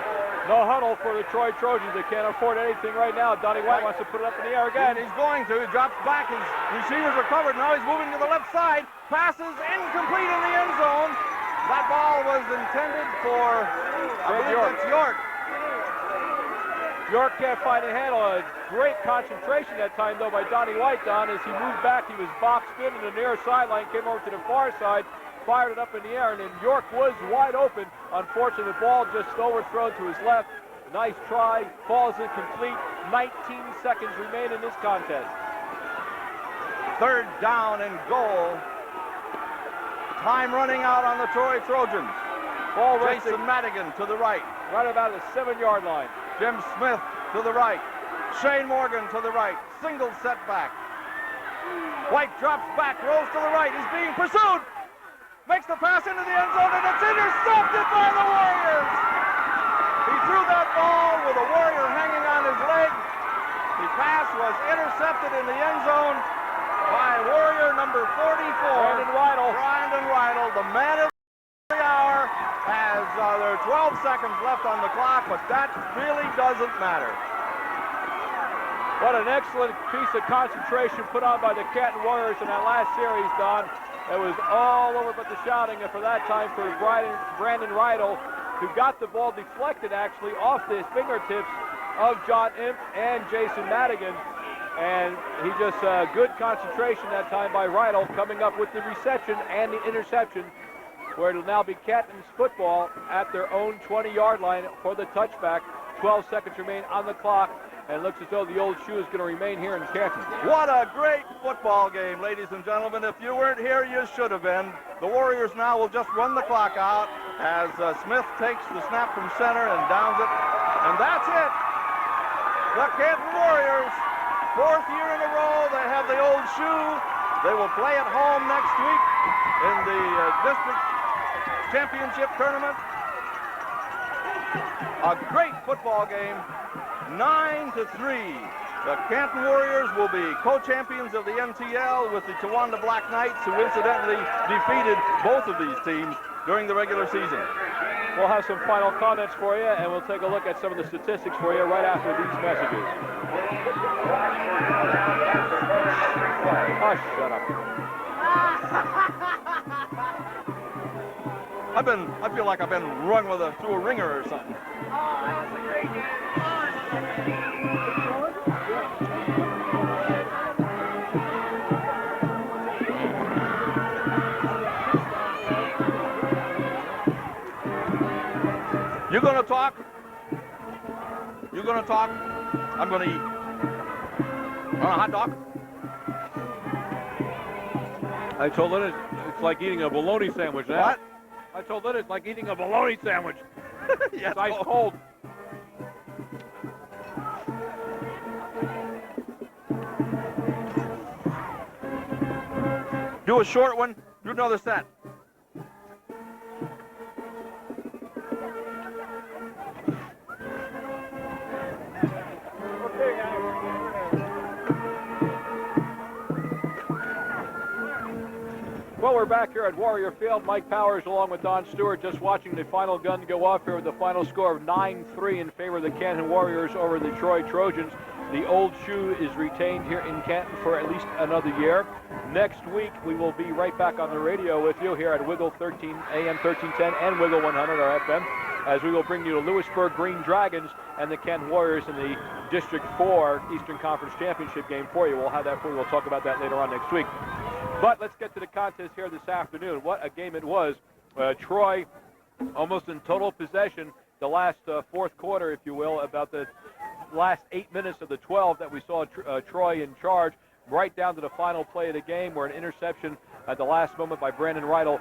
No huddle for the Troy Trojans. They can't afford anything right now. Donnie White wants to put it up in the air again. He's going to. He drops back. His receivers are covered. Now he's moving to the left side. Passes incomplete in the end zone. That ball was intended for, I believe it's York. York can't find a handle. A great concentration that time, though, by Donnie White, Don. As he moved back, he was boxed in, and the near sideline came over to the far side, fired it up in the air, and then York was wide open. Unfortunately, the ball just overthrown to his left. Nice try, falls incomplete. 19 seconds remain in this contest. Third down and goal. Time running out on the Troy Trojans. Ball Jason Madigan to the right. Right about the 7-yard line. Jim Smith to the right. Shane Morgan to the right. Single setback. White drops back, rolls to the right. He's being pursued. Makes the pass into the end zone, and it's intercepted by the Warriors. He threw that ball with a Warrior hanging on his leg. The pass was intercepted in the end zone by Warrior number 44. Brandon Rydell, the man of the hour, as there are 12 seconds left on the clock, but that really doesn't matter. What an excellent piece of concentration put on by the Canton Warriors in that last series, Don. It was all over but the shouting, and for that time for Brandon Rydell, who got the ball deflected actually off the fingertips of John Imp and Jason Madigan. And he just good concentration that time by Rydell, coming up with the reception and the interception, where it'll now be Canton's football at their own 20-yard line for the touchback. 12 seconds remain on the clock, and it looks as though the old shoe is going to remain here in Canton. What a great football game, ladies and gentlemen. If you weren't here, you should have been. The Warriors now will just run the clock out as Smith takes the snap from center and downs it. And that's it. The Canton Warriors, 4th year in a row, they have the old shoe. They will play at home next week in the district championship tournament. A great football game, 9-3. The Canton Warriors will be co-champions of the MTL with the Towanda Black Knights, who incidentally defeated both of these teams during the regular season. We'll have some final comments for you, and we'll take a look at some of the statistics for you right after these messages. Oh, shut up. I feel like I've been rung through a ringer or something. You're gonna talk? You're gonna talk? I'm gonna eat. Want a hot dog? I told Lynn it's like eating a bologna sandwich now. What? I told Lynn it's like eating a bologna sandwich. Yes, it's ice cold. Do a short one. Do another set. Well, we're back here at Warrior Field. Mike Powers along with Don Stewart just watching the final gun go off here with the final score of 9-3 in favor of the Canton Warriors over the Troy Trojans. The old shoe is retained here in Canton for at least another year. Next week, we will be right back on the radio with you here at Wiggle 13 AM 1310 and Wiggle 100 our FM, as we will bring you the Lewisburg Green Dragons and the Canton Warriors in the District 4 Eastern Conference Championship game for you. We'll have that for you. We'll talk about that later on next week. But let's get to the contest here this afternoon. What a game it was. Troy almost in total possession the last fourth quarter, if you will, about the last 8 minutes of the 12 that we saw Troy in charge, right down to the final play of the game where an interception at the last moment by Brandon Rydell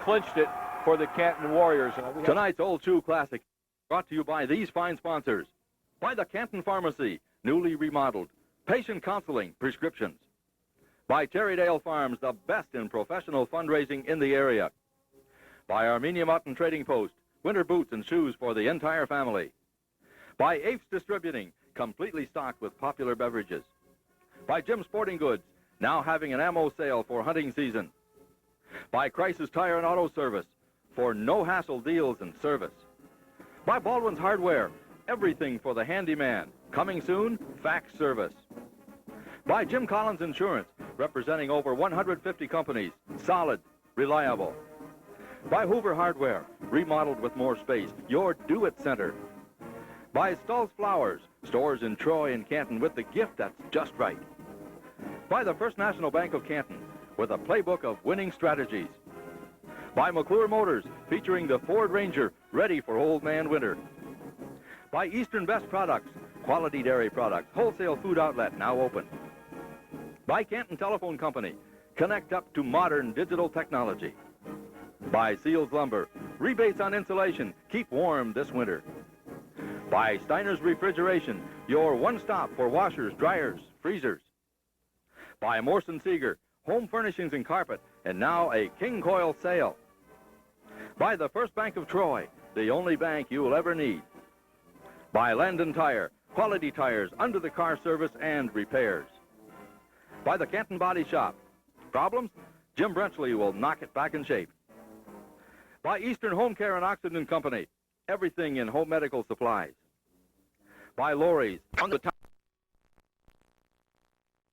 clinched it for the Canton Warriors. Tonight's Old Shoe Classic Brought to you by these fine sponsors. By the Canton Pharmacy, newly remodeled. Patient counseling, prescriptions. By Cherrydale Farms, the best in professional fundraising in the area. By Armenia Mutton Trading Post, winter boots and shoes for the entire family. By Apes Distributing, completely stocked with popular beverages. By Jim Sporting Goods, now having an ammo sale for hunting season. By Crisis Tire and Auto Service, for no-hassle deals and service. By Baldwin's Hardware, everything for the handyman. Coming soon, fax service. By Jim Collins Insurance, representing over 150 companies. Solid, reliable. By Hoover Hardware, remodeled with more space. Your do-it center. By Stull's Flowers, stores in Troy and Canton with the gift that's just right. By the First National Bank of Canton, with a playbook of winning strategies. By McClure Motors, featuring the Ford Ranger, ready for old man winter. By Eastern Best Products, quality dairy products, wholesale food outlet now open. By Canton Telephone Company, connect up to modern digital technology. By Seals Lumber, rebates on insulation, keep warm this winter. By Steiner's Refrigeration, your one-stop for washers, dryers, freezers. By Morrison Seeger, home furnishings and carpet, and now a King Coil sale. By the First Bank of Troy, the only bank you'll ever need. By Landon Tire, quality tires, under-the-car service and repairs. By the Canton Body Shop. Problems? Jim Brenchley will knock it back in shape. By Eastern Home Care and Oxygen Company, everything in home medical supplies. By Lori's, on the top.